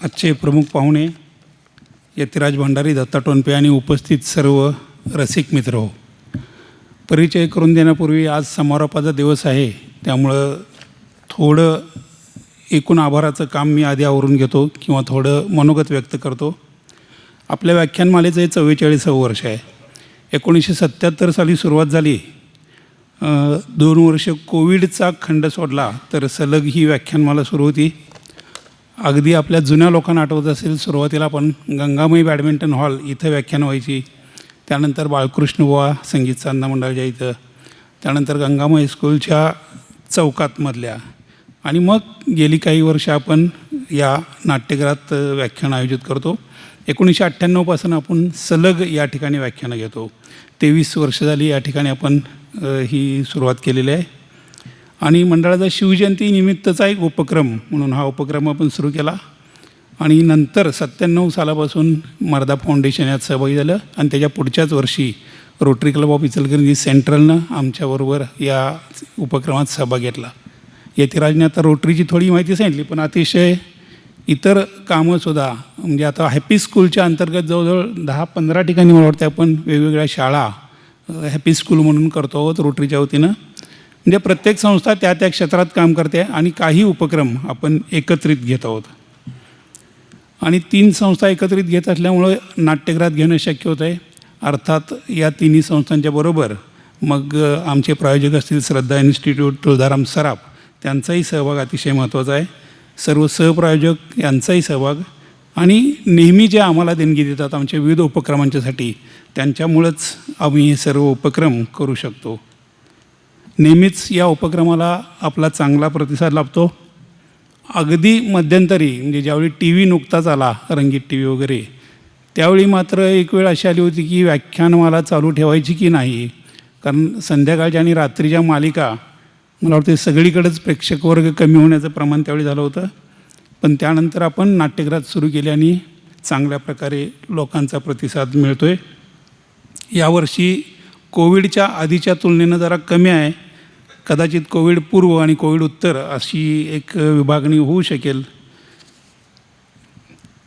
आजचे प्रमुख पाहुणे यतिराज भंडारी, दत्ता टोनपे आणि उपस्थित सर्व रसिक मित्र हो, परिचय करून देण्यापूर्वी आज समारोपाचा दिवस आहे, त्यामुळं थोडं एकूण आभाराचं काम मी आधी आवरून घेतो किंवा थोडं मनोगत व्यक्त करतो. आपल्या व्याख्यानमालेचं हे 44वं वर्ष आहे. 1977 साली सुरुवात झाली. 2 वर्ष कोविडचा खंड सोडला तर सलग ही व्याख्यानमाला सुरू होती. अगदी आपल्या जुन्या लोकांना आठवत असेल, सुरुवातीला आपण गंगामयी बॅडमिंटन हॉल इथं व्याख्यान व्हायची. त्यानंतर बाळकृष्ण बुवा संगीत साधना मंडळाच्या इथं, त्यानंतर गंगामय स्कूलच्या चौकात मधल्या, आणि मग गेली काही वर्ष आपण या नाट्यगृहात व्याख्यान आयोजित करतो. 1998पासून आपण सलग या ठिकाणी व्याख्यानं घेतो. 23 वर्ष झाली या ठिकाणी आपण ही सुरुवात केलेली आहे. आणि मंडळाचा शिवजयंती निमित्तचा एक उपक्रम म्हणून हा उपक्रम आपण सुरू केला. आणि नंतर 97 सालापासून मर्दा फाउंडेशन यात सहभागी झालं. आणि त्याच्या पुढच्याच वर्षी रोटरी क्लब ऑफ इचलकरंजी सेंट्रलनं आमच्याबरोबर या उपक्रमात सहभाग घेतला. यतिराजने आता रोटरीची थोडी माहिती सांगितली, पण अतिशय इतर कामंसुद्धा, म्हणजे आता हॅपी स्कूलच्या अंतर्गत जवळजवळ 10-15 ठिकाणी मला वाटतं आपण वेगवेगळ्या शाळा हॅपी स्कूल म्हणून करतो आहोत रोटरीच्या वतीनं. म्हणजे प्रत्येक संस्था त्या त्या क्षेत्रात काम करते आणि काही उपक्रम आपण एकत्रित घेत आहोत. आणि 3 संस्था एकत्रित घेत असल्यामुळं नाट्यगृहात घेणं शक्य होतं आहे. अर्थात या तिन्ही संस्थांच्या बरोबर मग आमचे प्रायोजक असतील श्रद्धा इन्स्टिट्यूट, तुळजाराम सराफ, त्यांचाही सहभाग अतिशय महत्त्वाचा आहे. सर्व सहप्रायोजक यांचाही सहभाग, आणि नेहमी जे आम्हाला देणगी देतात आमच्या विविध उपक्रमांच्यासाठी, त्यांच्यामुळंच आम्ही हे सर्व उपक्रम करू शकतो. नेहमीच या उपक्रमाला आपला चांगला प्रतिसाद लाभतो. अगदी मध्यंतरी, म्हणजे ज्यावेळी टी व्ही नुकताच आला, रंगीत टी व्ही वगैरे, त्यावेळी मात्र एक वेळ अशी आली होती की व्याख्यानमाला चालू ठेवायची की नाही, कारण संध्याकाळच्या आणि रात्रीच्या मालिका मला वाटतं सगळीकडेच प्रेक्षक वर्ग कमी होण्याचं प्रमाण त्यावेळी झालं होतं. पण त्यानंतर आपण नाट्यगृहात सुरू केले आणि चांगल्या प्रकारे लोकांचा प्रतिसाद मिळतो आहे. यावर्षी कोविडच्या आधीच्या तुलनेनं जरा कमी आहे. कदाचित कोविड पूर्व आणि कोविड उत्तर अशी एक विभागणी होऊ शकेल.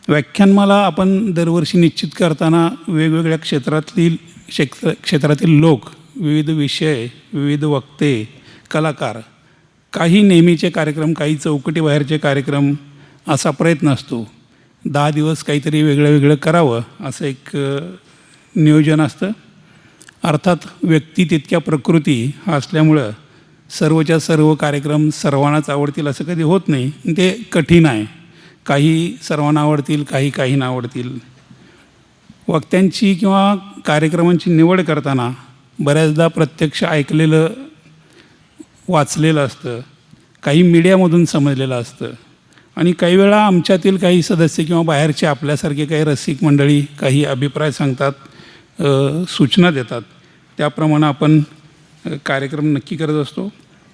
व्याख्यानमाला आपण दरवर्षी निश्चित करताना वेगवेगळ्या क्षेत्रातील लोक, विविध विषय, विविध वक्ते, कलाकार, काही नेहमीचे कार्यक्रम, काही चौकटी बाहेरचे कार्यक्रम, असा प्रयत्न असतो. 10 दिवस काहीतरी वेगळं वेगळं करावं असं एक नियोजन असतं. अर्थात व्यक्ती तितक्या प्रकृती हा असल्यामुळं सर्वच्या सर्व कार्यक्रम सर्वांनाच आवडतील असं कधी होत नाही. ते कठीण आहे. काही सर्वांना आवडतील, काही ना आवडतील. वक्त्यांची किंवा कार्यक्रमांची निवड करताना बऱ्याचदा प्रत्यक्ष ऐकलेलं, वाचलेलं असतं, काही मीडियामधून समजलेलं असतं, आणि काही वेळा आमच्यातील काही सदस्य किंवा बाहेरचे आपल्यासारखे काही रसिक मंडळी काही अभिप्राय सांगतात, सूचना देतात. त्याप्रमाणे आपण कार्यक्रम नक्की करत असतो.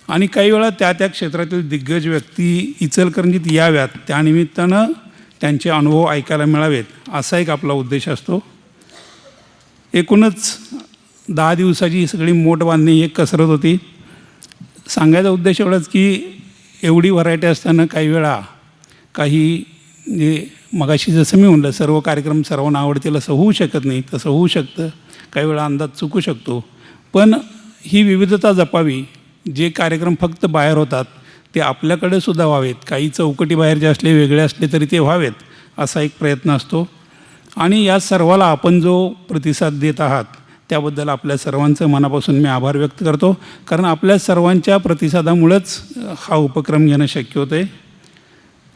आणि काही वेळा त्या त्या क्षेत्रातील दिग्गज व्यक्ती इचलकरंजीत याव्यात, त्यानिमित्तानं त्यांचे अनुभव ऐकायला मिळावेत, असा एक आपला उद्देश असतो. एकूणच 10 दिवसाची ही सगळी मोठ बांधणी एक कसरत होती. सांगायचा उद्देश एवढाच की एवढी व्हरायटी असताना काही वेळा काही, म्हणजे मगाशी जसं मी म्हटलं, सर्व कार्यक्रम सर्वांना आवडतील असं होऊ शकत नाही. तसं होऊ शकतं, काही वेळा अंदाज चुकू शकतो. पण ही विविधता जपावी. जे कार्यक्रम फक्त बाहेर होतात ते आपल्याकडे सुद्धा व्हावेत. काही चौकटी बाहेरचे असले, वेगळे असले तरी ते व्हावेत, असा एक प्रयत्न असतो. आणि या सर्वाला आपण जो प्रतिसाद देत आहात त्याबद्दल आपल्या सर्वांचं मनापासून मी आभार व्यक्त करतो. कारण आपल्या सर्वांच्या प्रतिसादामुळंच हा उपक्रम घेणं शक्य होतं आहे.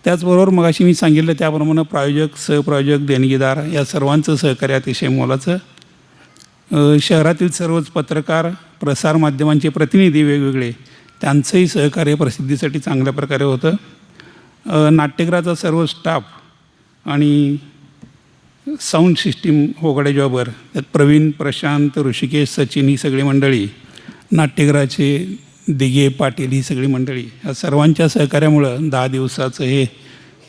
त्याचबरोबर मगाशी मी सांगितलं त्याप्रमाणे प्रायोजक, सहप्रायोजक, देणगीदार या सर्वांचं सहकार्य अतिशय मोलाचं. शहरातील सर्वच पत्रकार, प्रसारमाध्यमांचे प्रतिनिधी वेगवेगळे, त्यांचंही सहकार्य प्रसिद्धीसाठी चांगल्या प्रकारे होतं. नाट्यगृहाचा सर्व स्टाफ आणि साऊंड सिस्टीम होगडे जॉबर, त्यात प्रवीण, प्रशांत, ऋषिकेश, सचिन ही सगळी मंडळी, नाट्यगृहाचे दिघे, पाटील ही सगळी मंडळी, या सर्वांच्या सहकार्यामुळं 10 दिवसाचं हे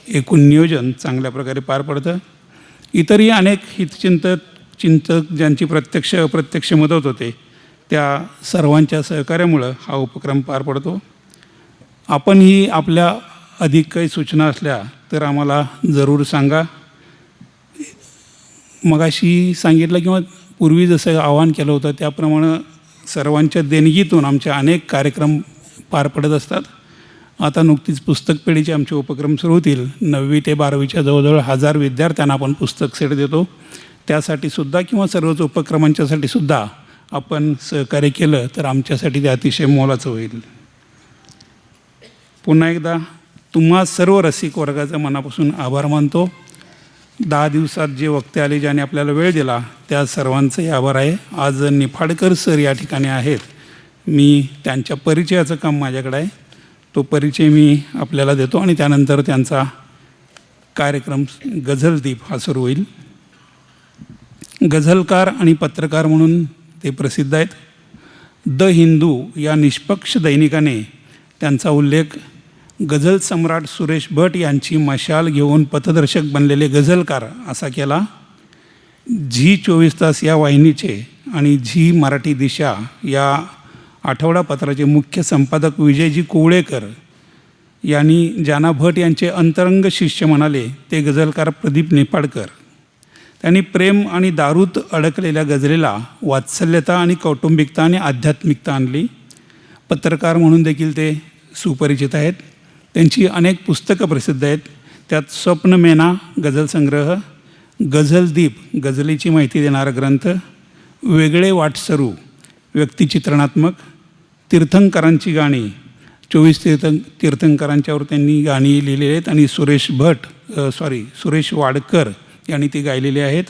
एकूण नियोजन चांगल्या प्रकारे पार पडतं. इतरही अनेक चिंतक ज्यांची प्रत्यक्ष अप्रत्यक्ष मदत होते, त्या सर्वांच्या सहकार्यामुळं हा उपक्रम पार पडतो. आपणही आपल्या अधिक काही सूचना असल्या तर आम्हाला जरूर सांगा. मगाशी सांगितलं किंवा पूर्वी जसं आवाहन केलं होतं त्याप्रमाणे सर्वांच्या देणगीतून आमचे अनेक कार्यक्रम पार पडत असतात. आता नुकतीच पुस्तक पेढीचे आमचे उपक्रम सुरू होतील. 9वी ते 12वीच्या जवळजवळ 1000 विद्यार्थ्यांना आपण पुस्तक सेट देतो. त्यासाठीसुद्धा किंवा सर्वच उपक्रमांच्यासाठी सुद्धा आपण सहकार्य केलं तर आमच्यासाठी ते अतिशय मोलाचं होईल. पुन्हा एकदा तुम्हा सर्व रसिक वर्गाचा मनापासून आभार मानतो. 10 दिवसात जे वक्ते आले ज्याने आपल्याला वेळ दिला त्या सर्वांचंही आभार आहे. आज निफाडकर सर या ठिकाणी आहेत. मी त्यांच्या परिचयाचं काम माझ्याकडे आहे. तो परिचय मी आपल्याला देतो आणि त्यानंतर त्यांचा कार्यक्रम गझलदीप हा सुरू होईल. गझलकार आणि पत्रकार म्हणून ते प्रसिद्ध आहेत. द हिंदू या निष्पक्ष दैनिकाने त्यांचा उल्लेख गझल सम्राट सुरेश भट यांची मशाल घेऊन पथदर्शक बनलेले गझलकार असा केला. झी 24 तास या वाहिनीचे आणि झी मराठी दिशा या आठवडापत्राचे मुख्य संपादक विजयजी कोवळेकर यांनी ज्यांना भट यांचे अंतरंग शिष्य म्हणाले ते गझलकार प्रदीप निफाडकर. त्यांनी प्रेम आणि दारूत अडकलेल्या गझलेला वात्सल्यता आणि कौटुंबिकता आणि आध्यात्मिकता आणली. पत्रकार म्हणून देखील ते सुपरिचित आहेत. त्यांची अनेक पुस्तकं प्रसिद्ध आहेत. त्यात स्वप्नमेना गझल संग्रह, गझलदीप गझलेची माहिती देणारा ग्रंथ, वेगळे वाटसरू व्यक्तिचित्रणात्मक, तीर्थंकरांची गाणी 24 तीर्थंकरांच्यावर त्यांनी गाणी लिहिलेली आहेत आणि सुरेश वाडकर यांनी ती गायलेली आहेत.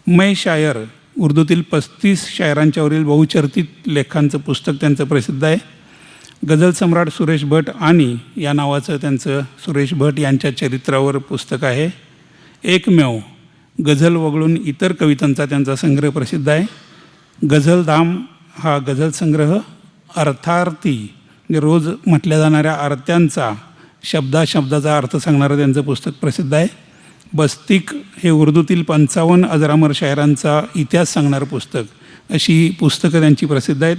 मै शायर उर्दूतील 35 शायरांच्यावरील बहुचर्चित लेखांचं पुस्तक त्यांचं प्रसिद्ध आहे. गझल सम्राट सुरेश भट आणि या नावाचं त्यांचं सुरेश भट यांच्या चरित्रावर पुस्तक आहे. एकमेव गझल वगळून इतर कवितांचा त्यांचा संग्रह प्रसिद्ध आहे. गझलधाम हा गझल संग्रह, अर्थार्थी म्हणजे रोज म्हटल्या जाणाऱ्या आरत्यांचा शब्दाचा अर्थ सांगणारं त्यांचं पुस्तक प्रसिद्ध आहे. बस्तिक हे उर्दूतील 55 अजरामर शायरांचा इतिहास सांगणारं पुस्तक, अशी पुस्तकं त्यांची प्रसिद्ध आहेत.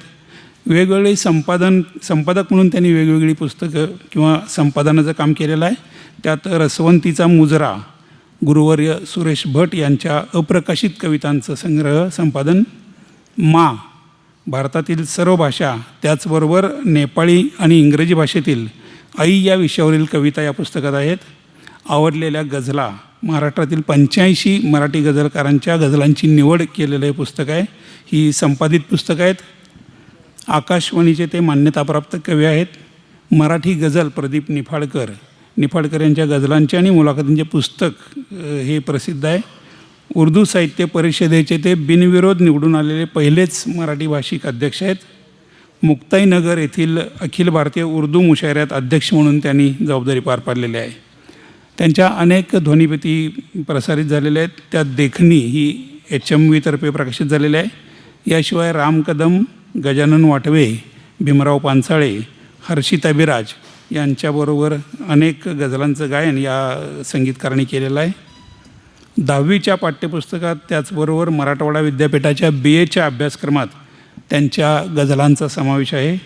वेगवेगळे संपादक म्हणून त्यांनी वेगवेगळी पुस्तकं किंवा संपादनाचं काम केलेलं आहे. त्यात रसवंतीचा मुजरा गुरुवर्य सुरेश भट यांच्या अप्रकाशित कवितांचं संग्रह संपादन, मा भारतातील सर्व भाषा त्याचबरोबर नेपाळी आणि इंग्रजी भाषेतील आई या विषयावरील कविता या पुस्तकात आहेत. आवडलेल्या गझला महाराष्ट्रातील 85 मराठी गझलकारांच्या गझलांची निवड केलेलं हे पुस्तक आहे. ही संपादित पुस्तकं आहेत. आकाशवाणीचे ते मान्यताप्राप्त कवी आहेत. मराठी गझल प्रदीप निफाडकर यांच्या गझलांचे आणि मुलाखतींचे पुस्तक हे प्रसिद्ध आहे. उर्दू साहित्य परिषदेचे ते बिनविरोध निवडून आलेले पहिलेच मराठी भाषिक अध्यक्ष आहेत. मुक्ताईनगर येथील अखिल भारतीय उर्दू मुशायऱ्यात अध्यक्ष म्हणून त्यांनी जबाबदारी पार पाडलेली आहे. त्यांच्या अनेक ध्वनिफिती प्रसारित झालेल्या आहेत. त्यात देखणी ही HMV तर्फे प्रकाशित झालेली आहे. याशिवाय राम कदम, गजानन वाटवे, भीमराव पानसाळे, हर्षित अभिराज यांच्याबरोबर अनेक गझलांचं गायन या संगीतकारांनी केलेलं आहे. 10वीच्या पाठ्यपुस्तकात त्याचबरोबर मराठवाडा विद्यापीठाच्या BAच्या अभ्यासक्रमात त्यांच्या गझलांचा समावेश आहे.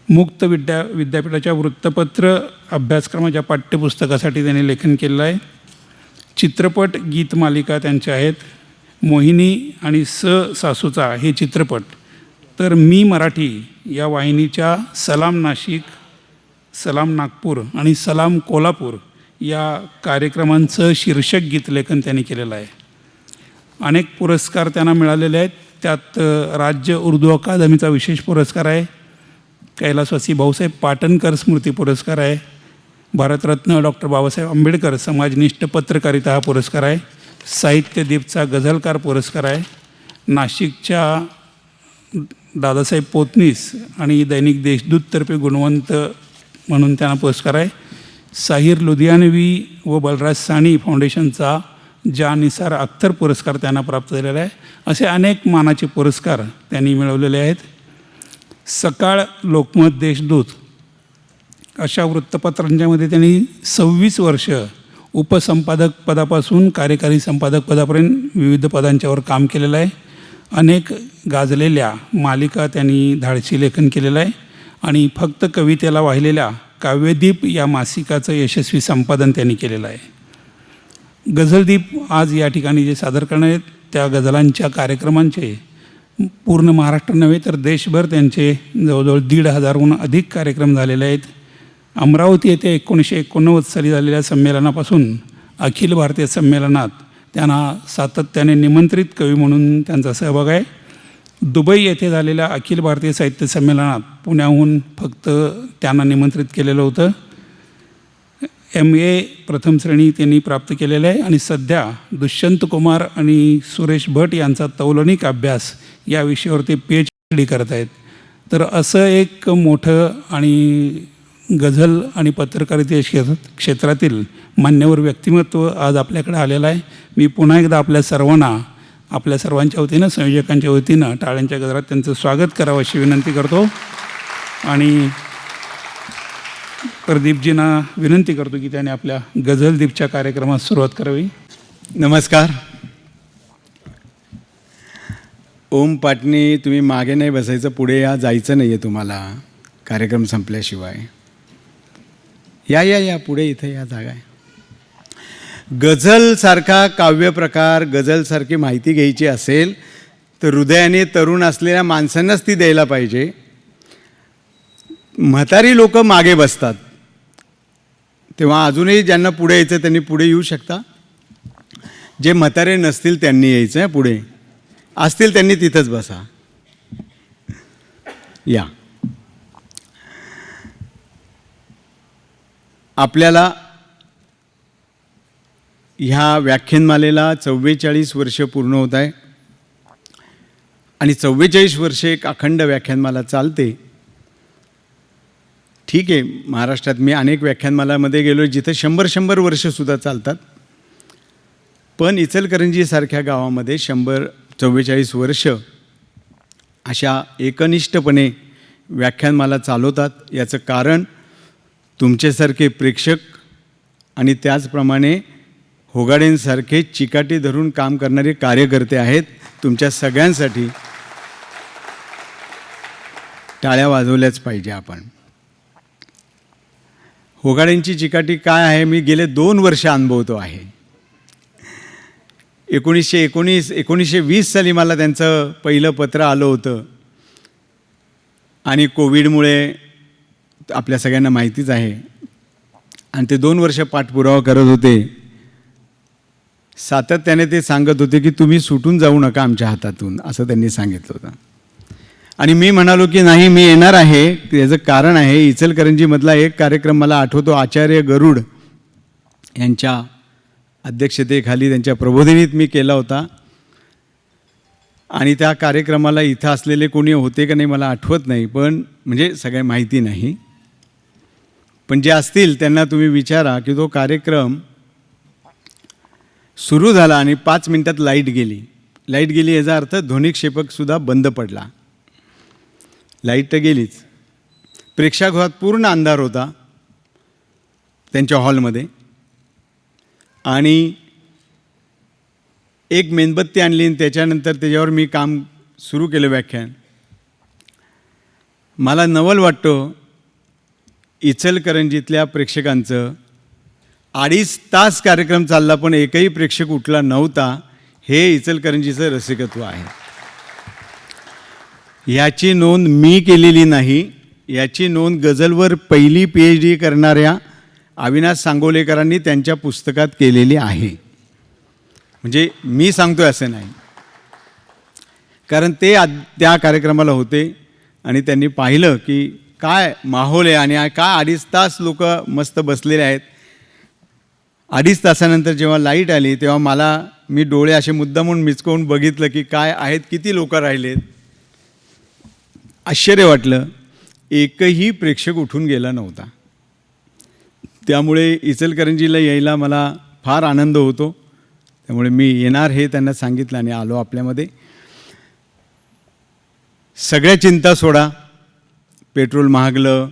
मुक्त विद्यापीठाच्या वृत्तपत्र अभ्यासक्रमाच्या पाठ्यपुस्तकासाठी त्यांनी लेखन केलेलं आहे. चित्रपट गीतमालिका त्यांच्या आहेत. मोहिनी आणि सासूचा हे चित्रपट, तर मी मराठी या वाहिनीच्या सलाम नाशिक, सलाम नागपूर आणि सलाम कोल्हापूर या कार्यक्रमांचं शीर्षक गीतलेखन त्यांनी केलेलं आहे. अनेक पुरस्कार त्यांना मिळालेले आहेत. त्यात राज्य उर्दू अकादमीचा विशेष पुरस्कार आहे. कैलासवासी भाऊसाहेब पाटणकर स्मृती पुरस्कार आहे. भारतरत्न डॉक्टर बाबासाहेब आंबेडकर समाजनिष्ठ पत्रकारिता हा पुरस्कार आहे. साहित्यदीपचा गझलकार पुरस्कार आहे. नाशिकच्या दादासाहेब पोतनीस आणि दैनिक देशदूततर्फे गुणवंत म्हणून त्यांना पुरस्कार आहे. साहिर लुधियानवी व बलराज सानी फाउंडेशनचा निसार अख्तर पुरस्कार त्यांना प्राप्त झालेला आहे. असे अनेक मानाचे पुरस्कार त्यांनी मिळवलेले आहेत. सकाळ, लोकमत, देशदूत अशा वृत्तपत्रांच्यामध्ये त्यांनी 26 वर्ष उपसंपादक पदापासून कार्यकारी संपादक पदापर्यंत विविध पदांच्यावर काम केलेलं आहे. अनेक गाजलेल्या मालिका त्यांनी धाडसी लेखन केलेलं आहे आणि फक्त कवितेला वाहिलेल्या काव्यदीप या मासिकाचं यशस्वी संपादन त्यांनी केलेलं आहे. गझलदीप आज या ठिकाणी जे सादर करणार आहेत त्या गझलांच्या कार्यक्रमांचे पूर्ण महाराष्ट्र नव्हे तर देशभर त्यांचे जवळजवळ 1,500हून अधिक कार्यक्रम झालेले आहेत. अमरावती येथे 1989 साली झालेल्या संमेलनापासून अखिल भारतीय संमेलनात त्यांना सातत्याने निमंत्रित कवी म्हणून त्यांचा सहभाग आहे. दुबई येथे झालेल्या अखिल भारतीय साहित्य संमेलनात पुण्याहून फक्त त्यांना निमंत्रित केलेलं होतं. MA प्रथम श्रेणी त्यांनी प्राप्त केलेलं आहे आणि सध्या दुष्यंत कुमार आणि सुरेश भट यांचा तौलनिक अभ्यास या विषयावर ते PhD करत आहेत. तर असं एक मोठं आणि गझल आणि पत्रकारिते क्षेत्रातील मान्यवर व्यक्तिमत्व आज आपल्याकडे आलेलं आहे. मी पुन्हा एकदा आपल्या सर्वांच्या वतीनं संयोजकांच्या वतीनं टाळ्यांच्या गजरात त्यांचं स्वागत करावं अशी विनंती करतो आणि प्रदीपजींना विनंती करतो की त्याने आपल्या गझलदीपच्या कार्यक्रमास सुरुवात करावी. नमस्कार. ओम पाटणी, तुम्ही मागे नाही बसायचं, पुढे या, जायचं नाही आहे तुम्हाला कार्यक्रम संपल्याशिवाय. या या या पुढे, इथे या, जागा आहे. गझलसारखा काव्यप्रकार, गझलसारखी माहिती घ्यायची असेल तर हृदयाने तरुण असलेल्या माणसांनाच ती द्यायला पाहिजे. म्हातारी लोक मागे बसतात, तेव्हा अजूनही ज्यांना पुढे यायचं त्यांनी पुढे येऊ शकता. जे म्हातारे नसतील त्यांनी यायचं आहे पुढे, असतील त्यांनी तिथंच बसा. या. आपल्याला ह्या व्याख्यानमालेला 44 वर्ष पूर्ण होत आहे आणि 44 वर्षे एक अखंड व्याख्यानमाला चालते. ठीक आहे, महाराष्ट्रात मी अनेक व्याख्यानमालामध्ये गेलो जिथं 100 वर्षसुद्धा चालतात, पण इचलकरंजीसारख्या गावामध्ये 44 वर्ष अशा एकनिष्ठपणे व्याख्यानमाला चालवतात. याचं कारण तुमच्यासारखे प्रेक्षक आणि त्याचप्रमाणे होगाडेंसारखे चिकाटी धरून काम करणारे कार्यकर्ते आहेत. तुमच्या सगळ्यांसाठी टाळ्या वाजवल्याच पाहिजे आपण. होगाडेंची चिकाटी काय आहे मी गेले 2 वर्ष अनुभवतो आहे. 1920 साली मला त्यांचं पहिलं पत्र आलं होतं आणि कोविडमुळे आपल्या सगळ्यांना माहितीच आहे आणि ते 2 वर्ष पाठपुरावा करत होते. सातत्याने ते सांगत होते की तुम्ही सुटून जाऊ नका आमच्या हातातून, असं त्यांनी सांगितलं होतं. आणि मी म्हणालो की नाही, मी येणार आहे. याचं कारण आहे, इचलकरंजीमधला एक कार्यक्रम मला आठवतो, आचार्य गरुड यांच्या अध्यक्षतेखाली त्यांच्या प्रबोधिनीत मी केला होता आणि त्या कार्यक्रमाला इथं असलेले कोणी होते का नाही मला आठवत नाही, पण म्हणजे सगळ्या माहिती नाही, पण जे असतील त्यांना तुम्ही विचारा की तो कार्यक्रम सुरू झाला आणि 5 मिनिटात लाईट गेली याचा अर्थ ध्वनिक्षेपकसुद्धा बंद पडला. लाईट तर गेलीच. प्रेक्षागृहात पूर्ण अंधार होता त्यांच्या हॉलमध्ये आणि एक मेणबत्ती आणली आणि त्याच्यानंतर त्याच्यावर मी काम सुरू केलं व्याख्यान. मला नवल वाटतं इचलकरंजीतल्या प्रेक्षकांचं 2.5 तास कार्यक्रम चालला पण एकही प्रेक्षक उठला नव्हता. हे इचलकरंजीचं रसिकत्व आहे. याची नोंद मी केलेली नाही, याची नोंद गझलवर पहिली PhD करणाऱ्या अविनाश सांगोलेकरांनी त्यांच्या पुस्तकात केलेली आहे. म्हणजे मी सांगतोय असं नाही, कारण ते त्या कार्यक्रमाला होते आणि त्यांनी पाहिलं की काय माहोल आहे आणि काय 2.5 तास लोक मस्त बसलेले आहेत. 2.5 तासानंतर जेव्हा लाईट आली तेव्हा मी डोळे असे मुद्दामून मिचकवून बघितलं की काय आहेत, किती लोक राहिलेत. आश्चर्य वाटलं, एकही प्रेक्षक उठून गेला नव्हता. त्यामुळे इचलकरंजीला यायला मला फार आनंद होतो. त्यामुळे मी येणार हे त्यांना सांगितलं आणि आलो आपल्यामध्ये. सगळ्या चिंता सोडा. पेट्रोल महागलं,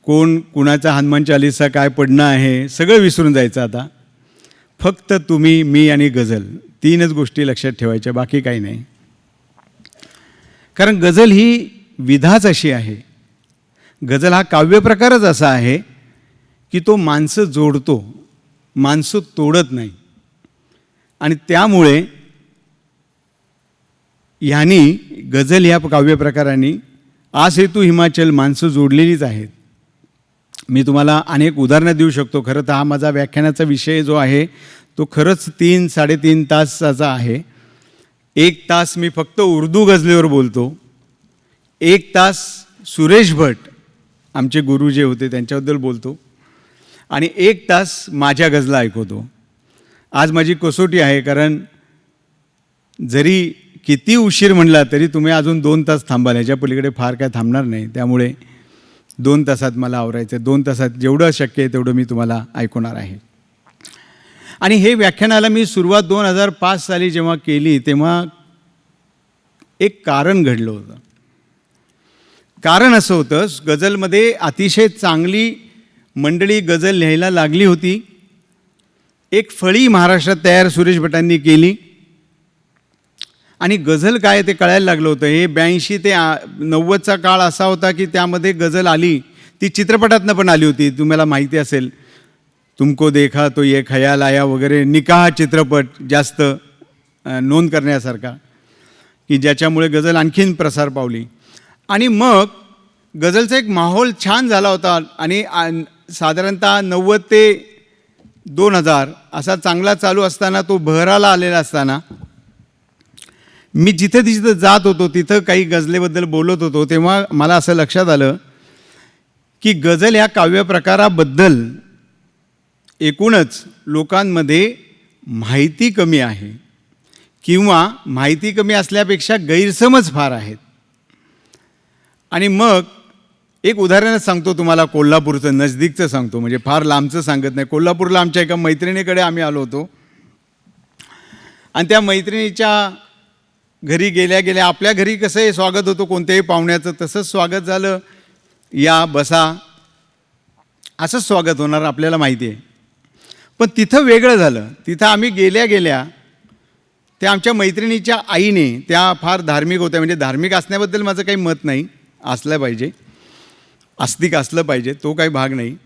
कोण कुणाचा हनुमान चालीसा काय पडणं आहे सगळं विसरून जायचं. आता फक्त तुम्ही, मी आणि गझल 3च गोष्टी लक्षात ठेवायच्या, बाकी काही नाही. कारण गझल ही विधाच अशी आहे. गझल हा काव्यप्रकारच असा आहे की तो माणसं जोडतो, माणसं तोडत नाही. आणि त्यामुळे ह्यांनी गझल ह्या काव्यप्रकाराने आज हेतू हिमाचल माणसं जोडलेलीच आहेत. मी तुम्हाला अनेक उदाहरणं देऊ शकतो. खरं तर हा माझा व्याख्यानाचा विषय जो आहे तो खरंच 3-3.5 तासाचा आहे. 1 तास मी फक्त उर्दू गझलेवर बोलतो, 1 तास सुरेश भट आमचे गुरु जे होते त्यांच्याबद्दल बोलतो, आणि 1 तास माझ्या गझला ऐकवतो. आज माझी कसोटी आहे, कारण जरी किती उशीर म्हणला तरी तुम्ही अजून 2 तास थांबाल, ह्याच्या पलीकडे फार काय थांबणार नाही. त्यामुळे 2 तासात मला आवरायचं, 2 तासात जेवढं शक्य आहे तेवढं मी तुम्हाला ऐकवणार आहे. आणि हे व्याख्यानाला मी सुरुवात 2005 साली जेव्हा केली तेव्हा एक कारण घडलं होतं. कारण असं होतं, गझलमध्ये अतिशय चांगली मंडळी गझल लिहायला लागली होती. एक फळी महाराष्ट्रात तयार सुरेश भटांनी केली आणि गझल काय ते कळायला लागलं होतं. हे 82 ते 90चा काळ असा होता की त्यामध्ये गझल आली, ती चित्रपटातनं पण आली होती. तुम्हाला माहिती असेल, तुमको देखा तो ये खयाल आया वगैरे, निकाह चित्रपट जास्त नोंद करण्यासारखा, की ज्याच्यामुळे गझल आणखीन प्रसार पावली. आणि मग गझलचा एक माहोल छान झाला होता. आणि साधारणतः 90 ते 2000 असा चांगला चालू असताना, तो बहराला आलेला असताना मी जिथे जिथं जात होतो तिथं काही गझलेबद्दल बोलत होतो, तेव्हा मला असं लक्षात आलं की गझल ह्या काव्यप्रकाराबद्दल एकूणच लोकांमध्ये माहिती कमी आहे, किंवा माहिती कमी असल्यापेक्षा गैरसमज फार आहेत. आणि मग एक उदाहरणच सांगतो तुम्हाला, कोल्हापूरचं, नजदीकचं सांगतो, म्हणजे फार लांबचं सांगत नाही. कोल्हापूरला आमच्या एका मैत्रिणीकडे आम्ही आलो होतो, आणि त्या मैत्रिणीच्या घरी गेल्या गेल्या, आपल्या घरी कसं आहे स्वागत होतं कोणत्याही पाहुण्याचं, तसंच स्वागत झालं. या बसा असंच स्वागत होणार आपल्याला माहिती आहे. पण तिथं वेगळं झालं. तिथं आम्ही गेल्या गेल्या त्या आमच्या मैत्रिणीच्या आईने, त्या फार धार्मिक होत्या, म्हणजे धार्मिक असण्याबद्दल माझं काही मत नाही, असलं पाहिजे, आस्तिक असलं पाहिजे, तो काही भाग नाही.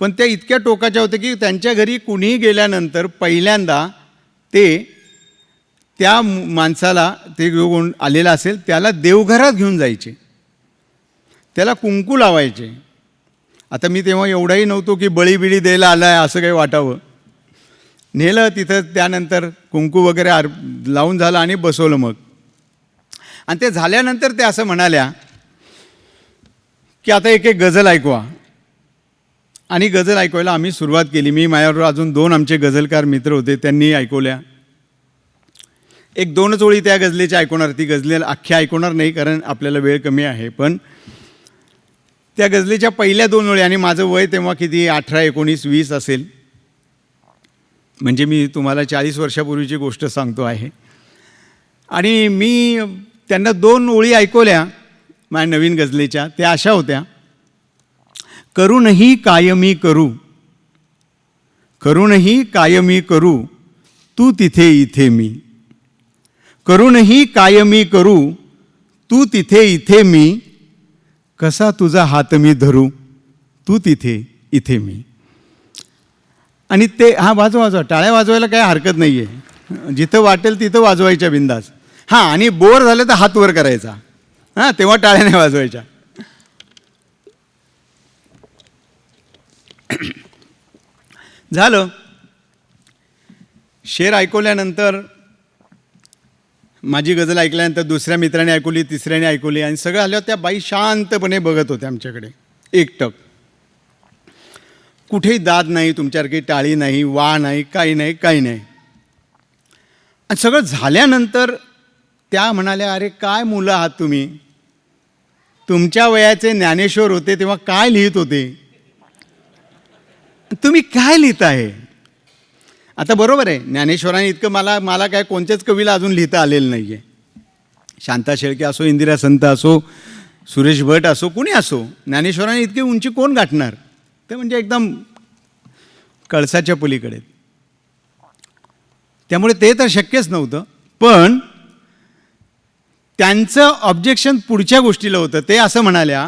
पण त्या इतक्या टोकाच्या होत्या की त्यांच्या घरी कुणीही गेल्यानंतर पहिल्यांदा ते त्या माणसाला, ते घेऊन आलेला असेल त्याला देवघरात घेऊन जायचे, त्याला कुंकू लावायचे. आता मी तेव्हा एवढाही नव्हतो की बळीबिळी द्यायला आला आहे असं काही वाटावं. नेलं तिथं, त्यानंतर कुंकू वगैरे लावून झालं आणि बसवलं. मग आणि ते झाल्यानंतर ते असं म्हणाल्या की आता एक एक गझल ऐकवा. आणि गझल ऐकवायला आम्ही सुरुवात केली. मी, माझ्याबरोबर अजून 2 आमचे गझलकार मित्र होते, त्यांनी ऐकवल्या. 1-2च ओळी त्या गझलेच्या ऐकवणार. ती गझले अख्ख्या ऐकवणार नाही, कारण आपल्याला वेळ कमी आहे. पण त्या गझलेच्या पहिल्या 2 ओळी, आणि माझं वय तेव्हा किती 18, 19, 20 असेल, म्हणजे मी तुम्हाला 40 वर्षापूर्वीची गोष्ट सांगतो आहे. आणि मी त्यांना 2 ओळी ऐकवल्या माझ्या नवीन गझलेच्या. त्या अशा होत्या, करूनही कायमी करू, करूनही कायमी करू, तू तिथे इथे मी, करूनही कायमी करू, तू तिथे इथे मी, कसा तुझा हात मी धरू, तू तिथे इथे मी. आणि ते वाजवा, टाळ्या वाजवायला काही हरकत नाही आहे, जिथं वाटेल तिथं वाजवायच्या बिंदास. आणि बोर झालं तर हात वर करायचा, तेव्हा टाळ्या नाही वाजवायच्या. झालं. शेर ऐकवल्यानंतर, माझी गझल ऐकल्यानंतर दुसऱ्या मित्राने ऐकवली, तिसऱ्याने ऐकवली, आणि सगळं आल्यावर त्या बाई शांतपणे बघत होत्या आमच्याकडे एकटक. कुठेही दाद नाही, तुमच्यासारखी टाळी नाही, वा नाही, काही नाही, काही नाही. आणि सगळं झाल्यानंतर त्या म्हणाल्या, अरे काय मुलं आहात तुम्ही, तुमच्या वयाचे ज्ञानेश्वर होते तेव्हा काय लिहित होते, तुम्ही काय लिहित आहे. आता बरोबर आहे, ज्ञानेश्वरांनी इतकं मला काय कोणत्याच कवीला अजून लिहिता आलेलं नाही आहे. शांता शेळके असो, इंदिरा संत असो, सुरेश भट असो, कुणी असो, ज्ञानेश्वरांनी इतकी उंची कोण गाठणार. ते म्हणजे एकदम कळसाच्या पलीकडे. त्यामुळे ते तर शक्यच नव्हतं. पण त्यांचं ऑब्जेक्शन पुढच्या गोष्टीला होतं. ते असं म्हणाल्या,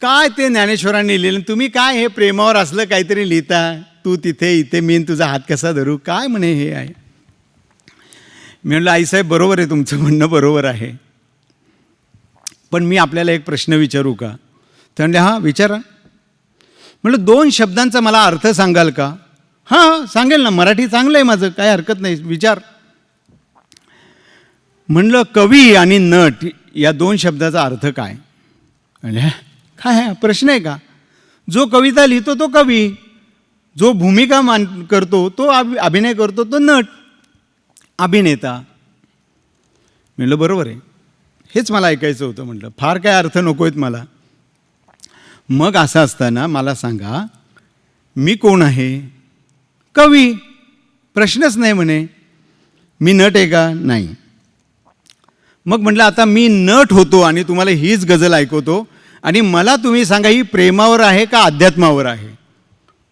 काय ते ज्ञानेश्वरांनी लिहिलं, तुम्ही काय हे प्रेमावर असलं काहीतरी लिहिता, तू तिथे इथे मी तुझा हात कसा धरू, काय म्हणे हे आहे. मी म्हणलं आईसाहेब बरोबर आहे, तुमचं म्हणणं बरोबर आहे, पण मी आपल्याला एक प्रश्न विचारू का. तर म्हणले हां विचारा. म्हटलं 2 शब्दांचा मला अर्थ सांगाल का. हां सांगेल ना, मराठी चांगलं आहे माझं, काय हरकत नाही, विचार. म्हणलं कवी आणि नट या 2 शब्दाचा अर्थ काय. म्हणजे काय आहे, प्रश्न आहे का. जो कविता लिहितो तो कवी, जो भूमिका करतो तो अभिनय करतो तो नट, अभिनेता. म्हणलं बरोबर आहे, हेच मला ऐकायचं होतं. म्हटलं फार काय अर्थ नको आहेत मला. मग असं असताना मला सांगा मी कोण आहे. कवी, प्रश्नच नाही म्हणे. मी नट आहे का, नाही. मग म्हटलं आता मी नट होतो आणि तुम्हाला हीच गझल ऐकवतो आणि मला तुम्ही सांगा ही प्रेमावर आहे का अध्यात्मावर आहे.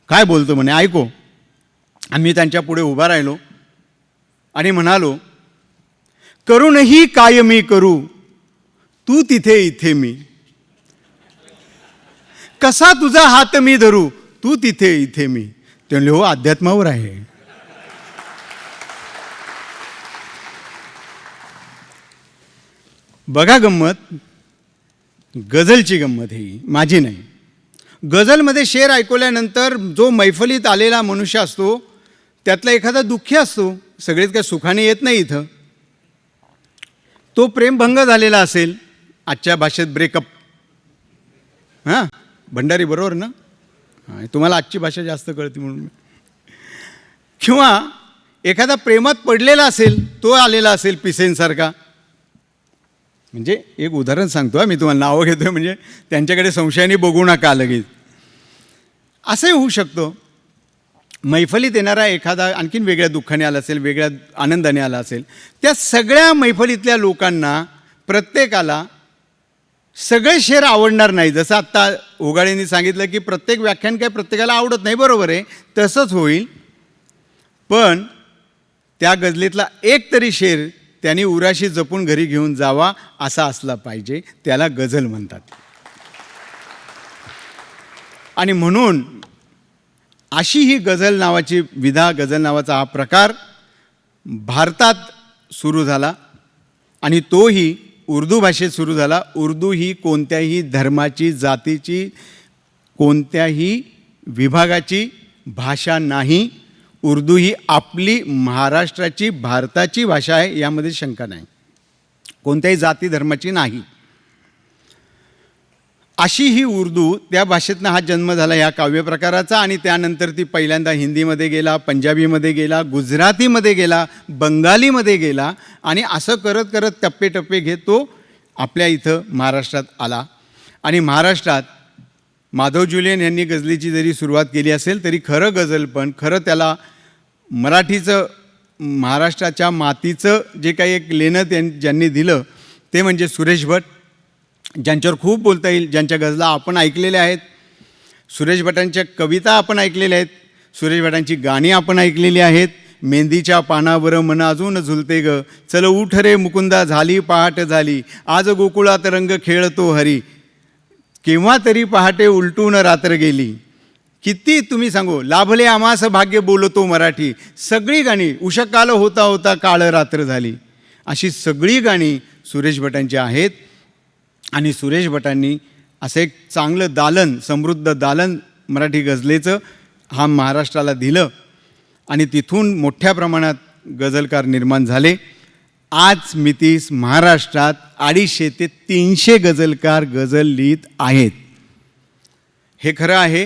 काय बोलतो म्हणे, ऐको. आम्ही त्यांच्या पुढे उभा राहिलो आणि म्हणालो करूनही काय मी करू, तू तिथे इथे मी, कसा तुझा हात मी धरू, तू तिथे इथे मी. ते म्हणले हो अध्यात्मावर आहे. बघा गंमत, गझलची गंमत ही माझी नाही. गझलमध्ये शेर ऐकवल्यानंतर जो मैफलीत आलेला मनुष्य असतो त्यातला एखादा दुःखी असतो, सगळेच काय सुखाने येत नाही इथं. तो प्रेमभंग झालेला असेल, आजच्या भाषेत ब्रेकअप. हां भंडारी बरोबर ना, हां तुम्हाला आजची भाषा जास्त कळते म्हणून. किंवा एखादा प्रेमात पडलेला असेल, तो आलेला असेल पिसेनसारखा. म्हणजे एक उदाहरण सांगतो मी तुम्हाला, नावं घेतोय म्हणजे त्यांच्याकडे संशयाने बघू नका लगेच. असंही होऊ शकतं, मैफलीत येणारा एखादा आणखीन वेगळ्या दुःखाने आला असेल, वेगळ्या आनंदाने आला असेल. त्या सगळ्या मैफलीतल्या लोकांना प्रत्येकाला सगळे शेर आवडणार नाही. जसं आत्ता ओगाळेंनी सांगितलं की प्रत्येक व्याख्यान काय प्रत्येकाला आवडत नाही, बरोबर आहे, तसंच होईल. पण त्या गझलेतला एक तरी शेर त्यांनी उराशी जपून घरी घेऊन जावा असा असला पाहिजे, त्याला गझल म्हणतात. आणि म्हणून अशी ही गझल नावाची विधा, गझल नावाचा हा प्रकार भारतात सुरू झाला आणि तोही उर्दू भाषेत सुरू झाला. उर्दू ही कोणत्याही धर्माची, जातीची, कोणत्याही विभागाची भाषा नाही. उर्दू ही आपली महाराष्ट्राची, भारताची भाषा आहे, यामध्ये शंका नाही, कोणत्याही जाती धर्माची नाही. अशी ही उर्दू, त्या भाषेतनं हा जन्म झाला ह्या काव्यप्रकाराचा. आणि त्यानंतर ती पहिल्यांदा हिंदीमध्ये गेला, पंजाबीमध्ये गेला, गुजरातीमध्ये गेला, बंगालीमध्ये गेला आणि असं करत करत टप्पे घेत तो आपल्या इथं महाराष्ट्रात आला. आणि महाराष्ट्रात माधव जुलियन यांनी गझलेची जरी सुरुवात केली असेल तरी खरं गझल पण खरं त्याला मराठीचं, महाराष्ट्राच्या मातीचं जे काही एक लेणं ज्यांनी दिलं ते म्हणजे सुरेश भट, ज्यांच्यावर खूप बोलता येईल, ज्यांच्या गझला आपण ऐकलेल्या आहेत. सुरेश भटांच्या कविता आपण ऐकलेल्या आहेत, सुरेश भटांची गाणी आपण ऐकलेली आहेत. मेहंदीच्या पानावर मन अजून झुलते ग, चल उठ रे मुकुंदा झाली पहाट झाली, आज गोकुळात रंग खेळतो हरी, केव्हा तरी पहाटे उलटून रात्र गेली. किती तुम्ही सांगू, लाभले आमास भाग्य बोलतो मराठी. सगळी गाणी, उषकाल होता होता काळ रात्र झाली, अशी सगळी गाणी सुरेश भटांची आहेत. आणि सुरेश भटांनी असं एक चांगलं दालन, समृद्ध दालन मराठी गझलेचं हा महाराष्ट्राला दिलं आणि तिथून मोठ्या प्रमाणात गझलकार निर्माण झाले. आज मितीस महाराष्ट्रात 250 ते 300 गझलकार गझल लिहित आहेत. हे खरं आहे,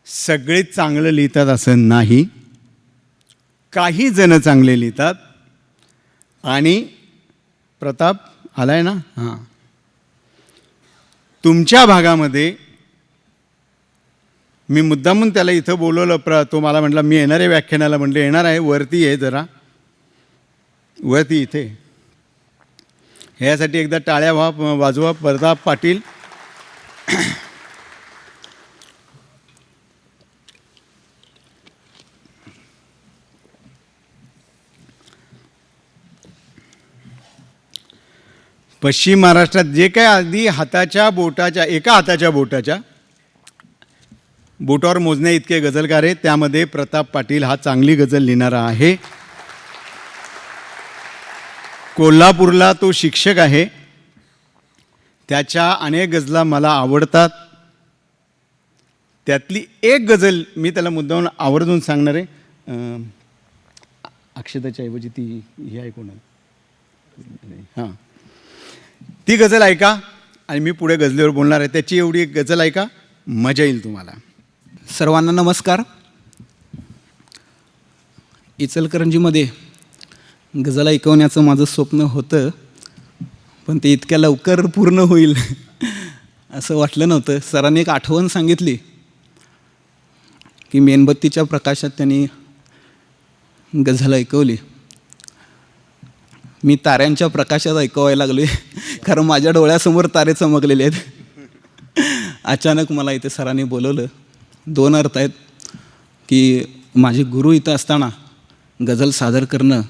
सगळेच चांगलं लिहितात असं नाही, काही जण चांगले लिहितात. आणि प्रताप आलाय ना, हां, तुमच्या भागामध्ये मी मुद्दामून त्याला इथं बोलवलं. तो मला म्हटला मी येणार आहे व्याख्यानाला. म्हटलं येणार आहे, वरती आहे जरा, वरती इथे. ह्यासाठी एकदा टाळ्या वाजवा प्रताप पाटील. पश्चिम महाराष्ट्रात जे काय अगदी हाताच्या बोटाच्या एका हाताच्या बोटावर मोजण्या इतके गझलकार आहेत, त्यामध्ये प्रताप पाटील हा चांगली गझल लिहिणारा आहे. कोल्हापूरला तो शिक्षक आहे. त्याच्या अनेक गझला मला आवडतात. त्यातली एक गझल मी त्याला मुद्दामून आवर्जून सांगणार आहे. अक्षताच्या ऐवजी ती ही आहे कोणाला, हां, ती गझल ऐका आणि मी पुढे गझलेवर बोलणार आहे. त्याची एवढी एक गझल ऐका, मजा येईल तुम्हाला. सर्वांना नमस्कार. इचलकरंजीमध्ये गझल ऐकवण्याचं माझं स्वप्न होतं, पण ते इतक्या लवकर पूर्ण होईल असं वाटलं नव्हतं. सरांनी एक आठवण सांगितली की मेणबत्तीच्या प्रकाशात त्यांनी गझल ऐकवली. मी ताऱ्यांच्या प्रकाशात ऐकवायला लागलो आहे, कारण माझ्या डोळ्यासमोर तारे चमकलेले आहेत. अचानक मला इथे सरांनी बोलवलं. दोन अर्थ आहेत की माझे गुरु इथं असताना गझल सादर करणं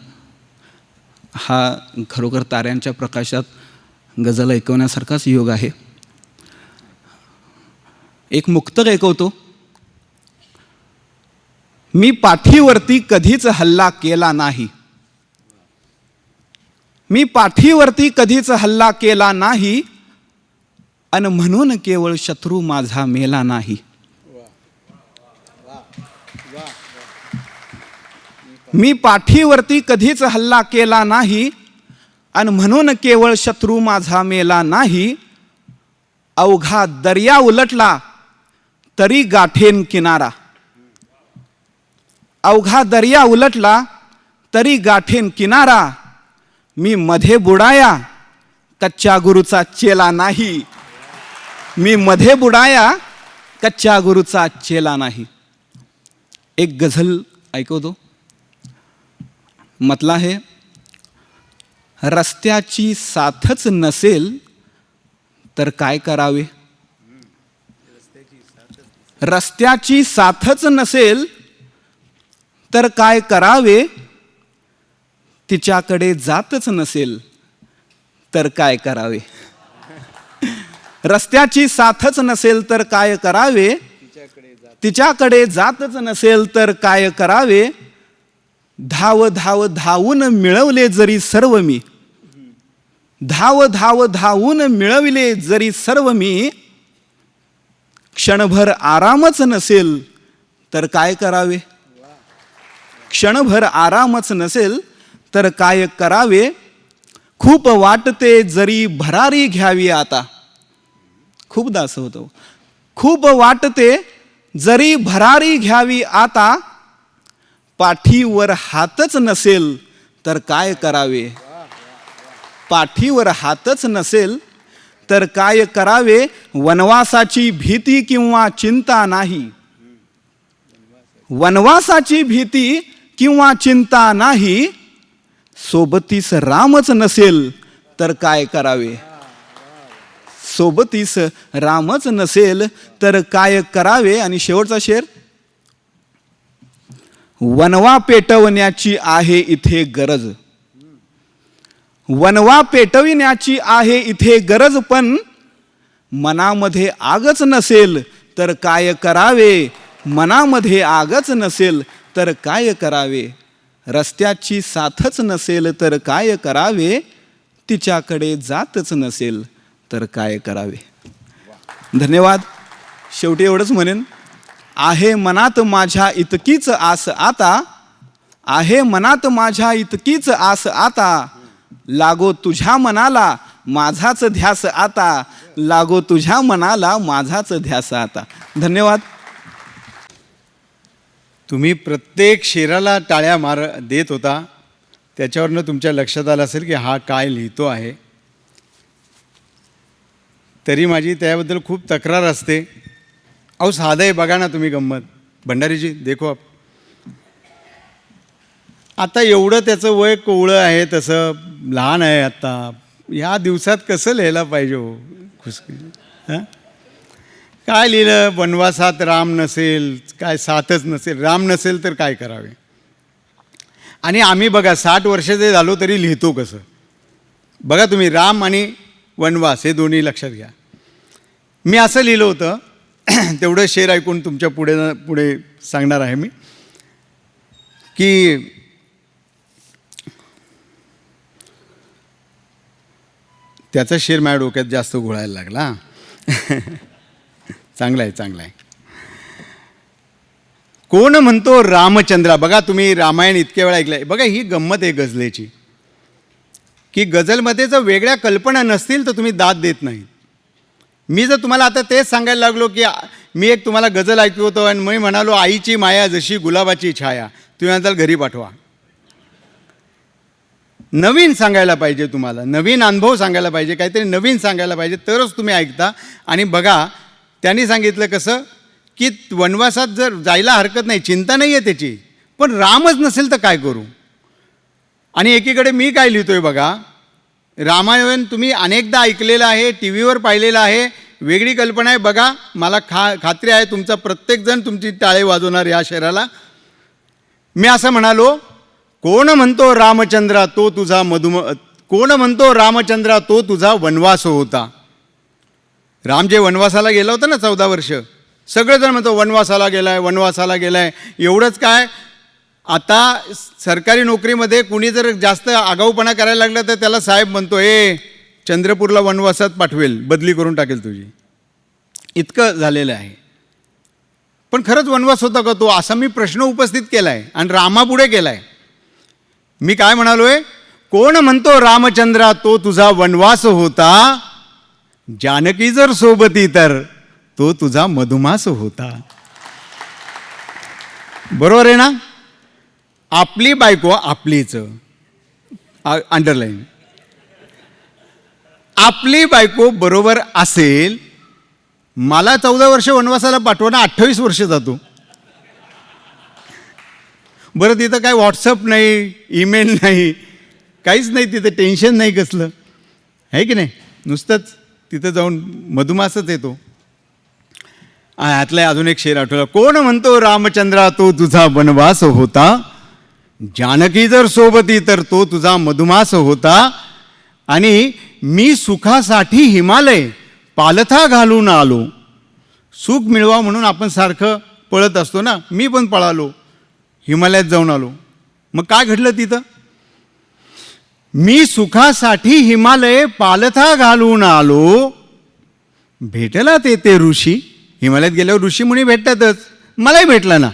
हा खरोखर ताऱ्यांच्या प्रकाशात गझल ऐकवण्यासारखाच योग आहे. एक मुक्तक ऐकवतो. मी पाठीवरती कधीच हल्ला केला नाही. मी पाठीवरती कधीच हल्ला केला नाही, अन म्हणून केवळ शत्रू माझा मेला नाही. मी पाठीवरती कधीच हल्ला केला नाही, अन म्हणून केवळ शत्रू माझा मेला नाही. अवघा दर्या उलटला तरी गाठेन किनारा. अवघा दर्या उलटला तरी गाठेन किनारा. मी मध्ये बुडाया कच्च्या गुरुचा चेला नाही. मी मध्ये बुडाया कच्च्या गुरुचा चेला नाही. एक गझल ऐकवतो. म्हटलं आहे, रस्त्याची साथच नसेल तर काय करावे. रस्त्याची साथच नसेल तर काय करावे. तिच्याकडे जातच नसेल तर काय करावे. रस्त्याची साथच नसेल तर काय करावे. तिच्याकडे जातच नसेल तर काय करावे. धाव धाव धावून मिळवले जरी सर्व मी. धाव धाव धावून मिळविले जरी सर्व मी. क्षणभर आरामच नसेल तर काय करावे. क्षणभर आरामच नसेल तर काय करावे. खूप वाटते जरी भरारी घ्यावी आता. खूपदा असं होतं. खूप वाटते जरी भरारी घ्यावी आता. पाठीवर हातच नसेल तर काय करावे. पाठीवर हातच नसेल तर काय करावे. वनवासाची भीती किंवा चिंता नाही. वनवासाची भीती किंवा चिंता नाही. सोबतीस रामच नसेल तर काय करावे. सोबतीस रामच नसेल तर काय करावे. आणि शेवटचा शेर. वनवा पेटवण्याची आहे इथे गरज. वनवा पेटविण्याची आहे इथे गरज, पण मनामध्ये आगच नसेल तर काय करावे. मनामध्ये आगच नसेल तर काय करावे. रस्त्याची साथच नसेल तर काय करावे. तिच्याकडे जातच नसेल तर काय करावे. धन्यवाद. शेवटी एवढंच म्हणेन, आहे मनात माझ्या इतकीच आस आता. आहे मनात माझ्या इतकीच आस आता. लागो तुझ्या मनाला माझाच ध्यास आता. लागो तुझ्या मनाला माझाच ध्यास आता. धन्यवाद. तुम्ही प्रत्येक शेराला टाळ्या देत होता. त्याच्यावरनं तुमच्या लक्षात आलं असेल की हा काय लिहितो आहे. तरी माझी त्याबद्दल खूप तक्रार असते. अहो साधं आहे, बघा ना तुम्ही गंमत. भंडारीजी देखो आप. आता एवढं त्याचं वय कोवळं आहे, तसं लहान आहे आत्ता. ह्या दिवसात कसं लिहायला पाहिजे हो खुशकी. हां, काय लिहिलं. वनवासात राम नसेल, काय साथच नसेल. राम नसेल तर काय करावे. आणि आम्ही बघा 60 वर्षाचे झालो तरी लिहितो कसं. बघा तुम्ही, राम आणि वनवास हे दोन्ही लक्षात घ्या. मी असं लिहिलं होतं तेवढं शेर ऐकून तुमच्या पुढे सांगणार आहे मी की त्याचा शेर माझ्या डोक्यात जास्त घोळायला लागला. चांगला आहे. कोण म्हणतो रामचंद्रा. बघा तुम्ही रामायण इतक्या वेळा ऐकलंय. बघा ही गंमत आहे गझलेची की गझलमध्ये जर वेगळ्या कल्पना नसतील तर तुम्ही दाद देत नाही. मी जर तुम्हाला आता तेच सांगायला लागलो की मी एक तुम्हाला गझल ऐकवतो आणि मी म्हणालो आईची माया जशी गुलाबाची छाया, तुम्ही म्हणाल घरी पाठवा. नवीन सांगायला पाहिजे, तुम्हाला नवीन अनुभव सांगायला पाहिजे, काहीतरी नवीन सांगायला पाहिजे, तरच तुम्ही ऐकता. आणि बघा त्यांनी सांगितलं कसं की वनवासात जर जायला हरकत नाही, चिंता नाही आहे त्याची, पण रामच नसेल तर काय करू. आणि एकीकडे मी काय लिहितोय बघा, रामायण तुम्ही अनेकदा ऐकलेलं आहे, टी व्हीवर पाहिलेलं आहे, वेगळी कल्पना आहे. बघा मला खात्री आहे तुमचा प्रत्येकजण तुमची टाळे वाजवणार या शहराला. मी असं म्हणालो, कोण म्हणतो रामचंद्रा तो तुझा कोण म्हणतो रामचंद्रा तो तुझा वनवास होता. राम जे वनवासाला गेला होता ना 14 वर्ष, सगळेजण म्हणतो वनवासाला गेलाय. एवढंच काय, आता सरकारी नोकरीमध्ये कुणी जर जास्त आगाऊपणा करायला लागला तर त्याला साहेब म्हणतो चंद्रपूरला वनवासात पाठवेल, बदली करून टाकेल तुझी. इतकं झालेलं आहे. पण खरंच वनवास होता का तो, असा मी प्रश्न उपस्थित केला आहे आणि रामापुढे केला आहे. मी काय म्हणालोय, कोण म्हणतो रामचंद्रा तो तुझा वनवास होता, जानकी जर सोबती तर तो तुझा मधुमास होता. बरोबर आहे ना. आपली बायको आपलीच, अंडरलाईन, आपली बायको बरोबर असेल. मला 14 वर्ष वनवासाला पाठवणं 28 वर्ष जातो. बरं तिथं काय व्हॉट्सअप नाही, ईमेल नाही, काहीच नाही, तिथं टेन्शन नाही कसलं, आहे की नाही. नुसतंच तिथं जाऊन मधुमासच येतो. ह्यातला अजून एक शेर आठवला, कोण म्हणतो रामचंद्रा तो तुझा वनवास होता, जानकी जर सोबती तर तो तुझा मधुमास होता. आणि मी सुखासाठी हिमालय पालथा घालून आलो. सुख मिळवा म्हणून आपण सारखं पळत असतो ना, मी पण पळालो, हिमालयात जाऊन आलो. मग काय घडलं तिथं, मी सुखासाठी हिमालय पालथा घालून आलो, भेटला ते ऋषी. हिमालयात गेल्यावर ऋषी मुनी भेटतातच, मलाही भेटला ना,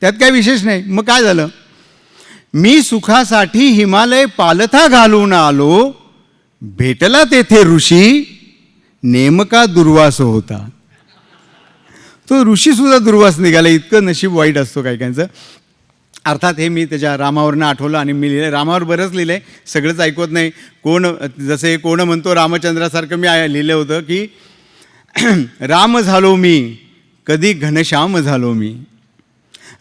त्यात काय विशेष नाही. मग काय झालं, मी सुखासाठी हिमालय पालथा घालून आलो, भेटला तेथे ऋषी, नेमका दुर्वास होता. तो ऋषी सुद्धा दुर्वास निघाला. इतकं नशीब वाईट असतो काही काहींचं. अर्थात हे मी त्याच्या रामावरनं आठवलं आणि मी लिहिलं. रामावर बरंच लिहिलं आहे, सगळंच ऐकवत नाही. जसे कोण म्हणतो रामचंद्रासारखं मी लिहिलं होतं की राम झालो मी कधी घनश्याम झालो मी,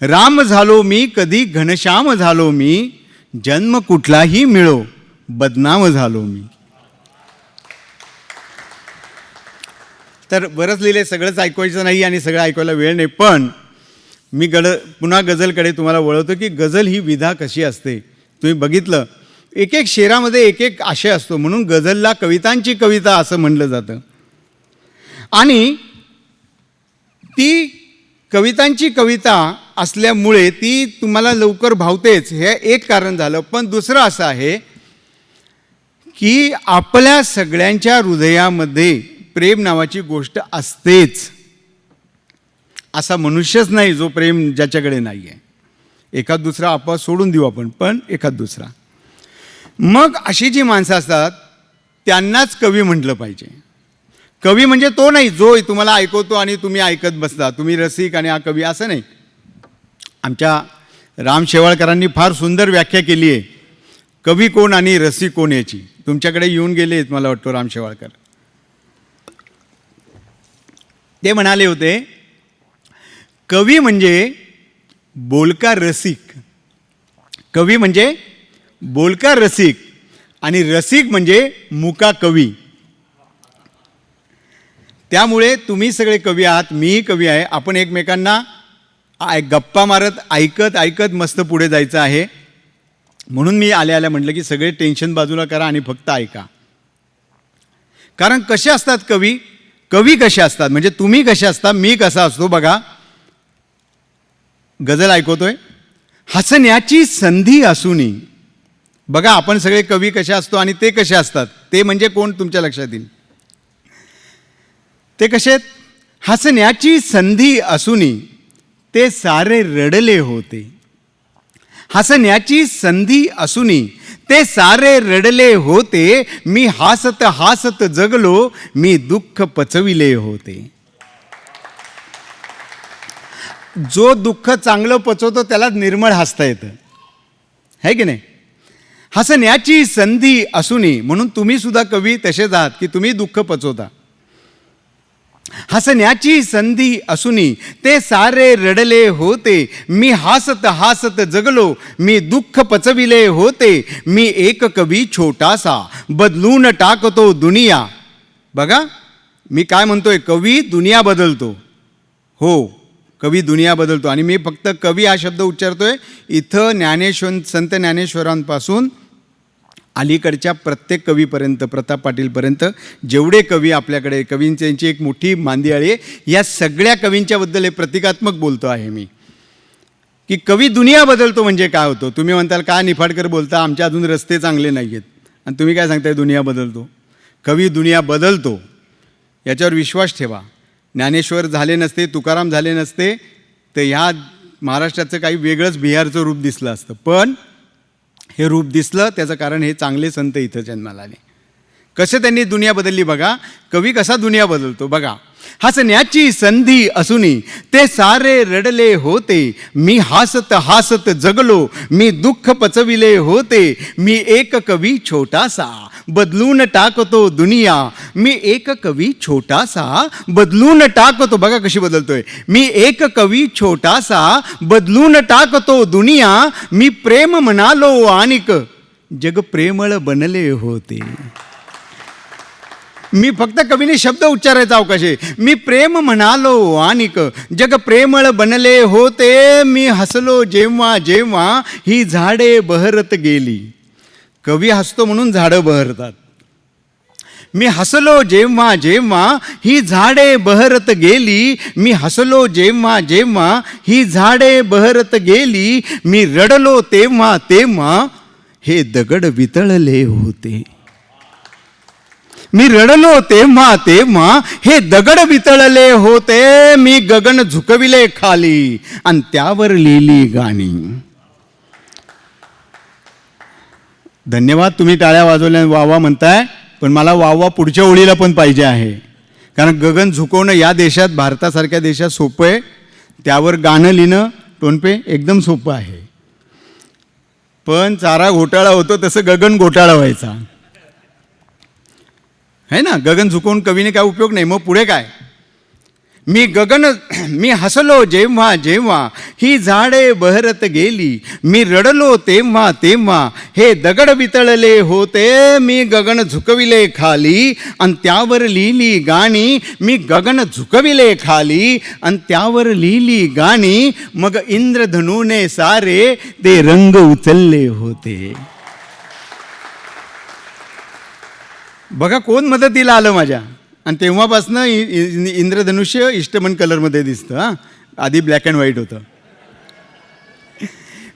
राम झालो मी कधी घनश्याम झालो मी, जन्म कुठलाही मिळो बदनाम झालो मी. तर बरंच लिहिले, सगळंच ऐकवायचं नाही आणि सगळं ऐकवायला वेळ नाही. पण मी पुन्हा गझलकडे तुम्हाला वळवतो की गझल ही विधा कशी असते. तुम्ही बघितलं, एक एक शेरामध्ये एक एक आशय असतो, म्हणून गझलला कवितांची कविता असं म्हणलं जातं. आणि ती कवितांची कविता असल्यामुळे ती तुम्हाला लवकर भावतेच, हे एक कारण झालं. पण दुसरं असं आहे की आपल्या सगळ्यांच्या हृदयामध्ये प्रेम नावाची गोष्ट असतेच. असा मनुष्यच नाही जो प्रेम ज्याच्याकडे नाही आहे. एखाद दुसरा आपण सोडून देऊ आपण, पण एखाद दुसरा. मग अशी जी माणसं असतात त्यांनाच कवी म्हटलं पाहिजे. कवी म्हणजे तो नाही जो तुम्हाला ऐकवतो आणि तुम्ही ऐकत बसता, तुम्ही रसिक आणि हा कवी, असं नाही. आमच्या राम शेवाळकरांनी फार सुंदर व्याख्या केली आहे कवी कोण आणि रसिक कोण याची. तुमच्याकडे येऊन गेले आहेत मला वाटतं राम शेवाळकर. ते म्हणाले होते, कवी म्हणजे बोलका रसिक, कवी म्हणजे बोलका रसिक आणि रसिक म्हणजे मुका कवी. त्यामुळे तुम्ही सगळे कवी आहात, मीही कवी आहे. आपण एकमेकांना गप्पा मारत ऐकत ऐकत मस्त पुढे जायचं आहे. म्हणून मी आल्या म्हटलं की सगळे टेन्शन बाजूला करा आणि फक्त ऐका. कारण कसे असतात कवी, कवी कसे असतात म्हणजे तुम्ही कसे असता, मी कसा असतो. बघा गझल ऐकवतोय. हसण्याची संधी असूनी, बघा आपण सगळे कवी कसे असतो आणि ते कसे असतात, ते म्हणजे कोण तुमच्या लक्षात येईल. ते कसे आहेत, हसण्याची संधी असूनी ते सारे रडले होते. हसण्याची संधी असूनी ते सारे रडले होते. मी हासत हासत जगलो, मी दुःख पचविले होते. जो दुःख चांगलं पचवतो त्याला निर्मळ हसता येतं, है की नाही. हसण्याची संधी असूनी, म्हणून तुम्ही सुद्धा कवी तसेच आहात की तुम्ही दुःख पचवता. हसण्याची संधी असूनी ते सारे रडले होते. मी हासत हासत जगलो, मी दुःख पचविले होते. मी एक कवी छोटासा, बदलून टाकतो दुनिया. बघा मी काय म्हणतोय, कवी दुनिया बदलतो. हो, कवी दुनिया बदलतो. आणि मी फक्त कवी हा शब्द उच्चारतोय. इथं संत ज्ञानेश्वरांपासून अलीकडच्या प्रत्येक कवीपर्यंत, प्रताप पाटीलपर्यंत जेवढे कवी आपल्याकडे, कवींची एक मोठी मांदियाळी आहे. या सगळ्या कवींच्याबद्दल हे प्रतिकात्मक बोलतो आहे मी, की कवी दुनिया बदलतो म्हणजे काय होतं. तुम्ही म्हणताल का निफाडकर बोलता, आमचे अजून रस्ते चांगले नाही आहेत, आणि तुम्ही काय सांगताय दुनिया बदलतो. कवी दुनिया बदलतो, याच्यावर विश्वास ठेवा. ज्ञानेश्वर झाले नसते, तुकाराम झाले नसते, तर ह्या महाराष्ट्राचं काही वेगळंच बिहारचं रूप दिसलं असतं. पण हे रूप दिसलं त्याचं कारण हे चांगले संत इथं जन्माला आले. कसे त्यांनी दुनिया बदलली बघा. कवी कसा दुनिया बदलतो बघा. हसण्याची संधी असूनी ते सारे रडले होते. मी हासत हासत जगलो, मी दुःख पचविले होते. मी एक कवी छोटासा, बदलून टाकतो दुनिया. मी एक कवी छोटासा, बदलून टाकतो. बघा कशी बदलतोय. मी एक कवी छोटासा, बदलून टाकतो दुनिया. मी प्रेम म्हणालो आणिक जग प्रेमळ बनले होते. मी फक्त कवीने शब्द उच्चारायचा अवकाश आहे. मी प्रेम म्हणालो आणिक जग प्रेमळ बनले होते. मी हसलो जेव्हा जेव्हा ही झाडे बहरत गेली. कवी हसतो म्हणून झाडं बहरतात. मी हसलो जेव्हा जेव्हा ही झाडे बहरत गेली. मी हसलो जेव्हा जेव्हा ही झाडे बहरत गेली. मी रडलो तेव्हा तेव्हा हे दगड वितळले होते. मी रडलो तेव्हा तेव्हा हे दगड वितळले होते. मी गगन झुकविले खाली आणि त्यावर लिहिली गाणी. धन्यवाद, तुम्ही टाळ्या वाजवल्या, वावा म्हणताय, पण मला वावा पुढच्या ओळीला पण पाहिजे आहे. कारण गगन झुकवणं या देशात, भारतासारख्या देशात सोपं आहे. त्यावर गाणं लिहिणं टोनपे एकदम सोपं आहे. पण चारा घोटाळा होतो तसं गगन घोटाळा व्हायचा है ना. गगन झुकवून कवीने काय उपयोग नाही. मग पुढे काय. मी हसलो जेव्हा जेव्हा ही झाडे बहरत गेली. मी रडलो तेव्हा तेव्हा हे दगड वितळले होते. मी गगन झुकविले खाली आणि त्यावर लिहिली गाणी. मी गगन झुकविले खाली आणि त्यावर लिहिली गाणी. मग इंद्रधनुने सारे ते रंग उचलले होते. बघा कोण मदतीला आलं माझ्या. आणि तेव्हापासनं इंद्रधनुष्य इष्टमन कलरमध्ये दिसतं. हां, आधी ब्लॅक अँड व्हाईट होतं.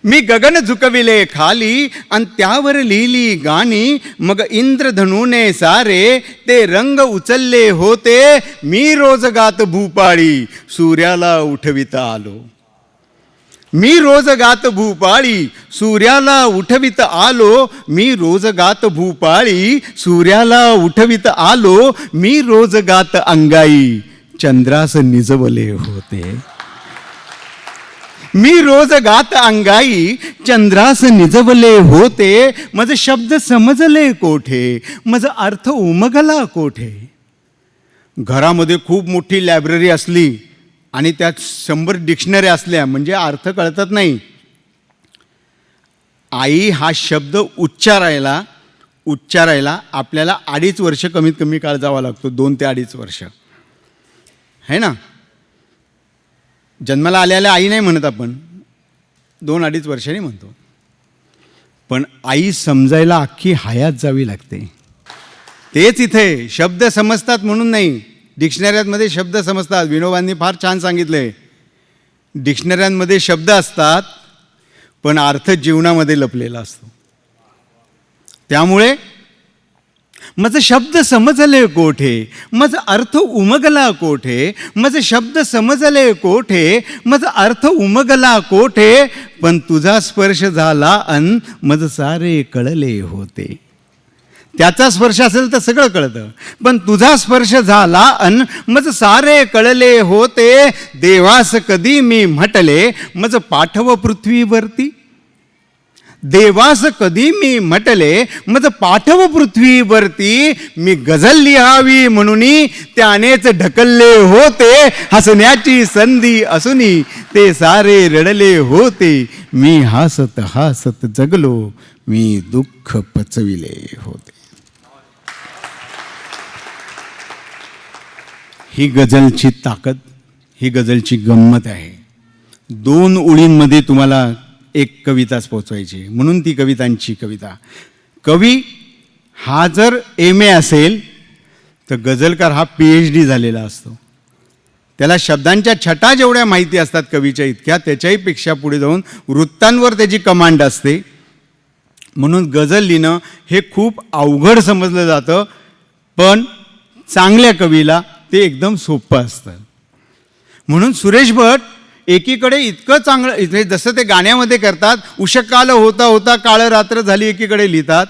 मी गगन झुकविले खाली आणि त्यावर लिहिली गाणी. मग इंद्रधनुने सारे ते रंग उचलले होते. मी रोज गात भूपाळी सूर्याला उठविता आलो. मी रोज गात भूपाळी सूर्याला उठवित आलो. मी रोज गात भूपाळी सूर्याला उठवित आलो. मी रोज गात अंगाई चंद्रास निजवले होते. मी रोज गात अंगाई चंद्रास निजवले होते. माझे शब्द समजले कोठे, माझा अर्थ उमगला कोठे. घरामध्ये खूप मोठी लायब्ररी असली आणि त्यात 100 डिक्शनरी असल्या म्हणजे अर्थ कळतात नाही. आई हा शब्द उच्चारायला आपल्याला 2.5 वर्ष कमीत कमी काळ जावा लागतो. 2 ते 2.5 वर्ष है ना. जन्माला आल्याला आई नाही म्हणत आपण, 2-2.5 वर्षांनी म्हणतो. पण आई समजायला अख्खी हयात जावी लागते. तेच इथे शब्द समजतात म्हणून नाही, डिक्शनऱ्यांमध्ये शब्द समजतात. विनोबांनी फार छान सांगितलंय, डिक्शनऱ्यांमध्ये शब्द असतात पण अर्थ जीवनामध्ये लपलेला असतो. त्यामुळे माझं शब्द समजले कोठे, माझं अर्थ उमगला कोठे, माझं शब्द समजले कोठे, माझं अर्थ उमगला कोठे, पण तुझा स्पर्श झाला अन माझं सारे कळले होते. त्याचा स्पर्श असेल तर सगळं कळतं, पण तुझा स्पर्श झाला अन माझं सारे कळले होते. देवास कधी मी म्हटले माझं पाठव पृथ्वीवरती, देवास कधी मी म्हटले माझं पाठव पृथ्वीवरती. मी गझल लिहावी म्हणून त्यानेच ढकलले होते, हसण्याची संधी असूनी ते सारे रडले होते. मी हसत हसत जगलो, मी दुःख पचविले होते. ही गझलची ताकद, ही गझलची गंमत आहे. 2 ओळींमध्ये तुम्हाला एक कविताच पोचवायची, म्हणून ती कवितांची कविता. कवी हा जर MA असेल तर गझलकार हा PhD झालेला असतो. त्याला शब्दांच्या छटा जेवढ्या माहिती असतात कवीच्या इतक्या, त्याच्याही पेक्षा पुढे जाऊन वृत्तांवर त्याची कमांड असते. म्हणून गझल लिहिणं हे खूप अवघड समजलं जातं, पण चांगल्या कवीला ते एकदम सोपं असतं. म्हणून सुरेश भट एकीकडे इतकं चांगलं, जसं ते गाण्यामध्ये करतात, उषकाल होता होता काळ रात्र झाली, एकीकडे लिहितात,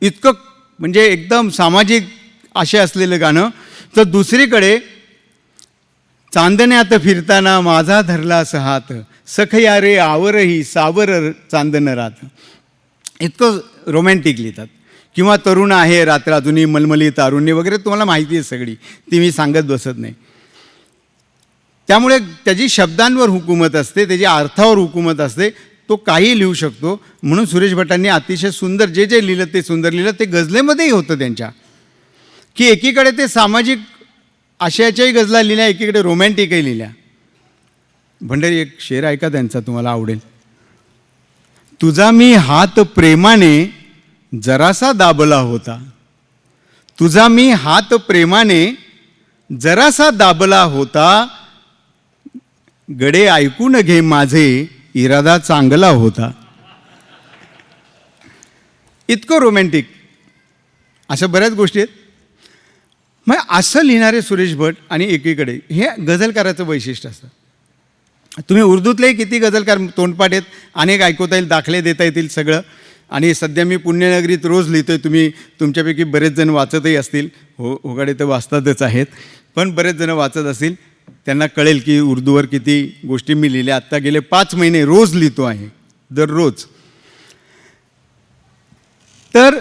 इतकं म्हणजे एकदम सामाजिक आशय असलेलं गाणं. तर दुसरीकडे चांदण्यात फिरताना माझा धरलास हात, सखया रे आवरही सावर चांदन रात, इतकं रोमॅन्टिक लिहितात. किंवा तरुण आहे रात्र अजूनही मलमली तारुण्य वगैरे तुम्हाला माहिती आहे सगळी, ती मी सांगत बसत नाही. त्यामुळे त्याची शब्दांवर हुकूमत असते, त्याच्या अर्थावर हुकूमत असते, तो काही लिहू शकतो. म्हणून सुरेश भटांनी अतिशय सुंदर जे जे लिहिलं ते सुंदर लिहिलं. ते गझलेमध्येही होतं त्यांच्या, की एकीकडे ते सामाजिक आशयाच्याही गझला लिहिल्या, एकीकडे रोमॅन्टिकही लिहिल्या. भंडारी एक शेर ऐका त्यांचा, तुम्हाला आवडेल. तुझा मी हात प्रेमाने जरासा दाबला होता, तुझा मी हात प्रेमाने जरासा दाबला होता, गडे ऐकून घे माझे इरादा चांगला होता. इतकं रोमॅन्टिक, अशा बऱ्याच गोष्टी आहेत. मग असं लिहिणारे सुरेश भट आणि एकीकडे हे गझलकाराचं वैशिष्ट्य असतं. तुम्ही उर्दूतलेही किती गझलकार तोंडपाठ आहेत, अनेक ऐकवता येईल, दाखले देता येतील सगळं. आणि सध्या मी पुण्यनगरीत रोज लिहितो आहे, तुम्ही तुमच्यापैकी बरेच जण वाचतही असतील, होगाडे तर वाचतातच आहेत, पण बरेच जण वाचत असतील, त्यांना कळेल की उर्दूवर किती गोष्टी मी लिहिल्या. आत्ता गेले 5 महिने रोज लिहितो आहे, दररोज. तर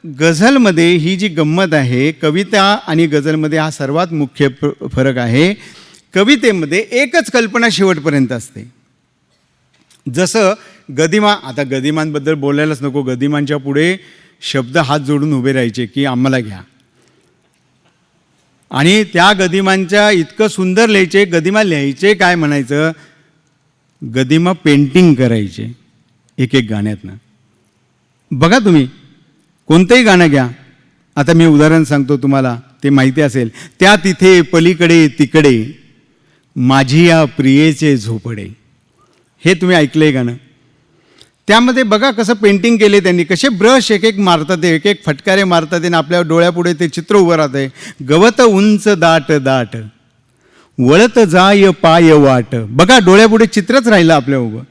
गझलमध्ये ही जी गंमत आहे, कविता आणि गझलमध्ये हा सर्वात मुख्य फरक आहे. कवितेमध्ये एकच कल्पना शेवटपर्यंत असते. जसं गदिमा, आता गदिमांबद्दल बोलायलाच नको, गदिमांच्या पुढे शब्द हात जोडून उभे राहायचे की आम्हाला घ्या. आणि त्या गदिमांच्या इतकं सुंदर लिहायचे. गदिमा लिहायचे काय म्हणायचं, गदिमा पेंटिंग करायचे एक एक गाण्यातनं. बघा तुम्ही कोणतंही गाणं घ्या, आता मी उदाहरण सांगतो तुम्हाला, ते माहिती असेल. त्या तिथे पलीकडे तिकडे माझी या प्रियेचे झोपडे, हे तुम्ही ऐकलंय गाणं. त्यामध्ये बघा कसं पेंटिंग केले त्यांनी, कसे ब्रश एक एक मारतात, एक एक फटकारे मारतात आणि आपल्या डोळ्यापुढे ते चित्र उभं राहतंय. गवत उंच दाट दाट वळत जाय पाय वाट, बघा डोळ्यापुढे चित्रच राहिलं आपल्या उभं.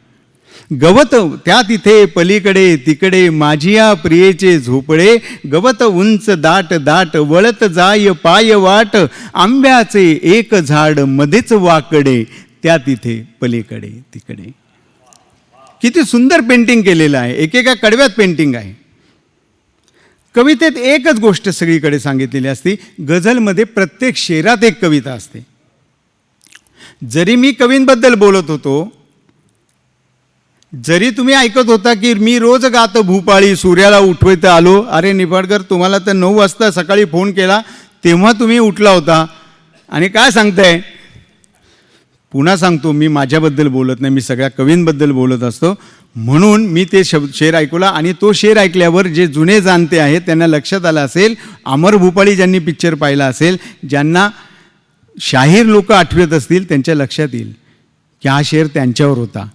गवत त्या तिथे पलीकडे तिकडे माझी या प्रियेचे झोपडे, गवत उंच दाट दाट वळत जाय पाय वाट, आंब्याचे एक झाड मध्येच वाकडे, त्या तिथे पलीकडे तिकडे. किती सुंदर पेंटिंग केलेलं आहे, एकेका कडव्यात पेंटिंग आहे. कवितेत एकच गोष्ट सगळीकडे सांगितलेली असते, गझलमध्ये प्रत्येक शेरात एक कविता असते. जरी मी कवींबद्दल बोलत होतो, जरी तुम्ही ऐकत होता की मी रोज गातो भूपाळी सूर्याला उठवत आलो, अरे निफाडकर तुम्हाला तर 9 वाजता सकाळी फोन केला तेव्हा तुम्ही उठला होता आणि काय सांगताय, पुन्हा सांगतो, मी माझ्याबद्दल बोलत नाही, मी सगळ्या कवींबद्दल बोलत असतो. म्हणून मी ते शेर ऐकला आणि तो शेर ऐकल्यावर जे जुने जाणते आहेत त्यांना लक्षात आलं असेल, अमर भूपाळी ज्यांनी पिक्चर पाहिला असेल, ज्यांना शाहीर लोक आठवत असतील त्यांच्या लक्षात येईल की हा शेर त्यांच्यावर होता.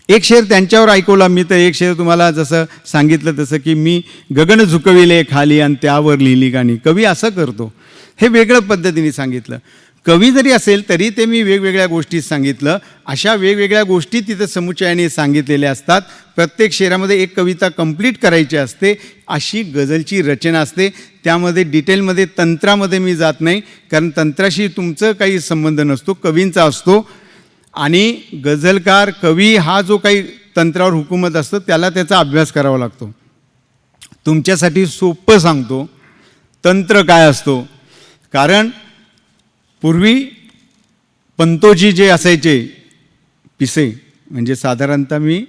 एक शेर त्यांच्यावर ऐकवला मी, तर एक शेर तुम्हाला जसं सांगितलं तसं की मी गगन झुकविले खाली आणि त्यावर लिहिली गाणी. कवी असं करतो, हे वेगळ्या पद्धतीने सांगितलं. कवी जरी असेल तरी ते मी वेगवेगळ्या गोष्टी सांगितलं. अशा वेगवेगळ्या गोष्टी तिथं समुच्चयाने सांगितलेल्या असतात. प्रत्येक शेरामध्ये एक कविता कंप्लीट करायची असते, अशी गझलची रचना असते. त्यामध्ये डिटेलमध्ये तंत्रामध्ये मी जात नाही, कारण तंत्राशी तुमचं काही संबंध नसतो, कवींचा असतो. आणि गझलकार कवी हा जो काही तंत्रावर हुकूमत असतो त्याला त्याचा अभ्यास करावा लागतो. तुमच्यासाठी सोपं सांगतो तंत्र काय असतो. कारण पूर्वी पंतोजी जे असायचे पिसे, म्हणजे साधारणतः मी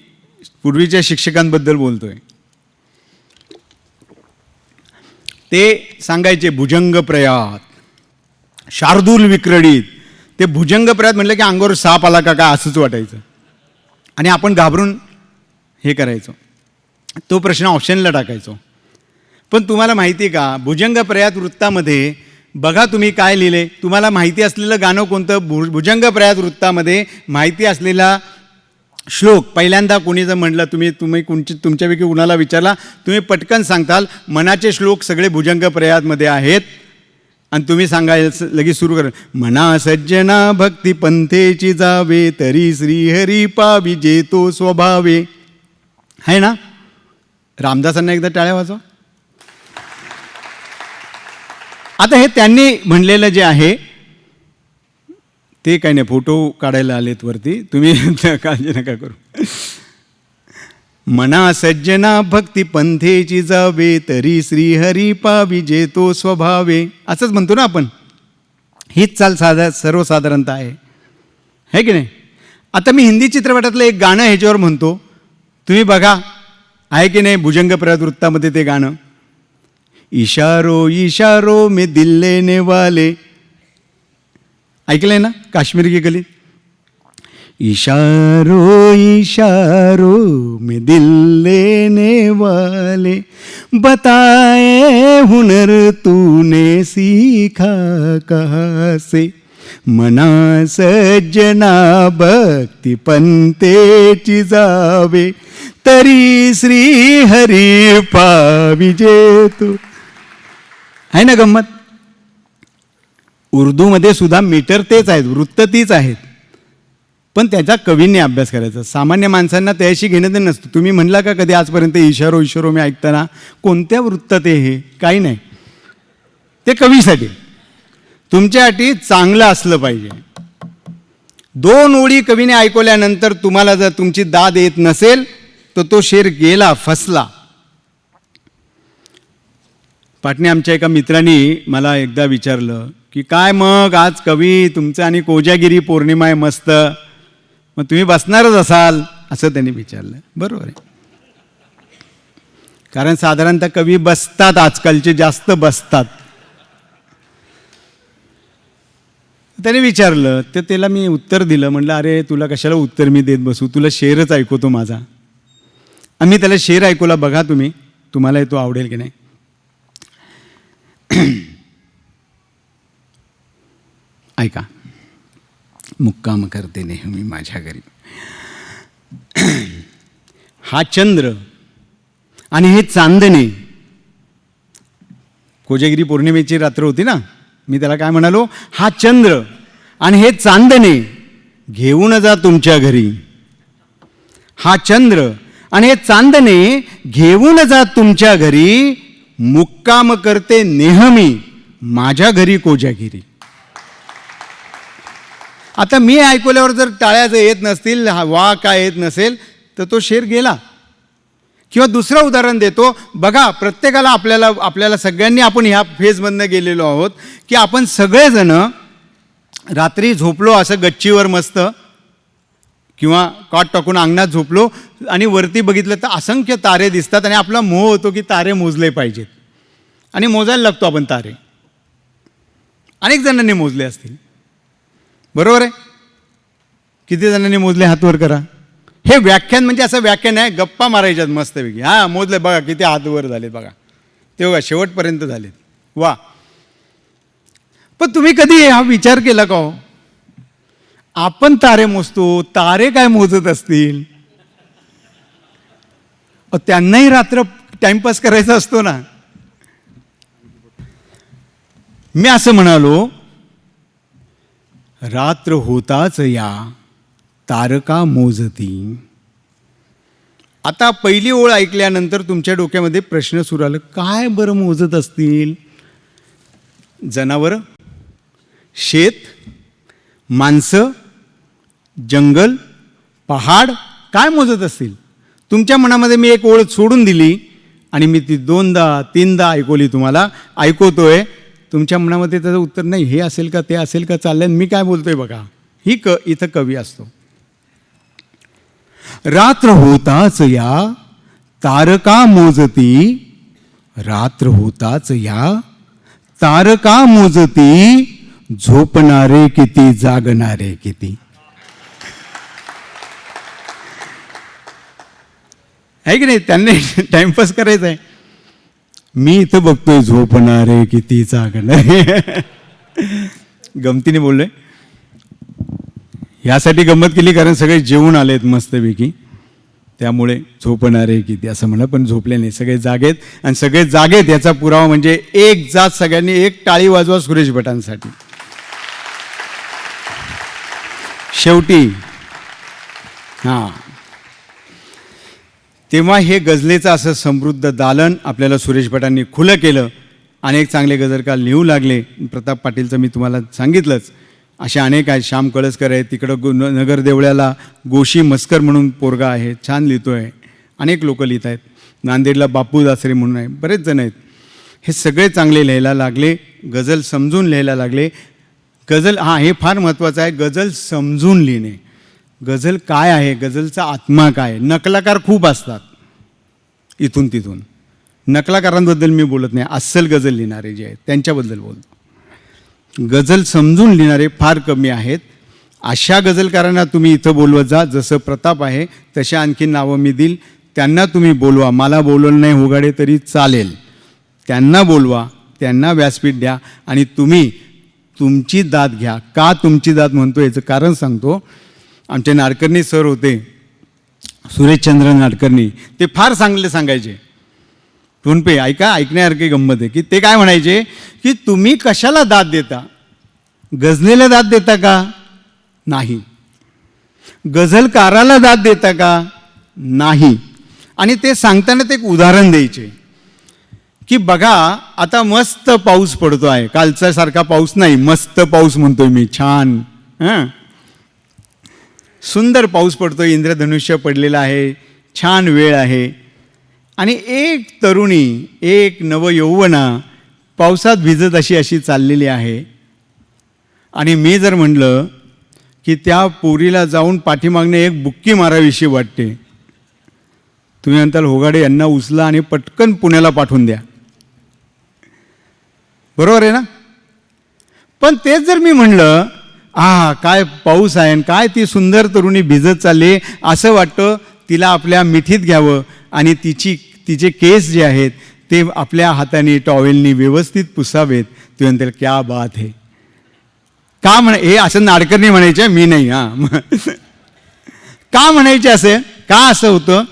पूर्वीच्या शिक्षकांबद्दल बोलतो आहे, ते सांगायचे भुजंग प्रयात, शार्दूल विक्रीडित. ते भुजंग प्रयात म्हटलं की अंगावर साप आला का काय असंच वाटायचं आणि आपण घाबरून हे करायचो, तो प्रश्न ऑप्शनला टाकायचो. पण तुम्हाला माहिती आहे का, भुजंग प्रयात वृत्तामध्ये बघा तुम्ही काय लिहिले. तुम्हाला माहिती असलेलं गाणं कोणतं? भुजंग प्रयात वृत्तामध्ये माहिती असलेला श्लोक पहिल्यांदा कोणी जर म्हटलं, तुम्ही तुमच्यापैकी कुणाला विचारला, तुम्ही पटकन सांगताल मनाचे श्लोक सगळे भुजंग प्रयातमध्ये आहेत. आणि तुम्ही सांगायचं लगेच सुरू करा, मना सज्जना भक्ती पंथेची जावे, तरी श्रीहरी पावी जेतो स्वभावे. आहे ना? रामदासांना एकदा टाळ्या वाजवा. आता हे त्यांनी म्हणलेलं जे आहे ते काही नाही, फोटो काढायला आलेत वरती, तुम्ही काळजी नका करू. मना सज्जना भक्ती पंथेची जावे, तरी श्रीहरी पावी जेतो स्वभावे. असंच म्हणतो ना आपण. हीच चाल सर्वसाधारणता आहे की नाही? आता मी हिंदी चित्रपटातलं एक गाणं ह्याच्यावर म्हणतो, तुम्ही बघा आहे की नाही भुजंग प्रयात वृत्तामध्ये ते गाणं. इशारो इशारो में दिल लेने वाले, ऐकलंय ना? काश्मीर की गली. इशारो इशारो में दिल लेने वाले, बताए हुनर तूने सीखा कहाँ से, मना सज्जना भक्ती पंथेची जावे, तरी श्री हरी पावी जेतो. आहे ना गंमत? उर्दूमध्ये सुद्धा मीटर तेच आहेत, वृत्त तीच आहेत, पण त्याचा कवींनी अभ्यास करायचा. सामान्य माणसांना त्याशी घेणं ते नसतं. तुम्ही म्हणला का कधी आजपर्यंत इशारो इशारो मी ऐकताना कोणत्या वृत्तात हे? काही नाही, ते कवीसाठी. तुमच्यासाठी चांगलं असलं पाहिजे. 2 ओळी कवीने ऐकवल्यानंतर तुम्हाला जर तुमची दाद येत नसेल तर तो शेर गेला, फसला. पाटणे आमच्या एका मित्रांनी मला एकदा विचारलं की काय मग आज कवी तुमचं आणि कोजागिरी पौर्णिमा आहे मस्त, मग तुम्ही बसणारच असाल, असं त्यांनी विचारलं. बरोबर आहे, कारण साधारणतः कवी बसतात, आजकालचे जास्त बसतात. त्याने विचारलं तर त्याला मी उत्तर दिलं. म्हटलं अरे तुला कशाला उत्तर मी देत बसू, तुला शेरच ऐकवतो माझा. आम्ही त्याला शेर ऐकवला, बघा तुम्ही, तुम्हाला तो आवडेल की नाही. ऐका. मुक्काम करते नेहमी माझ्या घरी. हा चंद्र आणि हे चांदणे, कोजागिरी पौर्णिमेची रात्र होती ना, मी त्याला काय म्हणालो, हा चंद्र आणि हे चांदणे घेऊन जा तुमच्या घरी. हा चंद्र आणि हे चांदणे घेऊन जा तुमच्या घरी, मुक्काम करते नेहमी माझ्या घरी कोजागिरी. आता मी ऐकल्यावर जर टाळ्या जर येत नसतील, वा काय येत नसेल, तर तो शेर गेला. किंवा दुसरं उदाहरण देतो, बघा प्रत्येकाला आपल्याला सगळ्यांनी आपण ह्या फेजमधनं गेलेलो आहोत की आपण सगळेजण रात्री झोपलो असं गच्चीवर मस्त, किंवा कॉट टाकून अंगणात झोपलो आणि वरती बघितलं तर असंख्य तारे दिसतात आणि आपला मोह होतो की तारे मोजले पाहिजेत आणि मोजायला लागतो आपण तारे. अनेक जणांनी मोजले असतील. बरोबर आहे? किती जणांनी मोजले हात वर करा. हे व्याख्यान म्हणजे असं व्याख्यान आहे, गप्पा मारायच्यात मस्तपैकी. हां, मोजले बघा किती हात वर झाले बघा, ते बघा शेवटपर्यंत झालेत. वा. पण तुम्ही कधी हा विचार केला का हो, आपण तारे मोजतो, तारे काय मोजत असतील? त्यांनाही रात्र टाइमपास करायचा असतो ना. मी असं म्हणालो, रात्र होताच या तारका मोजती. आता पहिली ओळ ऐकल्यानंतर तुमच्या डोक्यामध्ये प्रश्न सुरू आला, काय बरं मोजत असतील? जनावरं, शेत, माणसं, जंगल, पहाड, काय मोजत असतील? तुमच्या मनामध्ये मी एक ओळ सोडून दिली आणि मी ती 2दा 3दा ऐकवली, तुम्हाला ऐकवतोय. तुमच्या मनामध्ये त्याचं उत्तर नाही, हे असेल का, ते असेल का, चाललंय. मी काय बोलतोय बघा, इथं कवी असतो. रात्र होताच या तारका मोजती, रात्र होताच या तारका मोजती, झोपणारे किती, जागणारे किती. आहे की नाही? त्यांनी टाइमपास करायचा आहे. मी इथं बघतोय झोपणारे किती, जागणारे. गमतीने बोललोय. यासाठी गंमत केली कारण सगळे जेवून आलेत मस्तपैकी, त्यामुळे झोपणारे किती असं म्हणा. पण झोपले नाही, सगळे जागेत. आणि सगळे जागेत याचा पुरावा म्हणजे एक जात सगळ्यांनी एक टाळी वाजवा सुरेश भटांसाठी. शेवटी हां, तेव्हा हे गझलेचं असं समृद्ध दालन आपल्याला सुरेश भटांनी खुलं केलं. अनेक चांगले गझलकार लिहू लागले. प्रताप पाटीलचं मी तुम्हाला सांगितलंच. असे अनेक आहेत. श्याम कळसकर आहे, तिकडं नगर देवळ्याला गोशी मस्कर म्हणून पोरगा आहे, छान लिहितो आहे. अनेक लोक लिहित आहेत. नांदेडला बापू दासरे म्हणून आहे, बरेच जण आहेत. हे सगळे चांगले लिहायला लागले, गझल समजून लिहायला लागले. गझल, हां, हे फार महत्त्वाचं आहे, गझल समजून लिहिणे. गझल काय आहे, गझलचा आत्मा काय. नकलाकार खूप असतात इथून तिथून. नकलाकारांबद्दल मी बोलत नाही, अस्सल गझल लिहिणारे जे आहेत त्यांच्याबद्दल बोलतो. गझल समजून लिहिणारे फार कमी आहेत. अशा गझलकारांना तुम्ही इथं बोलवत जा. जसं प्रताप आहे तशा आणखी नावं मी देईल, त्यांना तुम्ही बोलवा. मला बोलवलं नाही होगाडे तरी चालेल. त्यांना बोलवा, त्यांना व्यासपीठ द्या आणि तुम्ही तुमची दाद घ्या. का तुमची दाद म्हणतो याचं कारण सांगतो. आमचे नाडकर्णी सर होते, सुरेशचंद्र नाडकर्णी, ते फार चांगले सांगायचे. टोनपे ऐका, ऐकण्यासारखी गंमत आहे की ते काय म्हणायचे की तुम्ही कशाला दाद देता? गझलेला दाद देता का? नाही. गझलकाराला दाद देता का? नाही. आणि ते सांगताना ते एक उदाहरण द्यायचे की बघा, आता मस्त पाऊस पडतो आहे, कालचा सारखा पाऊस नाही, मस्त पाऊस म्हणतोय मी, छान, हां, सुंदर पाऊस पडतोय, इंद्रधनुष्य पडलेलं आहे, छान वेळ आहे. आणि एक तरुणी, एक नवयौवना पावसात भिजत अशी चाललेली आहे. आणि मी जर म्हणलं की त्या पोरीला जाऊन पाठीमागणे एक बुक्की मारावीशी वाटते, तुम्ही म्हणताल होगाडे यांना उचला आणि पटकन पुण्याला पाठवून द्या. बरोबर आहे ना? पण तेच जर मी म्हणलं, काय पाऊस आहे आणि काय ती सुंदर तरुणी भिजत चालली, असं वाटतं तिला आपल्या मिठीत घ्यावं आणि तिचे केस जे आहेत ते आपल्या हाताने टॉवेलनी व्यवस्थित पुसावेत. ते म्हणतील क्या बात है. का हे असं नाडकर्णी म्हणायचे, मी नाही. हां, का म्हणायचे असे? का असं होतं?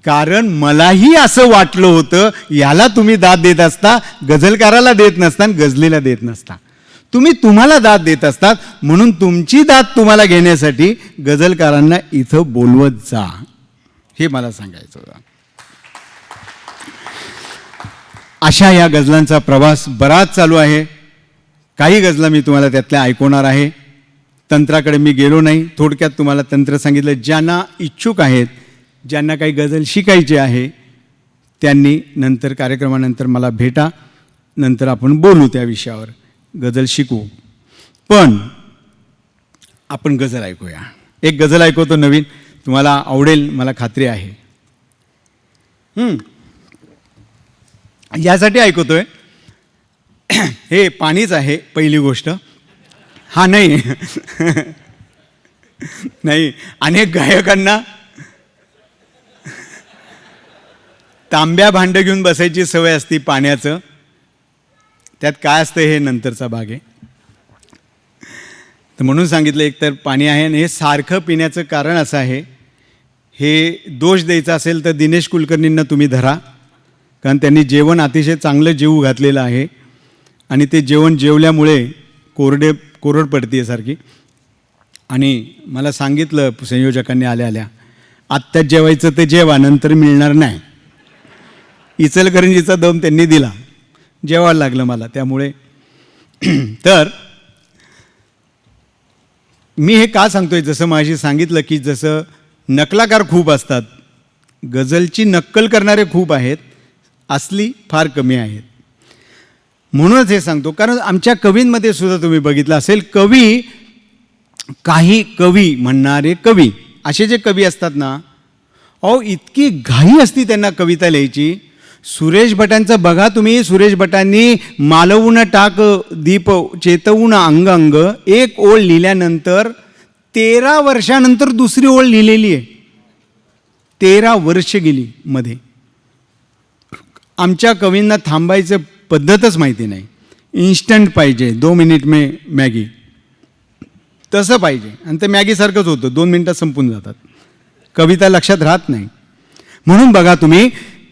कारण मलाही असं वाटलं होतं, याला तुम्ही दाद देत असता, गझलकाराला देत नसता, गझलेला देत नसता. तुम्हाला दाद देत असतात, म्हणून तुमची दाद तुम्हाला घेण्यासाठी गझलकारांना इथं बोलवत जा, हे मला सांगायचं होतं. अशा या गझलांचा प्रवास बराच चालू आहे. काही गझला मी तुम्हाला त्यातल्या ऐकवणार आहे. तंत्राकडे मी गेलो नाही, थोडक्यात तुम्हाला तंत्र सांगितलं. ज्यांना इच्छुक आहेत, ज्यांना काही गझल शिकायचे आहे, त्यांनी नंतर कार्यक्रमानंतर मला भेटा, नंतर आपण बोलू त्या विषयावर, गझल शिकू. पण आपण गझल ऐकूया. एक गझल ऐकवतो नवीन, तुम्हाला आवडेल मला खात्री आहे. यासाठी ऐकवतोय, हे पाणीच आहे पहिली गोष्ट. हा नाही नाही, अनेक गायकांना तांब्या भांडं घेऊन बसायची सवय असते पाण्याचं. त्यात काय असतं हे नंतरचा भाग आहे. तर म्हणून सांगितलं एकतर पाणी आहे आणि हे सारखं पिण्याचं कारण असं आहे. हे दोष द्यायचा असेल तर दिनेश कुलकर्णींना तुम्ही धरा, कारण त्यांनी जेवण अतिशय चांगलं जेवू घातलेलं आहे आणि ते जेवण जेवल्यामुळे कोरड पडते आहे सारखी. आणि मला सांगितलं संयोजकांनी आल्या आत्ताच जेवायचं ते जेवा, नंतर मिळणार नाही. इचलकरंजीचा दम त्यांनी दिला, जेवायला लागलं मला. त्यामुळे तर मी हे का सांगतोय, जसं माझी सांगितलं की जसं नकलाकार खूप असतात, गझलची नक्कल करणारे खूप आहेत, असली फार कमी आहेत. म्हणूनच हे सांगतो, कारण आमच्या कवींमध्ये सुद्धा तुम्ही बघितलं असेल, काही कवी म्हणणारे कवी असे जे कवी असतात ना, अहो इतकी घाई असती त्यांना कविता लिहायची. सुरेश भटांचं बघा तुम्ही, सुरेश भटांनी मालवून टाक दीप चेतवून अंग अंग एक ओळ लिहिल्यानंतर 13 वर्षानंतर दुसरी ओळ लिहिलेली आहे. 13 वर्ष गेली मध्ये. आमच्या कवींना थांबायचं पद्धतच माहिती नाही. इन्स्टंट पाहिजे, 2 मिनिट में मॅगी, तसं पाहिजे. आणि ते मॅगीसारखंच होतं, 2 मिनटात संपून जातात, कविता लक्षात राहत नाही. म्हणून बघा तुम्ही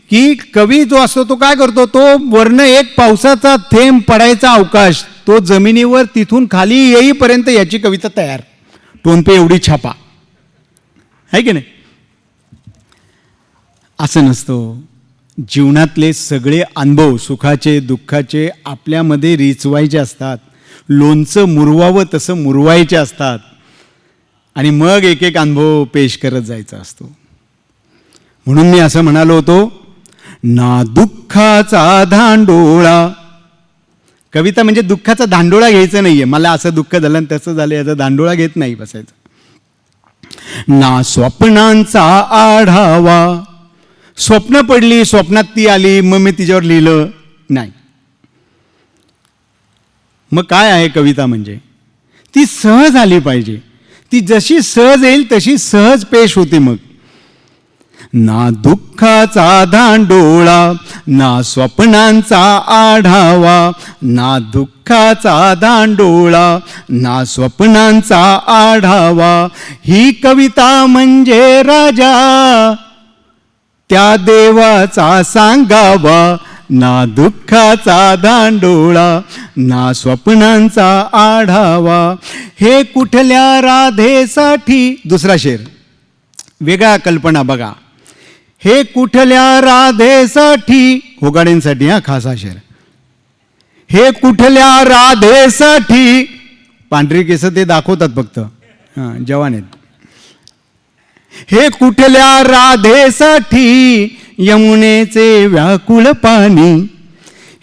की कवी जो असतो तो काय करतो, तो वरनं एक पावसाचा थेंब पडायचा अवकाश, तो जमिनीवर तिथून खाली येईपर्यंत याची कविता तयार. टोनपे एवढी छापा आहे की नाही. असं नसतं. जीवनातले सगळे अनुभव, सुखाचे दुःखाचे, आपल्यामध्ये रिचवायचे असतात. लोणचं मुरवावं तसं मुरवायचे असतात आणि मग एक एक अनुभव पेश करत जायचा असतो. म्हणून मी असं म्हणालो होतो, ना दुःखाचा धांडोळा. कविता म्हणजे दुःखाचा धांडोळा घ्यायचा नाहीये. मला असं दुःख झालं आणि तसं झालं याचा धांडोळा घेत नाही बसायचं. ना स्वप्नांचा आढावा. स्वप्न पडली, स्वप्नात ती आली, मग मी तिच्यावर लिहिलं नाही. मग काय आहे कविता म्हणजे, ती सहज आली पाहिजे. ती जशी सहज येईल तशी सहज पेश होते. मग ना दुःखाचा धांडोळा, ना स्वप्नांचा आढावा, ना दुःखाचा धांडोळा, ना स्वप्नांचा आढावा. ही कविता म्हणजे राजा त्या देवाचा सांगावा. ना दुःखाचा धांडोळा, ना स्वप्नांचा आढावा. हे कुठल्या राधेसाठी. दुसरा शेर, वेगळा कल्पना बघा. हे कुठल्या राधेसाठी, होगाड्यांसाठी हा खासा शेर. हे कुठल्या राधेसाठी. पांढरी केस ते दाखवतात फक्त, हां जवान आहेत. हे कुठल्या राधेसाठी यमुनेचे व्याकुळ पाणी.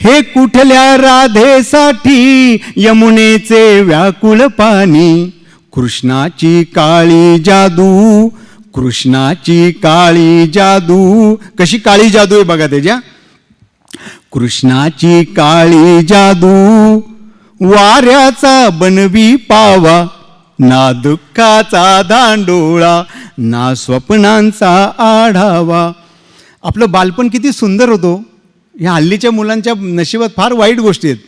हे कुठल्या राधेसाठी यमुनेचे व्याकुळ पाणी. कृष्णाची काळी जादू, कृष्णाची काळी जादू. कशी काळी जादू आहे बघा त्याच्या. कृष्णाची काळी जादू वाऱ्याचा बनवी पावा. ना दुःखाचा धांडोळा, ना स्वप्नांचा आढावा. आपलं बालपण किती सुंदर होतं. ह्या हल्लीच्या मुलांच्या नशिबात फार वाईट गोष्टी आहेत.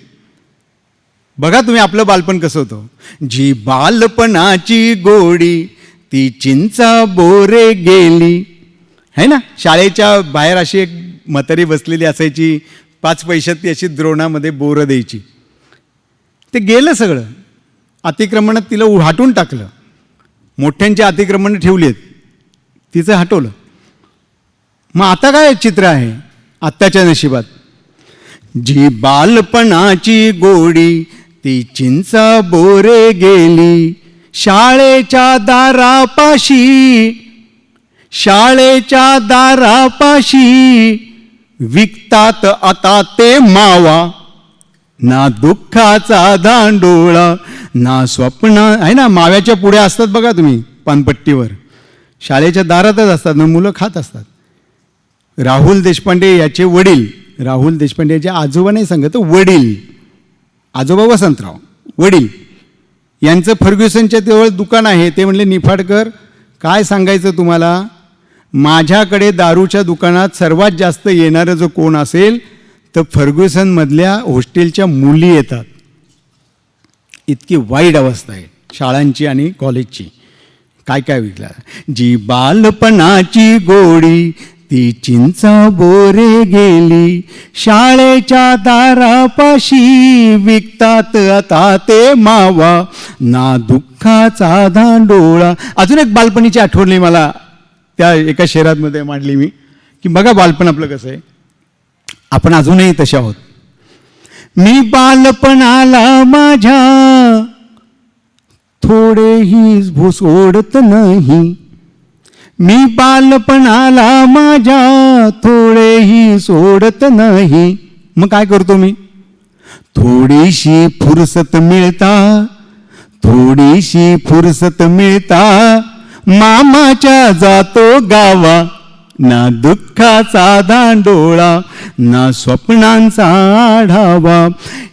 बघा तुम्ही आपलं बालपण कसं होतं. जी बालपणाची गोडी ती चिंचा बोरे गेली, है ना. शाळेच्या बाहेर अशी एक म्हातारी बसलेली असायची, 5 पैशात ती अशी द्रोणामध्ये बोरं द्यायची. ते गेलं सगळं. अतिक्रमणात तिला हटवून टाकलं. मोठ्यांची अतिक्रमणं ठेवली आहेत, तिचं हटवलं. मग आता काय चित्र आहे आत्ताच्या नशिबात. जी बालपणाची गोडी ती चिंचा बोरे गेली. शाळेच्या दारापाशी, शाळेच्या दारापाशी विकतात आता ते मावा. ना दुःखाचा धांडोळा, ना स्वप्न, आहे ना. माव्याच्या पुढे असतात बघा तुम्ही पानपट्टीवर, शाळेच्या दारातच असतात ना, मुलं खात असतात. राहुल देशपांडे याचे वडील, राहुल देशपांडे याचे आजोबा नाही सांगत, वडील, आजोबा वसंतराव, वडील यांचं फर्ग्युसनच्या जवळ दुकान आहे. ते म्हणले निफाडकर काय सांगायचं तुम्हाला, माझ्याकडे दारूच्या दुकानात सर्वात जास्त येणारं जो कोण असेल तर फर्ग्युसनमधल्या हॉस्टेलच्या मुली येतात. इतकी वाईट अवस्था आहे शाळांची आणि कॉलेजची. काय काय विकला, जी बालपणाची गोडी ती चिंचा बोरे गेली, शाळेच्या दारापाशी विकतात आता ते मावा, ना दुःखाचा धांडोळा. अजून एक बालपणीची आठवण मला त्या एका शहरामध्ये मांडली मी, की बघा बालपण आपलं कसं आहे. आपण अजूनही तसे आहोत. मी बालपणाला माझ्या थोडेही भूस ओढत नाही, मी बालपणाला माझ्या थोडेही सोडत नाही. मग काय करतो मी, थोडीशी फुरसत मिळता, थोडीशी फुरसत मिळता मामाच्या जातो गावा, ना दुःखाचा दांडोळा ना स्वप्नांचा आढावा.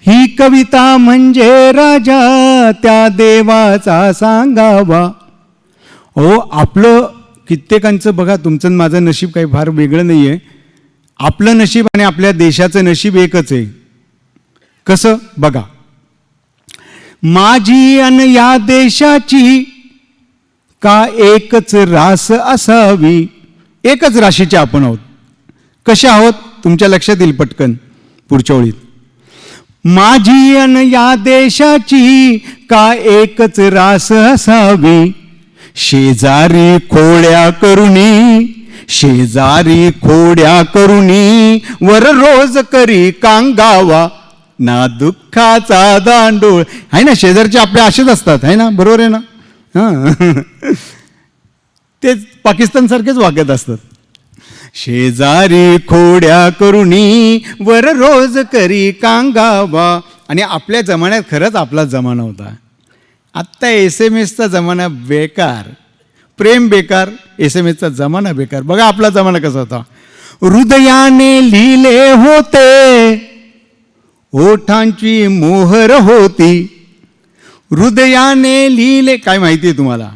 ही कविता म्हणजे राजा त्या देवाचा सांगावा. हो, आपलं कित्येकांचं बघा, तुमचं माझं नशीब काही फार वेगळं नाही आहे. आपलं नशीब आणि आपल्या देशाचं नशीब एकच आहे. कसं बघा, माझी अन या देशाची का एकच रास असावी. एकच राशीचे आपण आहोत. कसे आहोत तुमच्या लक्षात येईल पटकन पुढच्या ओळीत. माझी अन या देशाची का एकच रास असावी, शेजारी खोड्या करुणी, शेजारी खोड्या करुणी वर रोज करी कांगावा, ना दुःखाचा दांडोळ. आहे ना, शेजारचे आपले असेच असतात, आहे ना, बरोबर आहे ना. हां, ते पाकिस्तानसारखेच वागत असतात. शेजारी खोड्या करुणी वर रोज करी कांगावा. आणि आपल्या जमान्यात खरंच आपला जमाना होता. आत्ता SMS चा जमाना बेकार, प्रेम बेकार, SMS चा जमाना बेकार. बघा आपला जमाना कसा होता. हृदयाने लिहिले होते, ओठांची मोहर होती. हृदयाने लिहिले, काय माहिती आहे तुम्हाला,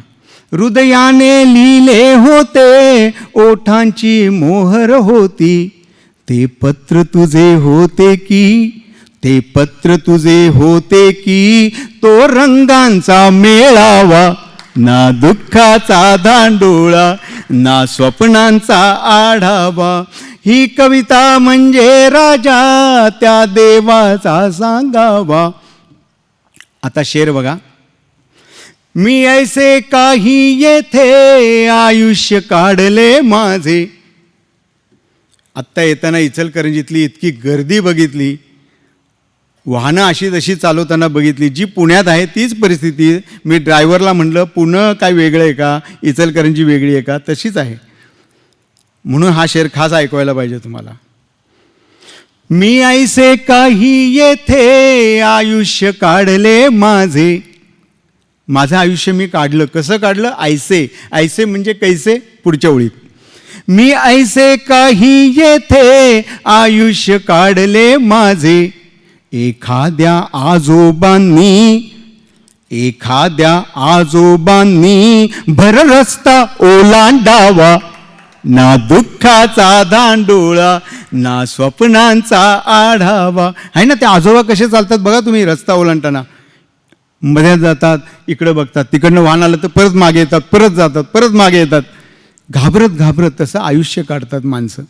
हृदयाने लिहिले होते, ओठांची मोहर होती. ते पत्र तुझे होते की, ते पत्र तुझे होते की, तो रंगांचा मेळावा, ना दुःखाचा धांडोळा ना स्वप्नांचा आढावा. ही कविता म्हणजे राजा त्या देवाचा सांगावा. आता शेर बघा. मी ऐसे काही येथे आयुष्य काढले माझे. आत्ता येताना इचलकरंजीतली इतकी गर्दी बघितली, वाहनं अशी तशी चालवताना बघितली. जी पुण्यात आहे तीच परिस्थिती. मी ड्रायव्हरला म्हटलं पुणे काय वेगळं आहे का, इचलकरंजी वेगळी आहे का, तशीच आहे. म्हणून हा शेर खास ऐकवायला पाहिजे तुम्हाला. मी ऐसे काही येथे आयुष्य काढले माझे. माझं आयुष्य मी काढलं. कसं काढलं, ऐसे. ऐसे म्हणजे कैसे, पुढच्या ओळीत. मी ऐसे काही येथे आयुष्य काढले माझे, एखाद्या आजोबांनी, एखाद्या आजोबांनी भर रस्ता ओलांडावा, ना दुःखाचा दांडोळा ना स्वप्नांचा आढावा. आहे ना, ते आजोबा कसे चालतात बघा तुम्ही रस्ता ओलांडताना. मध्ये जातात, इकडं बघतात, तिकडनं वाहन आलं तर परत मागे येतात, परत जातात, परत मागे येतात, घाबरत घाबरत तसं आयुष्य काढतात माणसं.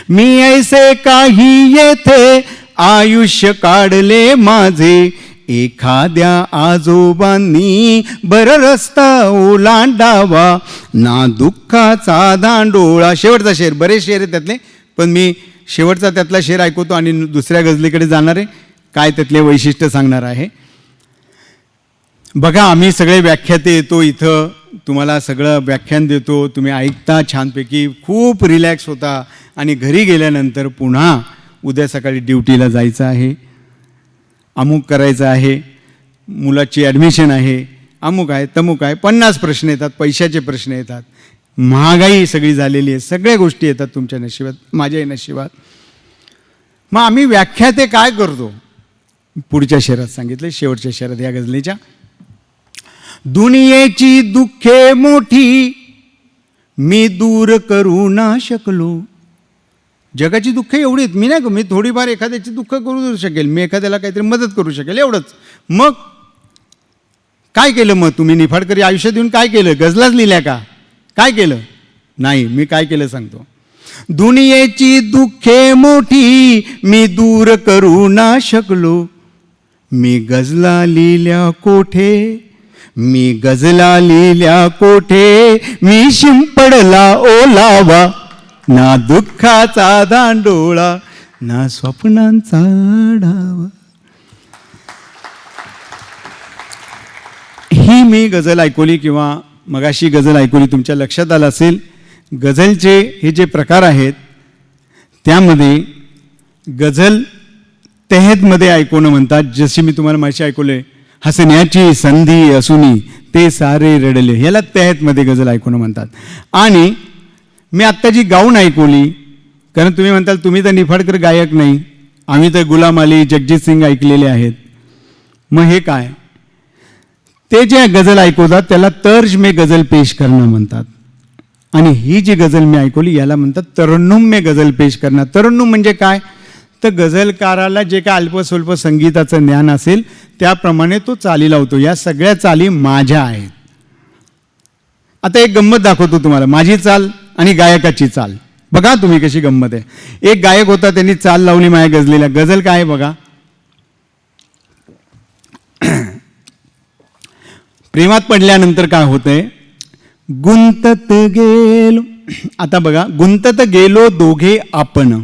मी ऐसे काही येथे आयुष्य काढले माझे, एखाद्या आजोबांनी बर रस्ता ओलांडावा, ना दुःखाचा दांडोळा. शेवटचा शेर, बरेच शेर आहेत त्यातले, पण मी शेवटचा त्यातला शेर ऐकवतो आणि दुसऱ्या गझलीकडे जाणार आहे. काय त्यातले वैशिष्ट्य सांगणार आहे बघा. आम्ही सगळे व्याख्याते येतो इथं, तुम्हाला सगळं व्याख्यान देतो, तुम्ही ऐकता छानपैकी, खूप रिलॅक्स होता. आणि घरी गेल्यानंतर पुन्हा उद्या सकाळी ड्युटीला जायचं आहे, अमुक करायचं आहे, मुलाची ॲडमिशन आहे, अमुक आहे, तमुक आहे, 50 प्रश्न येतात, पैशाचे प्रश्न येतात, महागाई सगळी झालेली आहे, सगळ्या गोष्टी येतात तुमच्या नशिबात, माझ्याही नशिबात. मग आम्ही व्याख्याते काय करतो, पुढच्या शेरात सांगितलं, शेवटच्या शेरात या गझलीच्या. दुनियेची दुःखे मोठी मी दूर करू ना शकलो. जगाची दुःख एवढी आहेत, मी नाही, मी थोडीफार एखाद्याची दुःख करू शकेल, मी एखाद्याला काहीतरी मदत करू शकेल, एवढंच. मग काय केलं? मग तुम्ही निफाडकरी आयुष्यात येऊन काय केलं? गझलाच लिहिल्या का? काय केलं? नाही, मी काय केलं सांगतो. दुनियेची दुःखे मोठी मी दूर करू ना शकलो. मी गझला लिहिल्या कोठे, मी गझला लिहिल्या कोठे, मी शिंपडला ओलावा, ना दुःखाचा दांडोळा, ना स्वप्नांचा डावा. ही मी गझल ऐकवली किंवा मगाशी गझल ऐकवली, तुमच्या लक्षात आलं असेल. गझलचे हे जे प्रकार आहेत त्यामध्ये गझल तेहतमध्ये ऐकवणं म्हणतात. जशी मी तुम्हाला माहिती ऐकवले, हसण्याची संधी असूनी ते सारे रडले, ह्याला तेहतमध्ये गझल ऐकवणं म्हणतात. आणि मी आत्ता जी गाऊन ऐकवली, कारण तुम्ही म्हणताल तुम्ही तर निफाडकर गायक नाही, आम्ही तर गुलाम अली, जगजीत सिंग ऐकलेले आहेत. मग हे काय? ते जे गझल ऐकवतात त्याला तर्ज में गझल पेश करणं म्हणतात. आणि ही जी गझल मी ऐकवली याला म्हणतात तरन्नुम में गझल पेश करणं. तरन्नुम म्हणजे काय? तर गझलकाराला जे काय अल्पस्वल्प संगीताचं ज्ञान असेल त्याप्रमाणे तो चाली लावतो. या सगळ्या चाली माझ्या आहेत. आता एक गंमत दाखवतो तुम्हाला, माझी चाल आणि गायकाची चाल. बघा तुम्ही कशी गंमत आहे. एक गायक होता, त्यांनी चाल लावली माझ्या गझलेला. गझल काय आहे बघा. प्रेमात पडल्यानंतर काय होतंय? गुंतत गेलो. आता बघा, गुंतत गेलो दोघे आपण.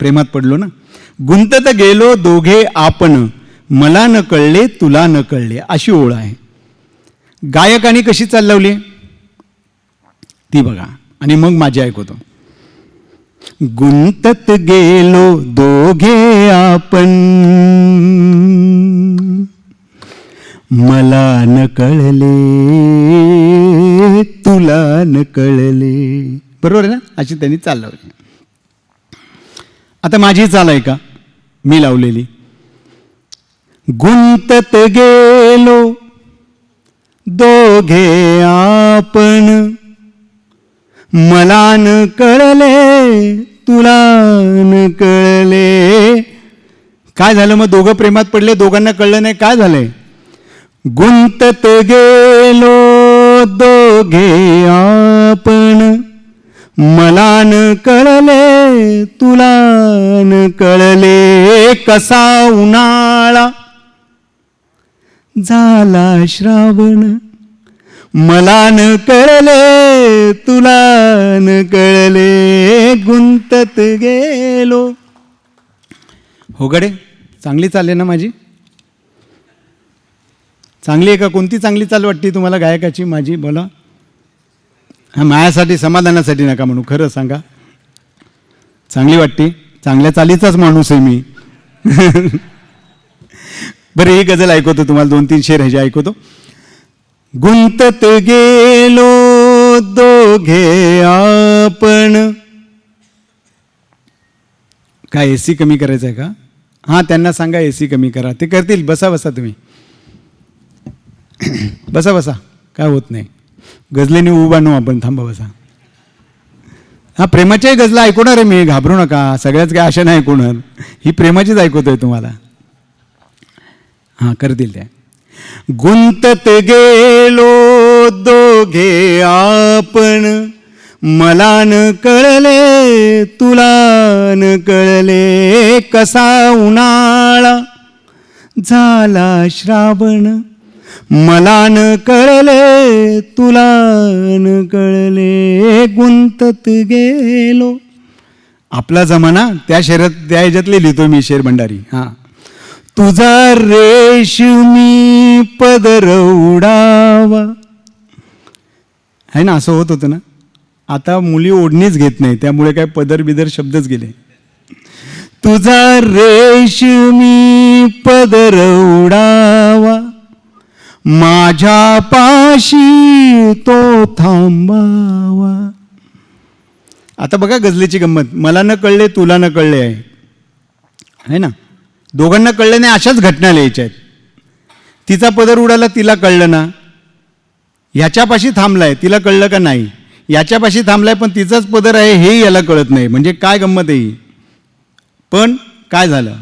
प्रेमात पडलो ना, गुंतत गेलो दोघे आपण, मला न कळले तुला न कळले, अशी ओळ आहे. गायकाने कशी चाल लावली ती बघा. आणि मग माझी ऐकवतो. गुंतत गेलो दोघे आपण, मला न कळले तुला न कळले. बरोबर आहे ना? अशी त्यांनी चाल लावली. आता माझी चाल आहे का मी लावलेली. गुंतत गेलो दोघे आपण, मला न कळले तुला न कळले. काय झालं मग? दोघं प्रेमात पडले, दोघांना कळलं नाही. काय झालंय? गुंतत गेलो दोघे आपण, मला न कळले तुला न कळले. कसा उन्हाळा झाला श्रावण, मला न कळले तुला न कळले. गुंतत गेलो. हो गडे, चांगली चालले ना माझी? चांगली आहे का? कोणती चांगली चाल वाटते तुम्हाला गायकाची माझी? बोला. हां, माझ्यासाठी समाधानासाठी नका म्हणू, खरं सांगा. चांगली वाटते? चांगल्या चालीचाच माणूस आहे मी. बरं, ही गझल ऐकवतो तुम्हाला. 2-3 शेर ह्याचे ऐकवतो. गुंतत गेलो दोघे आपण. काय एसी कमी करायचं आहे का? हां, त्यांना सांगा एसी कमी करा, ते करतील. बसा बसा तुम्ही, बसा बसा, काय होत नाही. गझलेने उभा नो आपण, थांबा बसा. हा, प्रेमाच्याही गझला ऐकवणार आहे मी, घाबरू नका. सगळ्याच काय अशा नाही ऐकवणार, ही प्रेमाचीच ऐकवतोय तुम्हाला. हां, करतील त्या. गुंतत गेलो दोघे आपण, मला न कळले तुला न कळले. कसा उन्हाळा झाला श्रावण, मला न कळले तुला न कळले. गुंतत गेलो. आपला जमाना त्या शेरात, त्या ह्याच्यातले लिहितो मी शेर भंडारी. हां, तुझा रेशमी पदर उडावा, है ना? असं होत होतं ना. आता मुली ओढणीच घेत नाही, त्यामुळे काय पदर बिदर शब्दच गेले. तुझा रेशमी पदर उडावा, माझ्या पाशी तो थांबावा. आता बघा गझलेची गंमत. मला न कळले तुला न कळले आहे, है ना? दोघांना कळले नाही, अशाच घटना लिहायच्या आहेत. तिचा पदर उडाला, तिला कळलं ना. ह्याच्यापाशी थांबलाय, तिला कळलं का नाही. याच्यापाशी थांबलाय पण तिचाच पदर आहे हे याला कळत नाही. म्हणजे काय गंमत आहे ही. पण काय झालं,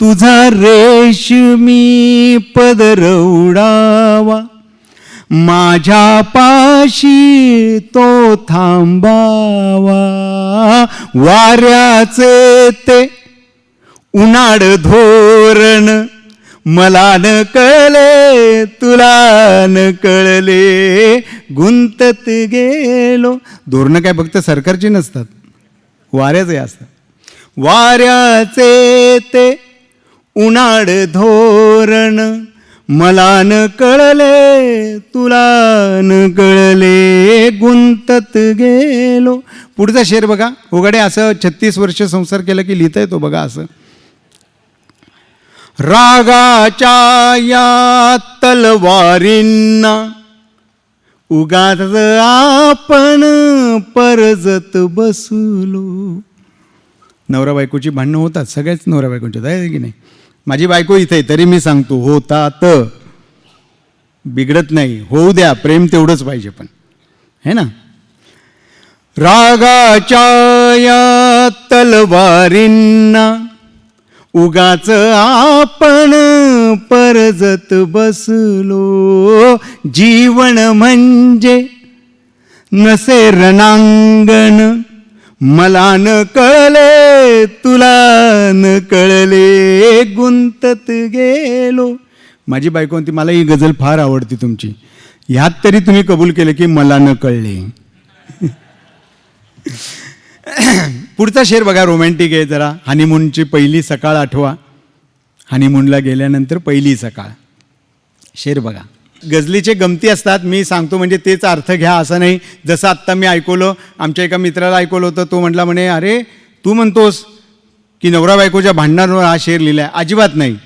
तुझा रेशमी पदर उडावा, माझ्या पाशी तो थांबावा. वाऱ्याचे ते उन्हाळ धोरण मला न कळले, तुला न कळले, गुंतत गेलो. धोरणं काय फक्त सरकारची नसतात, वाऱ्याचे असतात. वाऱ्याचे ते उन्हाळ धोरण मला न कळले, तुला न कळले, गुंतत गेलो. पुढचा शेर बघा. उघडे असं 36 वर्ष संसार केला की लिहिता येतो बघा असं. रागाच्या या तलवारींना उगाच आपण परजत बसलो. नवरा बायकोची भांडणं होतात, सगळ्याच नवरा बायकोची आहे की नाही. माझी बायको इथे आहे तरी मी सांगतो होतात, बिघडत नाही, होऊ द्या, प्रेम तेवढंच पाहिजे पण, है ना. रागाच्या या तलवारींना उगाच आपण परजत बसलो. जीवन म्हणजे नसे रणांगण मला न कळले, तुला न कळले, गुंतत गेलो. माझी बायको म्हणते मला ही गझल फार आवडती तुमची, ह्यात तरी तुम्ही कबूल केलं की मला न कळले. पुढचा शेर बघा, रोमॅन्टिक आहे जरा. हनीमूनची पहिली सकाळ आठवा. हनीमूनला गेल्यानंतर पहिली सकाळ. शेर बघा. गझलीचे गमती असतात, मी सांगतो म्हणजे तेच अर्थ घ्या असं नाही. जसं आत्ता मी ऐकवलं, आमच्या एका मित्राला ऐकवलं होतं, तो म्हटला म्हणे अरे तू म्हणतोस की नवरा बायकोच्या भांडणांवर हा शेर लिहिला आहे. अजिबात नाही,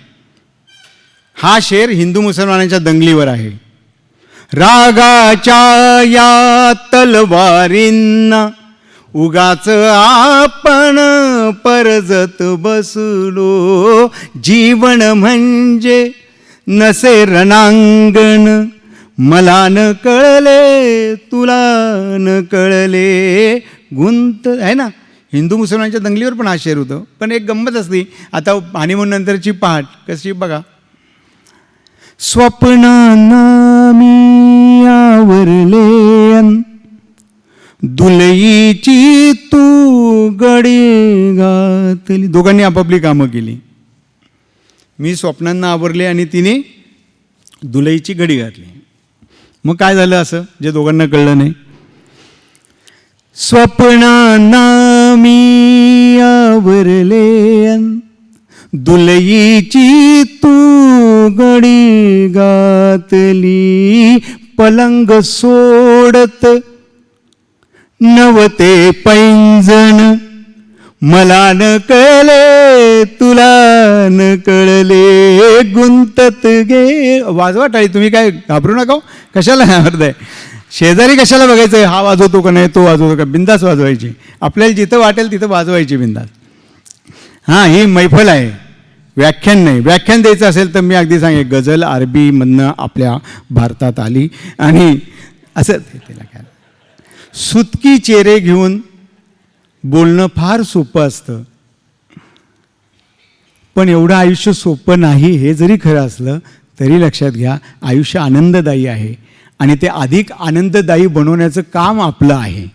हा शेर हिंदू मुसलमानांच्या दंगलीवर आहे. रागाच्या या तलवारींना उगाच आपण परजत बसलो. जीवन म्हणजे नसे रणांगण मला न कळले, तुला न कळले, गुंत आहे ना. हिंदू मुसलमानांच्या दंगलीवर पण हा शेर होतं. पण एक गंमत असती. आता हनीमून नंतरची पहाट कशी बघा. स्वप्नांना मी आवरले, दुलईची तू गडी घातली. दोघांनी आपापली कामं केली. मी स्वप्नांना आवरले आणि तिने दुलईची घडी घातली. मग काय झालं असं जे दोघांना कळलं नाही. स्वप्नांना मी आवरले, दुलईची तू गडी घातली. पलंग सोडत नवते पैंजण मला न कळले, तुला न कळले, गुंतत गे. वाजवा टाळी, तुम्ही काय घाबरू नका. कशाला हरदय शेजारी कशाला बघायचं हा वाजवतो का नाही, तो वाजवतो का. बिंदास वाजवायची, आपल्याला जिथं वाटेल तिथं वाजवायची बिंदास. हां, ही मैफल आहे, व्याख्यान नाही. व्याख्यान द्यायचं असेल तर मी अगदी सांगेन गझल अरबीमधनं आपल्या भारतात आली आणि असं तिला काय सुतकी चेहरे घेऊन बोलणं फार सोपं असतं. पण एवढं आयुष्य सोपं नाही हे जरी खरं असलं तरी लक्षात घ्या आयुष्य आनंददायी आहे आणि ते अधिक आनंददायी बनवण्याचं काम आपलं आहे,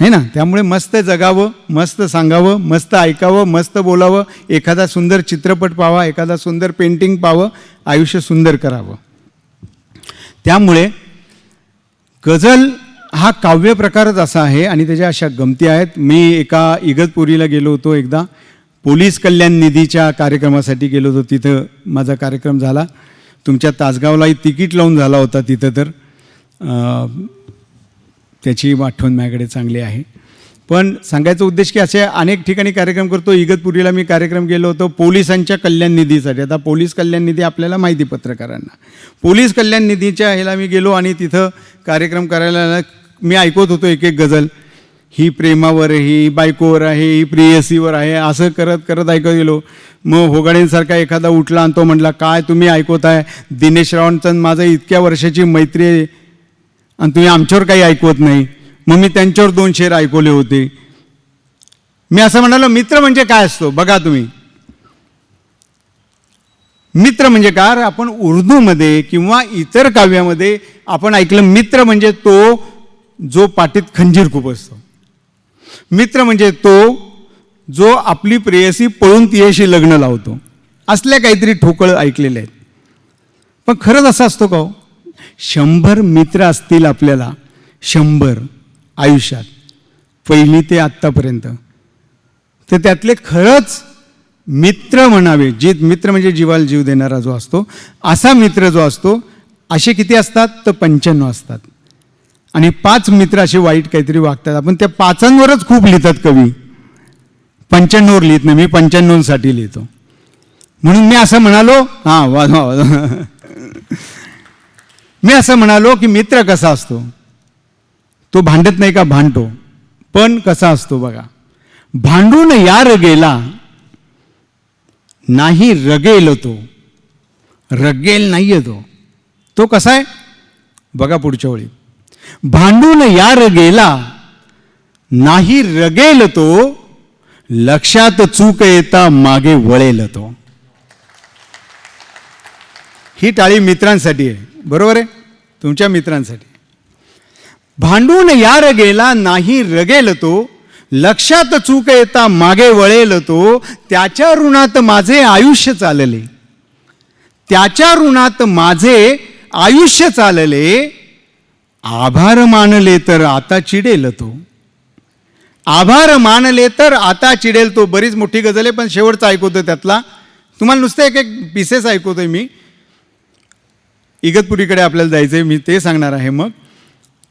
है ना. त्यामुळे मस्त जगावं, मस्त सांगावं, मस्त ऐकावं, मस्त बोलावं, एखादा सुंदर चित्रपट पाहावा, एखादा सुंदर पेंटिंग पाहावं, आयुष्य सुंदर करावं. त्यामुळे गझल हा काव्य प्रकारच असा आहे आणि त्याच्या अशा गमती आहेत. मी एका इगतपुरीला गेलो होतो एकदा, पोलीस कल्याण निधीच्या कार्यक्रमासाठी गेलो होतो. तिथं माझा कार्यक्रम झाला. तुमच्या तासगावलाही तिकीट लावून झाला होता तिथं, तर त्याची आठवण माझ्याकडे चांगली आहे. पण सांगायचा उद्देश की असे अनेक ठिकाणी कार्यक्रम करतो. इगतपुरीला मी कार्यक्रम केलो होतो पोलिसांच्या कल्याण निधीसाठी. आता पोलीस कल्याण निधी आपल्याला माहिती पत्रकारांना. पोलीस कल्याण निधीच्या ह्याला मी गेलो आणि तिथं कार्यक्रम करायला मी ऐकवत होतो एक एक गझल. ही प्रेमावर आहे, ही बायकोवर आहे, ही प्रेयसीवर आहे, असं करत करत ऐकत गेलो. मग होगाडेंसारखा एखादा उठला आणि तो म्हटला, काय तुम्ही ऐकवताय, दिनेश रावणचं माझं इतक्या वर्षाची मैत्री आहे आणि तुम्ही आमच्यावर काही ऐकवत नाही. मग मी त्यांच्यावर 2 शेर ऐकवले होते. मी असं म्हणालो, मित्र म्हणजे काय असतो बघा तुम्ही. मित्र म्हणजे काय, आपण उर्दूमध्ये किंवा इतर काव्यामध्ये आपण ऐकलं, मित्र म्हणजे तो जो पाठीत खंजीर खूप असतो. मित्र म्हणजे तो जो आपली प्रेयसी पळून तिच्याशी लग्न लावतो. असल्या काहीतरी ठोकळ ऐकलेले आहेत. पण खरंच असं असतो का हो? 100 मित्र असतील आपल्याला, 100 आयुष्यात, पहिली ते आत्तापर्यंत, तर त्यातले खरंच मित्र म्हणावे, जे मित्र म्हणजे जीवाला जीव देणारा जो असतो, असा मित्र जो असतो, असे किती असतात तर 95 असतात. आणि 5 मित्र असे वाईट काहीतरी वागतात. आपण त्या 5वरच खूप लिहितात कवी, 95वर लिहित नाही. मी 95साठी लिहितो. म्हणून मी असं म्हणालो, हां वा मी असं म्हणालो की मित्र कसा असतो, तो भांडत नाही का, भांडतो. पण कसा असतो बघा, भांडून यार गेला नाही रगेल तो, रगेल नाहीये तो. तो कसा आहे बघा पुढच्या वेळी, भांडून यार गेला नाही रगेल तो, लक्षात चूक येता मागे वळेल तो. ही टाळी मित्रांसाठी आहे, बरोबर आहे, तुमच्या मित्रांसाठी. भांडून यार गेला नाही रगेल तो, लक्षात चूक येता मागे वळेल तो. त्याच्या ऋणात माझे आयुष्य चालले, त्याच्या ऋणात माझे आयुष्य चालले. आभार मानले तर आता चिडेल तो, आभार मानले तर आता चिडेल तो. बरीच मोठी गझल आहे, पण शेवटचा ऐकवतो त्यातला. तुम्हाला नुसतं एक एक पीसेस ऐकवतोय मी. इगतपुरीकडे आपल्याला जायचं आहे, मी ते सांगणार आहे. मग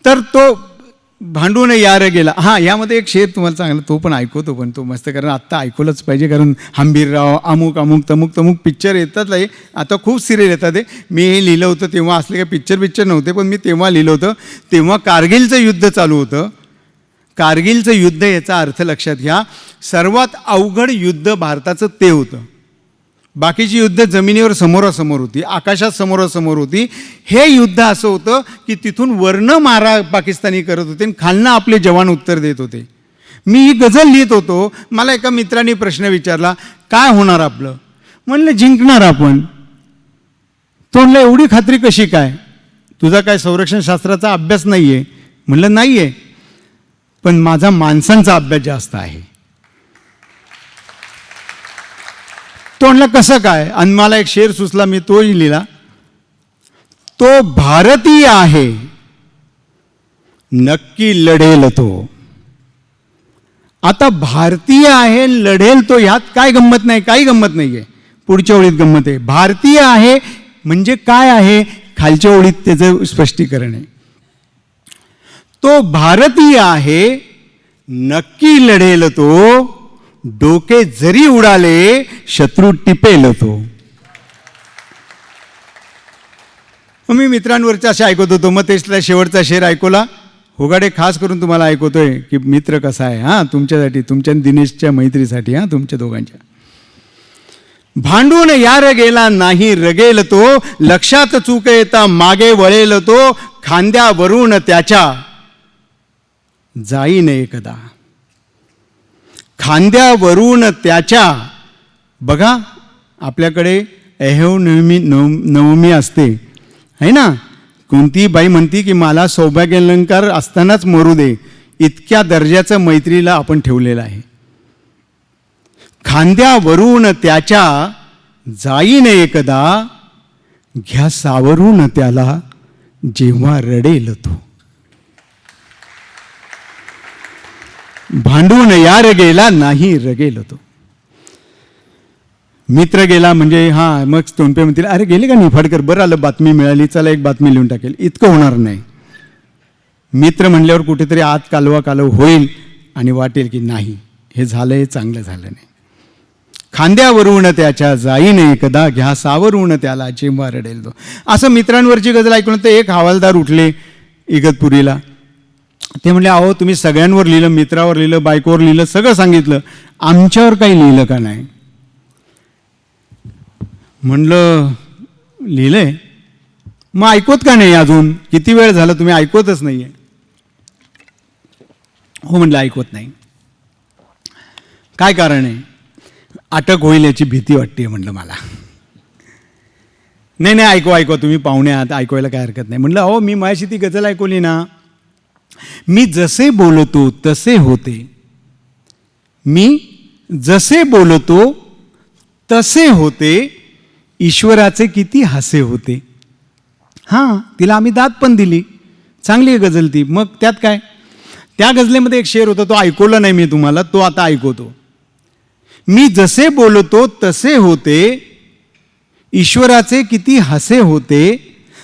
तर तो भांडून यार गेला, हां यामध्ये एक शेर तुम्हाला चांगला तो पण ऐकवतो, पण तो मस्त, कारण आत्ता ऐकवलंच पाहिजे, कारण हंबीरराव अमुक अमुक तमुक तमुक पिक्चर येतात आहे, आता खूप सिरियल येतात आहे. मी हे लिहिलं होतं तेव्हा, असले काही पिक्चर नव्हते, पण मी तेव्हा लिहिलं होतं. तेव्हा कारगिलचं युद्ध चालू होतं. कारगिलचं युद्ध, याचा अर्थ लक्षात घ्या, सर्वात अवघड युद्ध भारताचं ते होतं. बाकीची युद्ध जमिनीवर समोरासमोर होती, आकाशात समोरासमोर होती. हे युद्ध असं होतं की तिथून वर्ण मारा पाकिस्तानी करत होते आणि खालनं आपले जवान उत्तर देत होते. मी ही गझल लिहित होतो, मला एका मित्राने प्रश्न विचारला, काय होणार आपलं? म्हणलं जिंकणार आपण. तो म्हणलं एवढी खात्री कशी काय, तुझा काय संरक्षण शास्त्राचा अभ्यास नाही आहे? म्हणलं नाही आहे, पण माझा माणसांचा अभ्यास जास्त आहे. तो म्हणला कसं काय? आणि मला एक शेर सुचला, मी तोही लिहिला. तो भारतीय आहे नक्की लढेल तो. आता भारतीय आहे लढेल तो, ह्यात काय गंमत नाही, काही गंमत नाही आहे. पुढच्या ओळीत गंमत आहे. भारतीय आहे म्हणजे काय आहे, खालच्या ओळीत त्याचं स्पष्टीकरण आहे. तो भारतीय आहे नक्की लढेल तो, डोके जरी उडाले शत्रू टिपेल तो. मी मित्रांवरचे असे ऐकत होतो. मग तेचला शेवटचा शेर ऐकवला. होगाडे खास करून तुम्हाला ऐकवतोय की मित्र कसा आहे, हां तुमच्यासाठी, तुमच्या दिनेशच्या मैत्रीसाठी, हां तुमच्या दोघांच्या. भांडून यार गेला नाही रगेल तो, लक्षात चूक येता मागे वळेल तो. खांद्यावरून त्याच्या जाईन एकदा, खांद्यावरून त्याच्या. बघा आपल्याकडे अहेव नवमी असते है ना. कोणतीही बाई म्हणती की मला सौभाग्यालंकार असतानाच मरू दे, इतक्या दर्जाचं मैत्रीला आपण ठेवलेलं आहे. खांद्यावरून त्याच्या जाईन एकदा, घ्या सावरून त्याला जेव्हा रडेल तो. भांडून यार गेला नाही रगेल तो. मित्र गेला म्हणजे हां मग तोंडपे म्हणतील अरे गेले का निफाडकर, बरं आलं बातमी मिळाली, चला एक बातमी लिहून टाकेल. इतकं होणार नाही. मित्र म्हणल्यावर कुठेतरी आत कालव होईल आणि वाटेल की नाही हे झालं, हे चांगलं झालं नाही. खांद्यावरून त्याच्या जाईन एकदा, घ्या सावरून त्याला जेव्हा रडेल तो. असं मित्रांवरची गजल ऐकून तर एक हवालदार उठले इगतपुरीला ते म्हणले, अहो तुम्ही सगळ्यांवर लिहिलं, मित्रावर लिहिलं, बायकोवर लिहिलं, सगळं सांगितलं, आमच्यावर काही लिहिलं का नाही? म्हणलं लिहिलंय, मग ऐकवत का नाही अजून? किती वेळ झाला तुम्ही ऐकवतच नाही आहे. हो म्हणलं ऐकवत नाही. काय कारण आहे? अटक होईल याची भीती वाटते म्हणलं मला. नाही नाही ऐकवा तुम्ही पाहुणे आहात, ऐकवायला काय हरकत नाही. म्हणलं अहो मी माझ्याशी ती गझल ऐकवली ना, मी जसे बोलतो तसे होते, मी जसे बोलतो तसे होते, ईश्वराचे किती हसे होते. हां, तिला आम्ही दाद पण दिली, चांगली आहे गझल ती. मग त्यात काय? त्या गझलेमध्ये एक शेर होता, तो ऐकवला नाही मी तुम्हाला, तो आता ऐकवतो. मी जसे बोलतो तसे होते, ईश्वराचे किती हसे होते,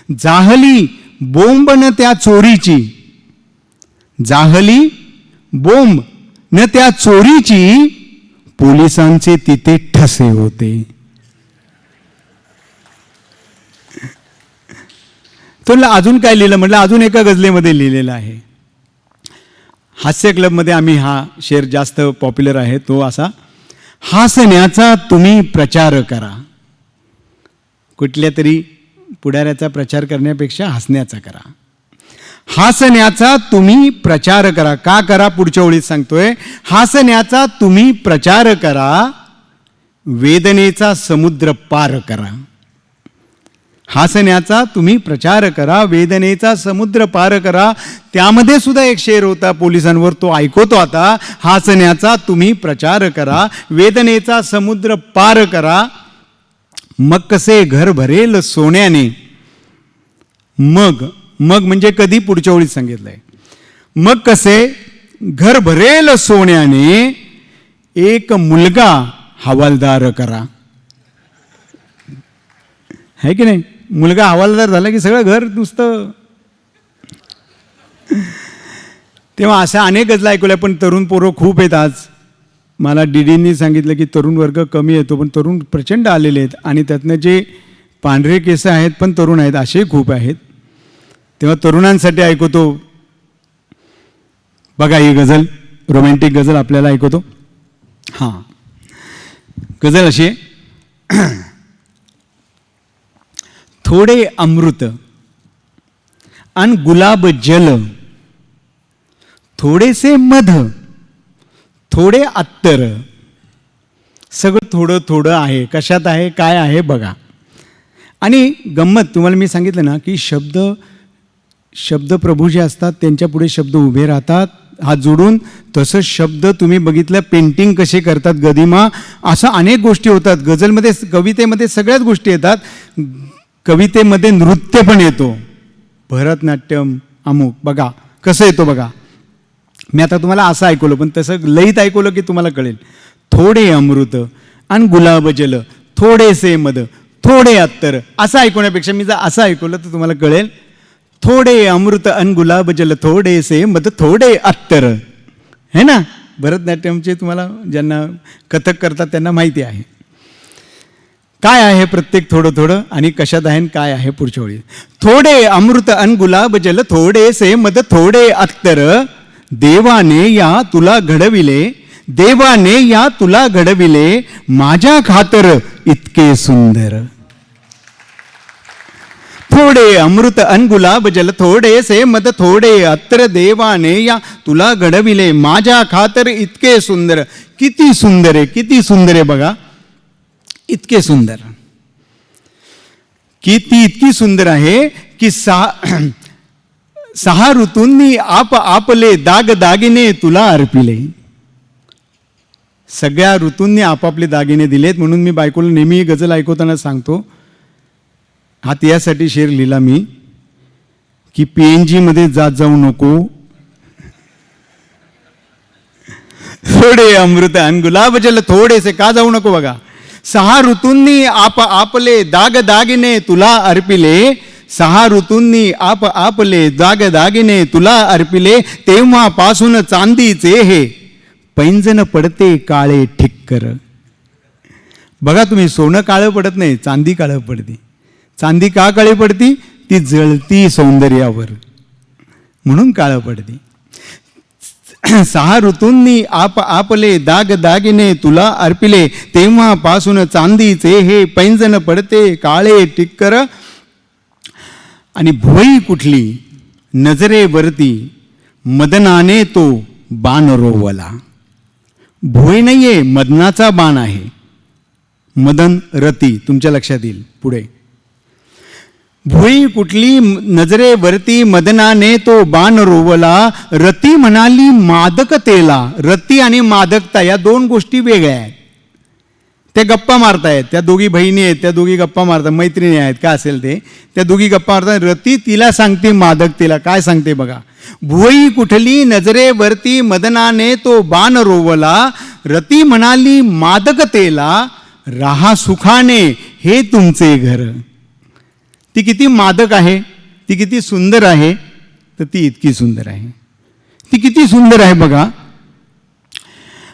जाहली बोंब न त्या चोरीची, जाहली बोंब न त्या चोरीची, पोलिसांचे तिथे ठसे होते. तो अजून काय लिहिलं? म्हटलं अजून एका गझलेमध्ये लिहिलेलं आहे. हास्य क्लबमध्ये आम्ही हा शेर जास्त पॉप्युलर आहे, तो असा, हसण्याचा तुम्ही प्रचार करा. कुठल्या तरी पुढाऱ्याचा प्रचार करण्यापेक्षा हसण्याचा करा. हसण्याचा तुम्ही प्रचार करा. का करा? पुढच्या ओळीत सांगतोय, हसण्याचा तुम्ही प्रचार करा, वेदनेचा समुद्र पार करा. हसण्याचा तुम्ही प्रचार करा, वेदनेचा समुद्र पार करा. त्यामध्ये सुद्धा एक शेर होता पोलिसांवर, तो ऐकवतो आता. हसण्याचा तुम्ही प्रचार करा, वेदनेचा समुद्र पार करा, मग कसे घर भरेल सोन्याने. मग मग म्हणजे कधी? पुढच्या ओळीत सांगितलंय, मग कसे घर भरेल सोन्याने, एक मुलगा हवालदार करा. है की नाही? मुलगा हवालदार झाला की सगळं घर नुसतं. तेव्हा अशा अनेक गझला ऐकवल्या, पण तरुण पोरं खूप आहेत आज. मला डीडींनी सांगितलं की तरुण वर्ग कमी येतो, पण तरुण प्रचंड आलेले आहेत. आणि त्यातनं जे पांढरे केस आहेत पण तरुण आहेत, असे खूप आहेत. तेव्हा तरुणांसाठी ऐकवतो बघा ही गझल, रोमॅन्टिक गझल आपल्याला ऐकवतो. हां, गझल अशी आहे, थोडे अमृत आणि गुलाब जल, थोडेसे मध, थोडे अत्तर, सगळं थोडं थोडं आहे. कशात आहे, काय आहे बघा. आणि गंमत तुम्हाला मी सांगितलं ना की शब्द प्रभू जे असतात त्यांच्या पुढे शब्द उभे राहतात हात जोडून. तसं शब्द तुम्ही बघितलं, पेंटिंग कसे करतात गदिमा, असं अनेक गोष्टी होतात. गझलमध्ये, कवितेमध्ये सगळ्याच गोष्टी येतात. कवितेमध्ये नृत्य पण येतो, भरतनाट्यम अमुक. बघा कसं येतो बघा. मी आता तुम्हाला असं ऐकवलं, पण तसं लईत ऐकवलं की तुम्हाला कळेल. थोडे अमृत आणि गुलाब जल, थोडेसे मध, थोडे अत्तर, असं ऐकवण्यापेक्षा मी जर असं ऐकवलं तर तुम्हाला कळेल. थोडे अमृत अन गुलाब जल, थोडेसे मध, थोडे अत्तर. है ना? भरतनाट्यमचे तुम्हाला ज्यांना कथक करतात त्यांना माहिती आहे काय आहे प्रत्येक थोडं थोडं आणि कशात आहे काय आहे. पुढच्या वेळी थोडे अमृत अन गुलाब जल, थोडेसे मध, थोडे अत्तर, देवाने या तुला घडविले, देवाने या तुला घडविले, माझ्या खातर इतके सुंदर. थोडे अमृत अन गुलाब जल, थोडेसे मध, थोडे अत्तर, देवाने या तुला घडविले, माझ्या खातर इतके सुंदर. किती सुंदर आहे, किती सुंदर आहे बघा. इतके सुंदर, इतकी सुंदर आहे की सहा ऋतूंनी आपले दाग दागिने तुला अर्पिले. सगळ्या ऋतूंनी आपापले दागिने दिलेत. म्हणून मी बायकोला नेहमी गझल ऐकवताना सांगतो, हा त्यासाठी शेर लिहिला मी की PNG मध्ये जात जाऊ नको. थोडे अमृत आणि गुलाब जल, थोडेसे का जाऊ नको बघा. सहा ऋतूंनी आपले दाग दागिने तुला अर्पिले, सहा ऋतूंनी आपले दाग दागिने तुला अर्पिले, तेव्हापासून चांदीचे हे पैंजण पडते काळे ठिक्कर. बघा तुम्ही, सोनं काळं पडत नाही, चांदी काळं पडते. चांदी का काळी पडती? ती जळती सौंदर्यावर, म्हणून काळं पडते. सहा ऋतूंनी आपले दाग दागिने तुला अर्पिले, तेव्हापासून चांदीचे हे पैंजण पडते काळे टिक्कर. आणि भुवई कुठली नजरेवरती मदनाने तो बाण रोवला. भुवई नाहीये, मदनाचा बाण आहे. मदन रती, तुमच्या लक्षात येईल पुढे. भुई कुठली नजरेवरती मदनाने तो बाण रोवला, रती म्हणाली मादकतेला. रती आणि मादकता या दोन गोष्टी वेगळ्या आहेत. त्या गप्पा मारतायत, त्या दोघी बहिणी आहेत, त्या दोघी गप्पा मारतात, मैत्रिणी आहेत का असेल ते, त्या दोघी गप्पा मारतात. रती तिला सांगते मादकतेला, काय सांगते बघा. भुई कुठली नजरेवरती मदनाने तो बाण रोवला, रती म्हणाली मादकतेला, राहा सुखाने हे तुमचे घर. ती किती मादक आहे, ती किती सुंदर आहे, तर ती इतकी सुंदर आहे. ती किती सुंदर आहे बघा.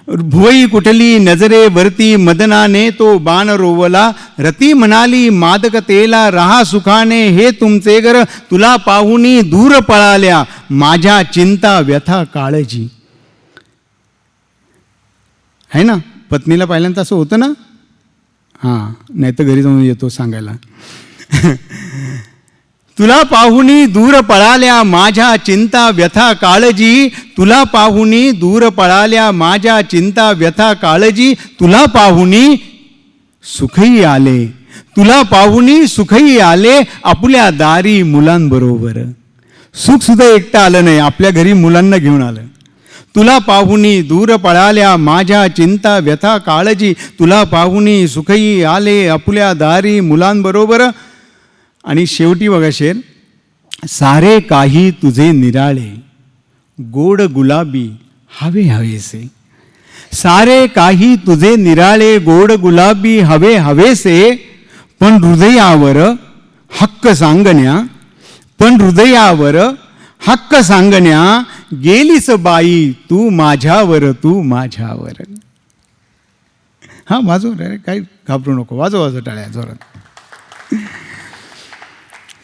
भुवई कुठली नजरेवरती मदनाने तो बाण रोवला, रती म्हणाली मादकतेला, राहा सुखाने हे तुमचे घर. तुला पाहुनी दूर पळाल्या माझ्या चिंता व्यथा काळजी. आहे ना, पत्नीला पाहिल्यानंतर असं होतं ना. हां, नाही तर घरी जाऊन येतो सांगायला. तुला पाहुनी दूर पळाल्या माझ्या चिंता व्यथा काळजी. तुला पाहुनी दूर पळाल्या माझ्या चिंता व्यथा काळजी. तुला पाहुनी सुखही आले, तुला पाहुनी सुखही आले, आपुल्या दारी मुलांबरोबर. सुख सुद्धा एकटं आलं नाही, आपल्या घरी मुलांना घेऊन आलं. तुला पाहुनी दूर पळाल्या माझ्या चिंता व्यथा काळजी. तुला पाहुनी सुखही आले, आपुल्या दारी मुलांबरोबर. आणि शेवटी बघा शेर, सारे काही तुझे निराळे गोड गुलाबी हवे हवेसे. सारे काही तुझे निराळे गोड गुलाबी हवे हवेसे, पण हृदयावर हक्क सांगण्या, पण हृदयावर हक्क सांगण्या, गेलीस बाई तू माझ्यावर, तू माझ्यावर. हा वाजव रे, काही घाबरू नको, वाजव वाजव टाळ्या जोरात.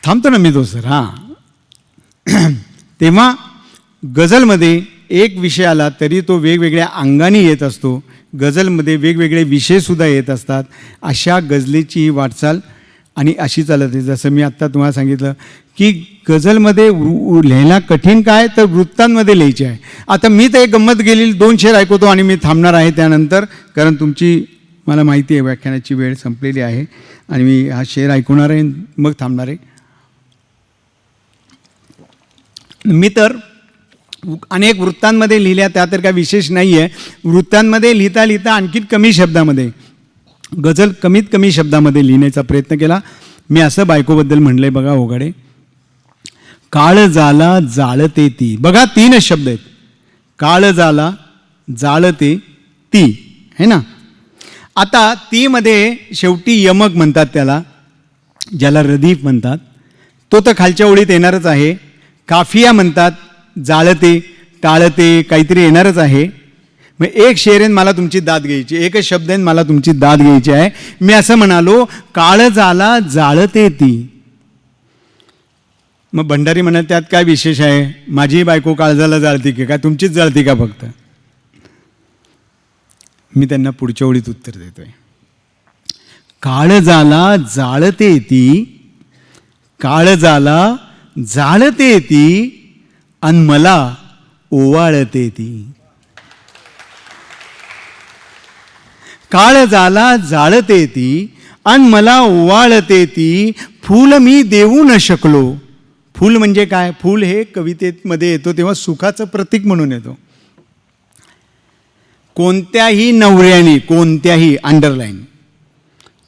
थांबतो ना मी तो सर. हां, तेव्हा गझलमध्ये एक विषय आला तरी तो वेगवेगळ्या अंगाने येत असतो. गझलमध्ये वेगवेगळे विषयसुद्धा येत असतात. अशा गझलेची ही वाटचाल आणि अशी चालत आहे. जसं मी आत्ता तुम्हाला सांगितलं की गझलमध्ये लिहायला कठीण काय, तर वृत्तांमध्ये लिहायचे आहे. आता मी तर एक गंमत गेलेली 2 शेर ऐकवतो आणि मी थांबणार आहे त्यानंतर, कारण तुमची मला माहिती आहे व्याख्यानाची वेळ संपलेली आहे आणि मी हा शेर ऐकवणार आहे मग थांबणार आहे. मी तर अनेक वृत्तांमध्ये लिहिल्या, त्या तर काय विशेष नाही आहे. वृत्तांमध्ये लिहिता लिहिता आणखीन कमी शब्दामध्ये, गझल कमीत कमी शब्दामध्ये लिहिण्याचा प्रयत्न केला. मी असं बायकोबद्दल म्हणलं आहे बघा ओघाडे. काळ जाला जाळते ती. बघा 3 शब्द आहेत. काळ जाला जाळते ती, है ना. आता ती मध्ये शेवटी यमक म्हणतात त्याला, ज्याला रदीफ म्हणतात, तो तर खालच्या ओळीत येणारच आहे. काफिया म्हणतात, जाळते टाळते काहीतरी येणारच आहे. मग एक शेरेन मला तुमची दाद घ्यायची, एकच शब्देन मला तुमची दाद घ्यायची आहे. मी असं म्हणालो, काळ जाला जाळते ती. मग भंडारी म्हणाल त्यात काय विशेष आहे, माझी बायको काळजाला जाळते की काय, तुमचीच जाळते का फक्त. मी त्यांना पुढच्या ओळीत उत्तर देतोय. काळजाला जाळते ती, काळजाला जाळते ती, अन मला ओवाळते ती. काळजाला जाळते ती, अन मला ओवाळते ती, फूल मी देऊ न शकलो. फूल म्हणजे काय, फूल हे कवितेमध्ये येतो तेव्हा सुखाचं प्रतीक म्हणून येतो. कोणत्याही नवऱ्याने, कोणत्याही अंडरलाईन,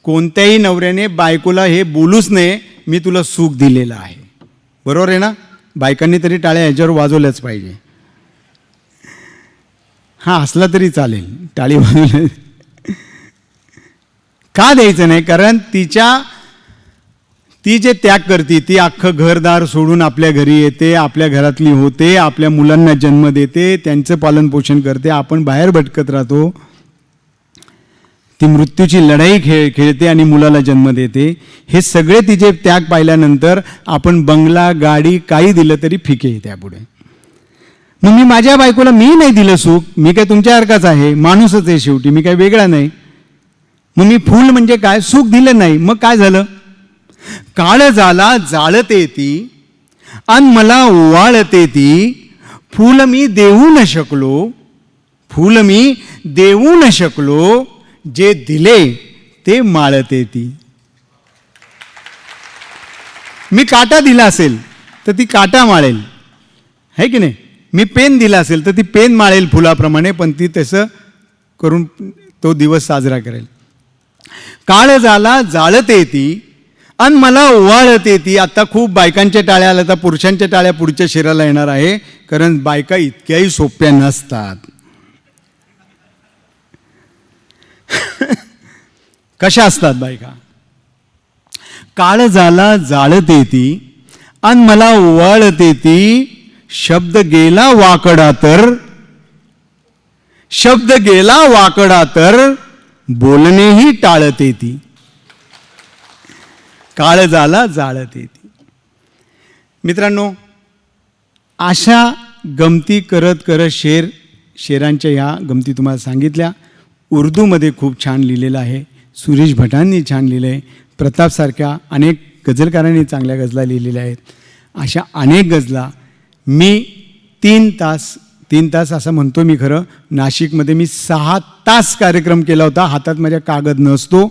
कोणत्याही नवऱ्याने बायकोला हे बोलूच नये मी तुला सुख दिलेलं आहे. बरोबर आहे ना. बायकांनी तरी टाळ्या ह्याच्यावर वाजवल्याच पाहिजे. हा हसला तरी चालेल, टाळी वाजवल्या का द्यायचं नाही, कारण ती जे त्याग करते, ती अख्खं घरदार सोडून आपल्या घरी येते, आपल्या घरातली होते, आपल्या मुलांना जन्म देते, त्यांचं पालनपोषण करते, आपण बाहेर भटकत राहतो. ती मृत्यूची लढाई खेळते आणि मुलाला जन्म देते. हे सगळे तिचे त्याग पाहिल्यानंतर आपण बंगला गाडी काही दिलं तरी फिके त्यापुढे. मग मी माझ्या बायकोला मी नाही दिलं सुख, मी काय तुमच्यासारखाच आहे, माणूसच आहे शेवटी, मी काय वेगळा नाही. मग मी फूल म्हणजे काय, सुख दिलं नाही, मग काय झालं? काळजाला जाळते ती अन मला ओवाळते ती, फूल मी देऊ न शकलो, फूल मी देऊ न शकलो, जे दिले ते माळते ती. मी काटा दिला असेल तर ती काटा माळेल, है की नाही? मी पेन दिला असेल तर ती पेन माळेल फुलाप्रमाणे, पण ती तसं करून तो दिवस साजरा करेल. काळजाला जाळते ती अन मला ओवाळते ती. आता खूप बायकांच्या टाळ्या आल्या, आता पुरुषांच्या टाळ्या पुढच्या शिराला येणार आहे, कारण बायका इतक्याही सोप्या नसतात. कशा असतात बायका? काळजाला जाळते ती अन मला ओवाळते ती, शब्द गेला वाकडा तर, शब्द गेला वाकडा तर बोलणेही टाळते ती. काळजाला जाळते ती. मित्रांनो, अशा गमती करत करत शेरांच्या ह्या गमती तुम्हाला सांगितल्या. उर्दूमध्ये खूप छान लिहिलेलं आहे, सुरेश भटांनी छान लिहिलं आहे, प्रतापसारख्या अनेक गझलकारांनी चांगल्या गझला लिहिलेल्या आहेत. अशा अनेक गझला मी 3 तास असं म्हणतो मी, खरं नाशिकमध्ये मी 6 तास कार्यक्रम केला होता. हातात माझ्या कागद नसतो.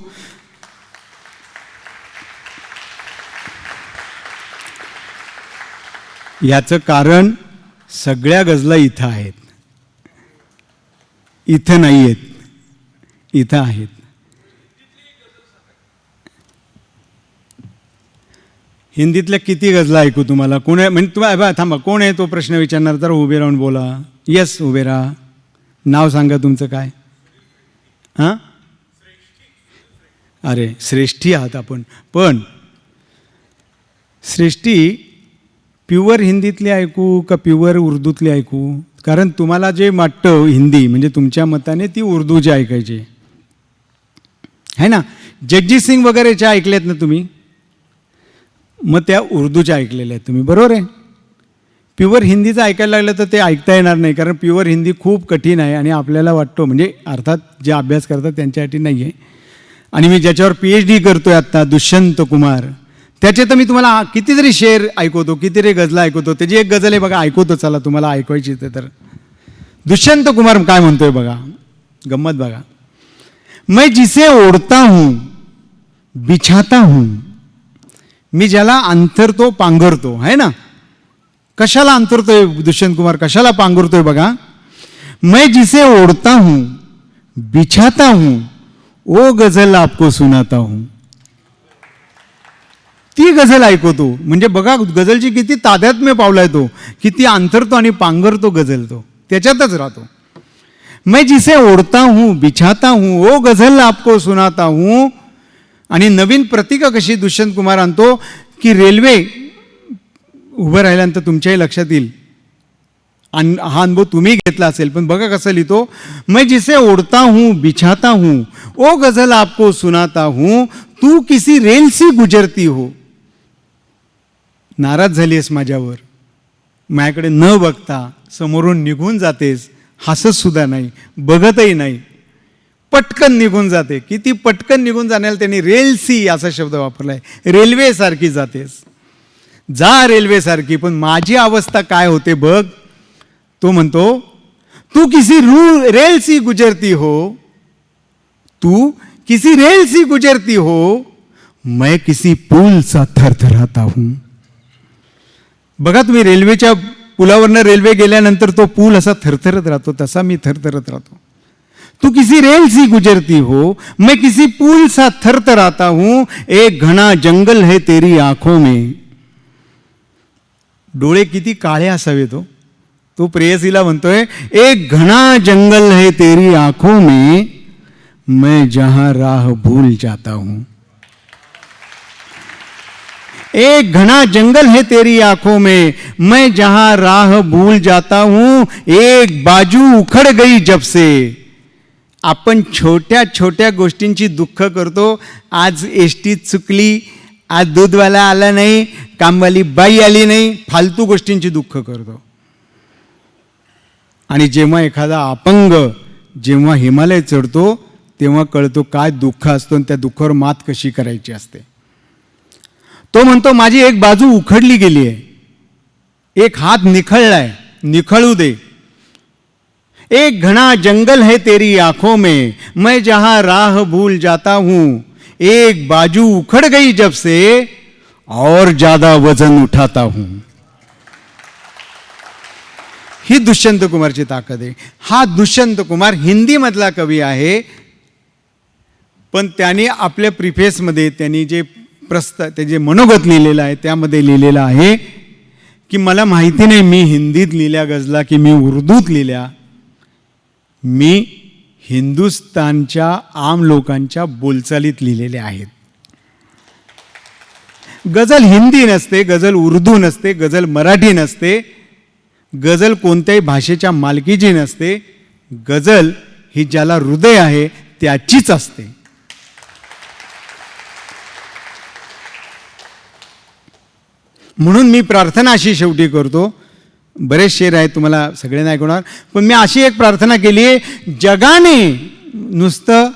याचं कारण सगळ्या गझला इथं आहेत, इथं नाही आहेत, इथं आहेत. हिंदीतल्या किती गझला ऐकू तुम्हाला? कोण आहे म्हणजे तुम्हाला? थांबा, कोण आहे तो प्रश्न विचारणार तर उभे राहून बोला. यस, उभे राहा. नाव सांगा तुमचं काय? हां, अरे श्रेष्ठी आहात आपण. पण श्रेष्ठी प्युअर हिंदीतली ऐकू का प्युअर उर्दूतली ऐकू? कारण तुम्हाला जे वाटतं हिंदी म्हणजे तुमच्या मताने ती उर्दूची ऐकायची है ना. जगजीत सिंग वगैरेच्या ऐकल्यात ना तुम्ही, मग त्या उर्दूच्या ऐकलेल्या आहेत तुम्ही, बरोबर आहे. प्युअर हिंदीचं ऐकायला लागलं तर ते ऐकता येणार नाही, कारण प्युअर हिंदी खूप कठीण आहे आणि आपल्याला वाटतो, म्हणजे अर्थात जे अभ्यास करतात त्यांच्यासाठी नाही आहे. आणि मी ज्याच्यावर PhD करतोय आत्ता, दुष्यंत कुमार, त्याचे तर मी तुम्हाला कितीतरी शेर ऐकवतो, कितीतरी गझला ऐकवतो. त्याची एक गझल आहे बघा, ऐकवतो, चला तुम्हाला ऐकवायची तर. दुष्यंत कुमार काय म्हणतोय बघा, गंमत बघा. मैं जिसे ओढता हूं बिछाता हूं, मी ज्याला अंतरतो पांघरतो, है ना. कशाला अंतरतोय दुष्यंत कुमार, कशाला पांघरतोय बघा. मैं जिसे ओढता हूं बिछाता हूं, ओ गझल आपको सुनाता हूं. ती गझल ऐकवतो, म्हणजे बघा गझलची किती तादात्म्य पावलाय तो, किती अंतरतो आणि पांघरतो गझल, तो त्याच्यातच राहतो. मैं जिसे ओढता हूं बिछाता हूं, ओ गझल आपको सुनाता हूं. आणि नवीन प्रतीका कशी दुष्यंत कुमार आणतो की रेल्वे उभं राहिल्यानंतर तुमच्याही लक्षात येईल, हा अनुभव तुम्ही घेतला असेल. पण बघा कसं लिहितो, मैं जिसे ओढता हूं बिछाता हूं, ओ गझल आपको सुनाता हूं, तू किसी रेल सी गुजरती हो. नाराज झालीस माझ्यावर, माझ्याकडे न बघता समोरून निघून जातेस, हसत सुद्धा नाही, बघतही नाही, पटकन निघून जाते. किती पटकन निघून जाण्याला त्यांनी रेल सी असा शब्द वापरलाय. रेल्वे सारखी जातेस, जा रेल्वे सारखी. पण माझी अवस्था काय होते बघ. तो म्हणतो, तू किसी रेल सी गुजरती हो, तू किसी रेल सी गुजरती हो, मैं किसी पूल सा थरथराता हूं. बघा तुम्ही, रेल्वेच्या पुलावरनं रेल्वे गेल्यानंतर तो पूल असा थरथरत राहतो, तसा मी थरथरत राहतो. तू किसी रेल सी गुजरती हो, मैं किसी पुल सा थरथराता हूं, एक घना जंगल है तेरी आंखों में. डोळे किती काळे असावे तो प्रेयसीला म्हणतोय, एक घना जंगल है तेरी आंखों में, मैं जहां राह भूल जाता हूं. एक घना जंगल है तेरी आंखों में, मैं जहां राह भूल जाता हूं, एक बाजू उखड़ गई जब से. आपण छोट्या छोट्या गोष्टींची दुःख करतो. आज एसटी चुकली, आज दूधवाला आला नाही, कामवाली बाई आली नाही, फालतू गोष्टींची दुःख करतो. आणि जेव्हा एखादा अपंग जेव्हा हिमालय चढतो तेव्हा कळतो काय दुःख असतो आणि त्या दुःखावर मात कशी करायची असते. तो म्हणतो माझी एक बाजू उखडली गेली आहे, एक हात निखळलाय, निखळू दे. एक घना जंगल है तेरी आंखों में, मैं जहां राह भूल जाता हूं. एक बाजू उखड़ गई जब से और ज्यादा वजन उठाता हूं. ही दुष्यंत कुमारची ताकद आहे. हा दुष्यंत कुमार हिंदीमधला कवी आहे, पण त्यांनी आपल्या प्रिफेसमध्ये त्यांनी जे ते जे मनोगत लिहिलेलं आहे त्यामध्ये लिहिलेलं आहे की मला माहिती नाही मी हिंदीत लिहिल्या गजला की मी उर्दूत लिहिल्या, मी हिंदुस्तानच्या आम लोकांच्या बोलचालीत लिहिलेले आहेत. गझल हिंदी नसते, गझल उर्दू नसते, गझल मराठी नसते, गझल कोणत्याही भाषेच्या मालकीची नसते. गझल ही ज्याला हृदय आहे त्याचीच असते. म्हणून मी प्रार्थना अशी शेवटी करतो, बरेच शेर आहेत तुम्हाला सगळे नाही ऐकवणार, पण मी अशी एक प्रार्थना केली आहे, जगाने नुसतं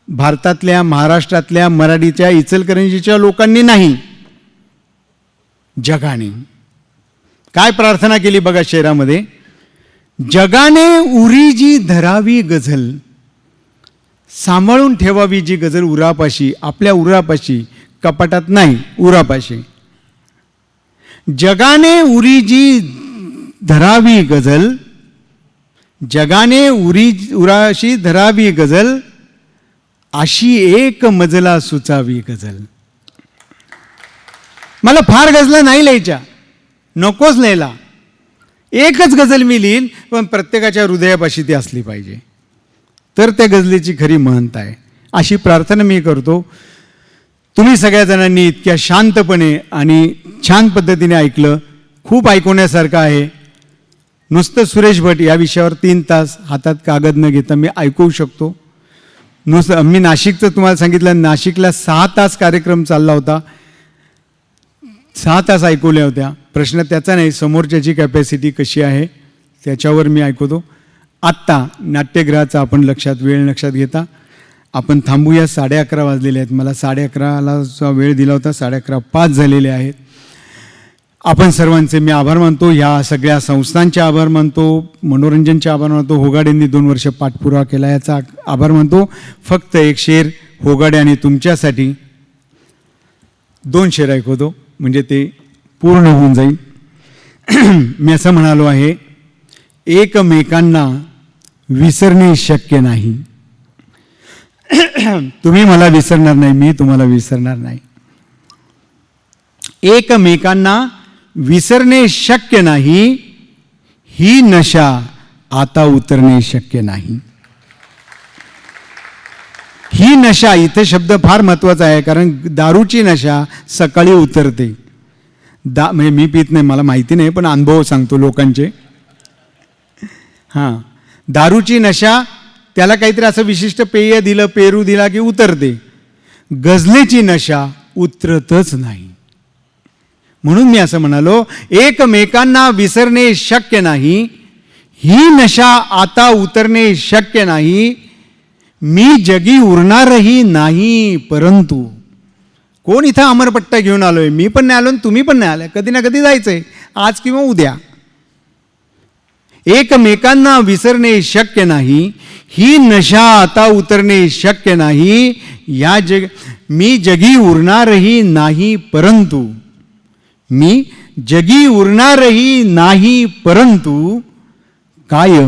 भारतातल्या महाराष्ट्रातल्या मराठीच्या इचलकरंजीच्या लोकांनी नाही, जगाने काय प्रार्थना केली बघा शेरामध्ये, जगाने उरी जी धरावी गझल, सांभाळून ठेवावी जी गझल उरापाशी, आपल्या उरापाशी, कपाटात नाही, उरापाशी. जगाने उरी जी धरावी गझल, जगाने उराशी धरावी गझल, अशी एक मजला सुचावी गझल. मला फार गझला नाही लिहायच्या, नकोच लिहायला, एकच गझल मी लिहीन, पण प्रत्येकाच्या हृदयापाशी ती असली पाहिजे, तर त्या गझलेची खरी महंत आहे. अशी प्रार्थना मी करतो. तुम्ही सगळ्या जणांनी इतक्या शांतपणे आणि छान पद्धतीने ऐकलं, खूप ऐकवण्यासारखं आहे. नुसतं सुरेश भट या विषयावर 3 तास हातात कागद न घेता मी ऐकवू शकतो. नुसतं मी नाशिकचं तुम्हाला सांगितलं, नाशिकला 6 तास कार्यक्रम चालला होता, 6 तास ऐकवल्या होत्या. प्रश्न त्याचा नाही, समोरच्याची कॅपॅसिटी कशी आहे त्याच्यावर मी ऐकवतो. आत्ता नाट्यगृहाचा आपण वेळ लक्षात घेता आपण थांबूया. 11:30 वाजलेले आहेत. मला 11:30ला वेळ दिला होता, 11:15 झालेले आहेत. आपण सर्वांचे मी आभार मानतो, ह्या सगळ्या संस्थांचे आभार मानतो, मनोरंजनचे आभार मानतो, होगाडेंनी 2 वर्ष पाठपुरावा केला याचा आभार मानतो. फक्त एक शेर होगाडे आणि तुमच्यासाठी 2 शेर ऐकवतो म्हणजे ते पूर्ण होऊन जाईल. मी असं म्हणालो आहे, एकमेकांना विसरणे शक्य नाही. तुम्ही मला विसरणार नाही, मी तुम्हाला विसरणार नाही. एकमेकांना विसरणे शक्य नाही, ही नशा आता उतरणे शक्य नाही. ही नशा, इथे शब्द फार महत्वाचा आहे, कारण दारूची नशा सकाळी उतरते. म्हणजे मी पित नाही, मला माहिती नाही, पण अनुभव सांगतो लोकांचे. हां, दारूची नशा त्याला काहीतरी असं विशिष्ट पेय दिलं, पेरू दिला की उतरते. गझलेची नशा उतरतच नाही. म्हणून मी असं म्हणालो, एकमेकांना विसरणे शक्य नाही, ही नशा आता उतरणे शक्य नाही. मी जगी उरणारही नाही, परंतु कोण इथं अमरपट्टा घेऊन आलोय, मी पण नाही आलो, तुम्ही पण नाही आलाय, कधी ना कधी जायचंय, आज किंवा उद्या. एकमेकांना विसरणे शक्य नाही, ही नशा आता उतरणे शक्य नाही. मी जगी उरणारही नाही, परंतु मी जगी उरणारही नाही, परंतु काय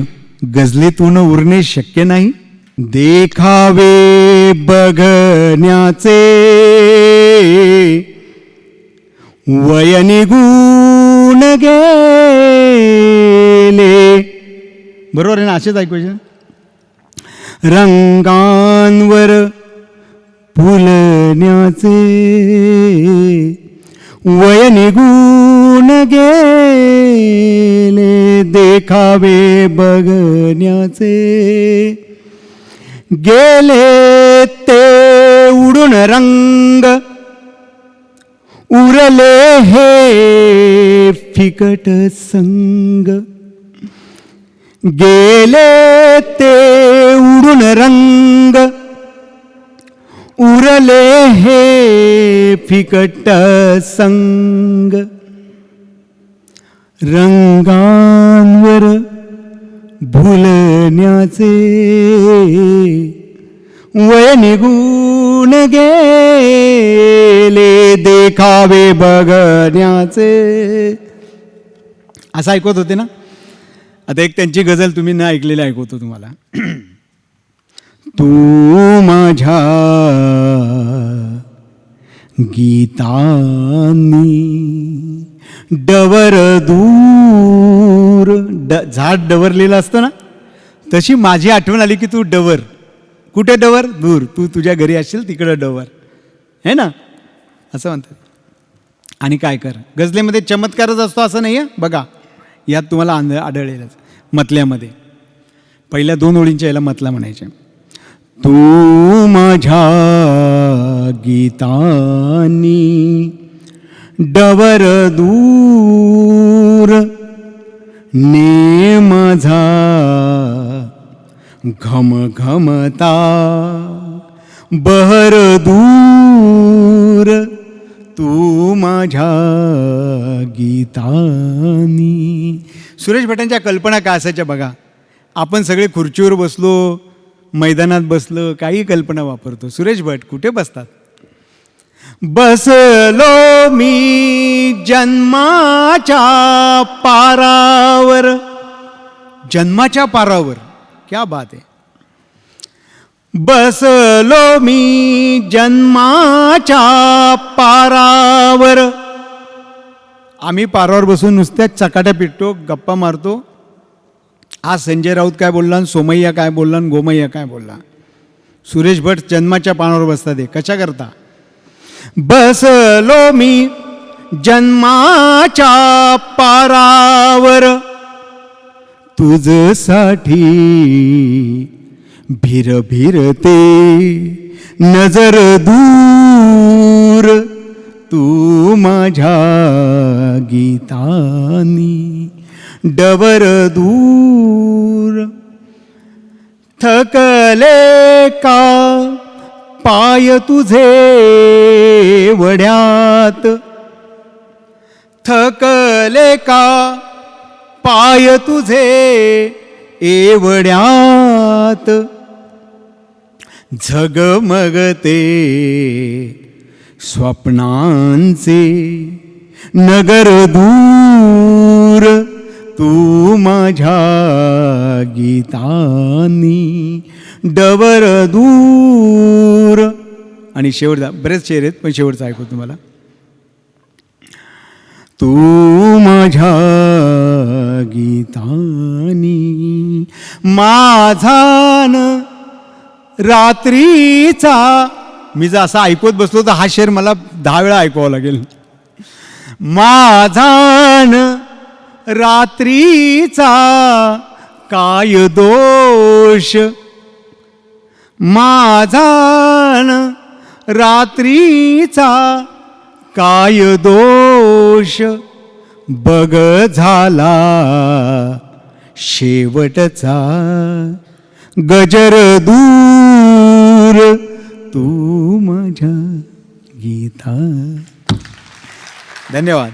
गझलेतून उरणे शक्य नाही. देखावे बघण्याचे वय निघून गेले. बरोबर आहे ना, असेच ऐकूया. रंगांवर फुलण्याचे वय निघून गेले, देखावे बघण्याचे गेले ते उडून रंग, उरले हे फिकट संग. गेले ते उडून रंग, उरले हे फिकट संग. रंगांवर भुलण्याचे वय निघून गेले, देखावे बघण्याचे. असं ऐकवत होते ना. आता एक त्यांची गझल तुम्ही न ऐकलेली ऐकवतो तुम्हाला. तू माझ्या गीतांनी डवर दूर, झाड डवरलेलं असतं ना, तशी माझी आठवण आली की तू डवर. कुठे डवर? दूर. तू तुझ्या घरी असशील तिकडं डवर, है ना, असं म्हणतात. आणि काय कर, गझलेमध्ये चमत्कारच असतो असं नाही आहे बघा. यात तुम्हाला आढळेलच. मतल्यामध्ये पहिल्या 2 ओळींच्या याला मतला म्हणायचे. तू माझ्या गीतांनी डवर दूर, ने माझा घमघमता बहर दूर. तू माझ्या गीतांनी. सुरेश भटांच्या कल्पना काय असायच्या बघा. आपण सगळे खुर्चीवर बसलो, मैदानात बसलो, काही कल्पना वापरतो. सुरेश भट कुठे बसतात? बसलो मी जन्माच्या पारावर. जन्माच्या पारावर, क्या बात आहे. बसलो मी जन्माच्या पारावर. आम्ही पारावर बसून नुसत्याच चकाट्या पिटतो, गप्पा मारतो. आज संजय राऊत काय बोलला, सोमय्या काय बोलला, गोमय्या काय बोलला. सुरेश भट जन्माच्या पानावर बसतात. हे कशा करता? बसलो मी जन्माच्या पारावर, तुझसाठी भिर भिरते नजर दूर. तू माझ्या गीतांनी डवर दूर. थकले का पाय तुझे वड्यात, थकले का पाय तुझे एवढ्यात. झगमगते स्वप्नांचे नगर दूर. तू माझ्या गीतांनी डवर दूर. आणि शेवटचा, बरेच शेर आहेत पण शेवटचा ऐकू तुम्हाला. तू माझ्या गीतांनी माझान रात्रीचा. मी जर असा ऐकवत बसलो तर हा शेर मला 10 वेळा ऐकावा लागेल. माझान रात्रीचा काय दोष, माझान रात्रीचा काय दोष. बग झाला शेवटचा गजर दूर. तू माझ्या गीता. धन्यवाद.